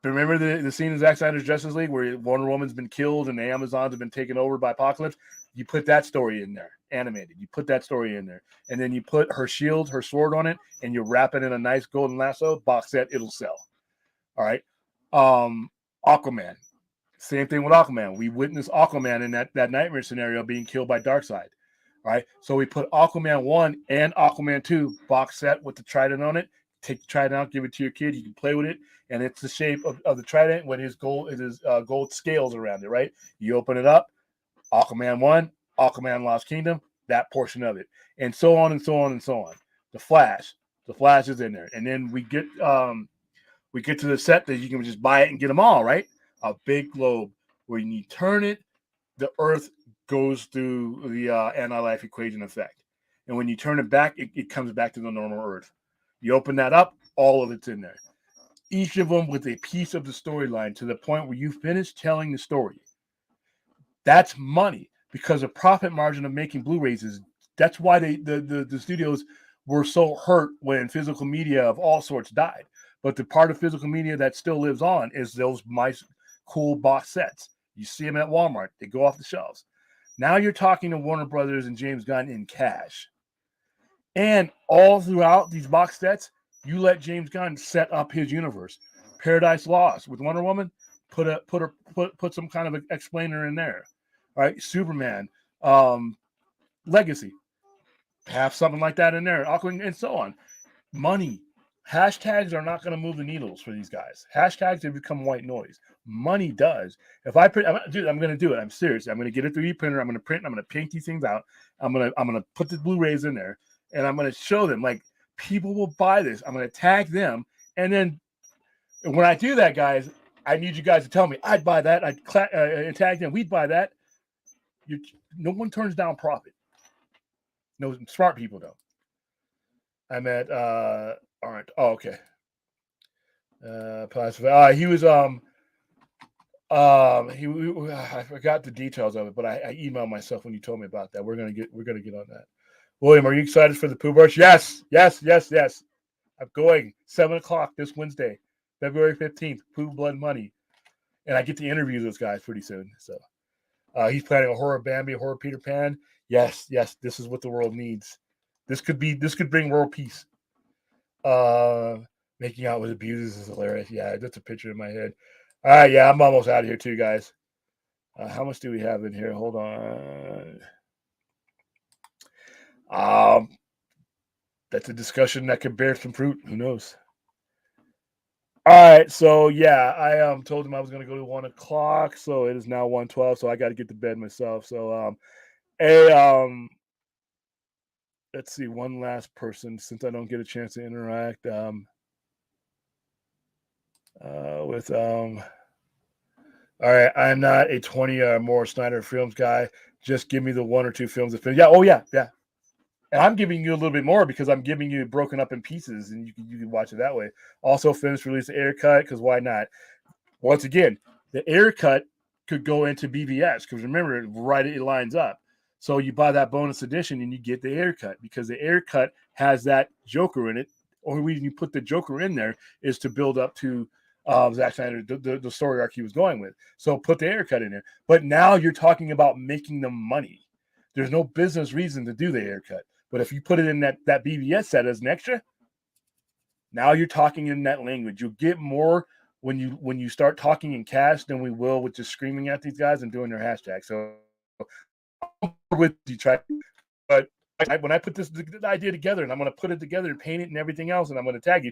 remember the scene in Zack Snyder's Justice League where Wonder Woman's been killed and the Amazons have been taken over by Apocalypse? You put that story in there, animated. You put that story in there. And then you put her shield, her sword on it, and you wrap it in a nice golden lasso box set. It'll sell. All right. Aquaman. Same thing with Aquaman. We witnessed Aquaman in that nightmare scenario being killed by Darkseid. All right. So we put Aquaman 1 and Aquaman 2 box set with the trident on it. Take the trident out, give it to your kid. You can play with it. And it's the shape of the trident with his gold scales around it, right? You open it up, Aquaman 1, Aquaman Lost Kingdom, that portion of it. And so on and so on and so on. The Flash is in there. And then we get to the set that you can just buy it and get them all, right? A big globe where when you turn it, the Earth goes through the anti-life equation effect. And when you turn it back, it comes back to the normal Earth. You open that up, all of it's in there. Each of them with a piece of the storyline to the point where you finish telling the story. That's money because the profit margin of making Blu-rays is, that's why the studios were so hurt when physical media of all sorts died. But the part of physical media that still lives on is those nice, cool box sets. You see them at Walmart. They go off the shelves. Now you're talking to Warner Brothers and James Gunn in cash. And all throughout these box sets, you let James Gunn set up his universe. Paradise Lost with Wonder Woman, put some kind of explainer in there. All right, Superman, Legacy, have something like that in there, Aquaman, and so on. Money. Hashtags are not going to move the needles for these guys. Hashtags have become white noise. Money does. If I print, dude, I'm going to do it. I'm serious. I'm going to get a 3D printer. I'm going to print. I'm going to paint these things out. I'm going to put the Blu-rays in there, and I'm going to show them like people will buy this. I'm going to tag them, and then when I do that, guys, I need you guys to tell me I'd buy that. I'd tag them. We'd buy that. No one turns down profit. No smart people don't. I'm at all right. Oh, okay. He was I forgot the details of it, but I emailed myself when you told me about that. We're gonna get on that. William, are you excited for the Pooh Brush? Yes. I'm going 7:00 this Wednesday, February 15th. Pooh Blood Money, and I get to interview those guys pretty soon. So he's planning a horror Bambi, a horror Peter Pan. Yes. This is what the world needs. This could bring world peace. Making out with abusers is hilarious. Yeah, that's a picture in my head. All right, yeah, I'm almost out of here too, guys. How much do we have in here? Hold on. That's a discussion that could bear some fruit. Who knows? All right, so yeah, I told him I was going to go to 1:00, so it is now 1:12. So I got to get to bed myself. So let's see, one last person since I don't get a chance to interact with all right, I'm not a 20 or more Snyder films guy. Just give me the 1 or 2 films that finish. Yeah. And I'm giving you a little bit more because I'm giving you broken up in pieces, and you can watch it that way. Also, finish release the air cut because why not? Once again, the air cut could go into BBS because remember, it lines up. So you buy that bonus edition and you get the air cut because the air cut has that Joker in it. Or the reason you put the Joker in there is to build up to Zack Snyder, the story arc he was going with. So put the air cut in there. But now you're talking about making them money. There's no business reason to do the air cut. But if you put it in that BBS set as an extra, now you're talking in that language. You'll get more when you start talking in cash than we will with just screaming at these guys and doing their hashtag. So I'm with you, try, but when I put this idea together and I'm going to put it together and paint it and everything else, and I'm going to tag you,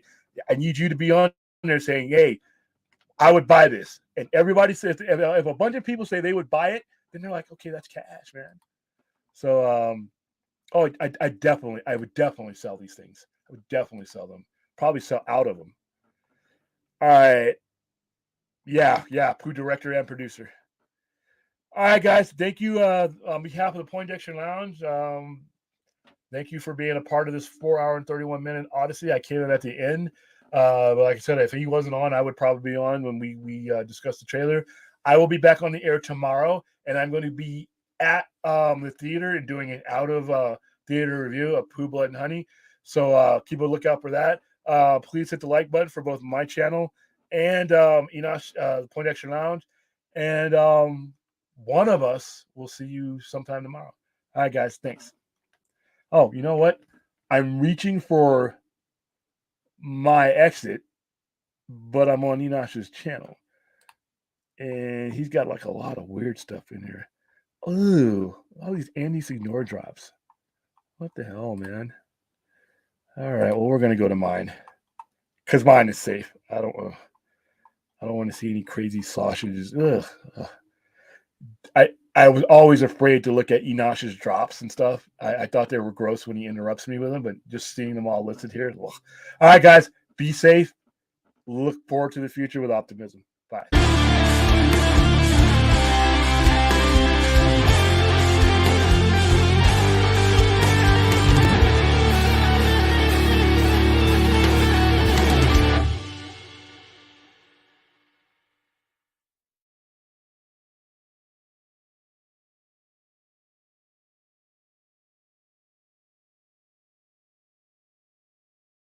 I need you to be on there saying, "Hey, I would buy this." And everybody says, if a bunch of people say they would buy it, then they're like, "Okay, that's cash, man." So, I would definitely sell these things. I would definitely sell them. Probably sell out of them. All right. Yeah. Pooh director and producer. All right, guys. Thank you on behalf of the Poindexter Lounge. Thank you for being a part of this 4 hour and 31 minute odyssey. I came in at the end. But like I said, if he wasn't on, I would probably be on when we discuss the trailer. I will be back on the air tomorrow, and I'm going to be at the theater and doing an out of theater review of Pooh, Blood, and Honey. So keep a lookout for that. Please hit the like button for both my channel and Enosh, the Poindexter Lounge. And one of us will see you sometime tomorrow. All right, guys. Thanks. Oh, you know what? I'm reaching for my exit, but I'm on Enosh's channel. And he's got like a lot of weird stuff in here. Ooh, all these Andy Signor drops. What the hell, man? All right, well, we're gonna go to mine because mine is safe. I don't want to see any crazy sausages. Ugh. I was always afraid to look at Enosh's drops and stuff. I thought they were gross when he interrupts me with them, but just seeing them all listed here. Ugh. All right, guys, be safe. Look forward to the future with optimism. Bye.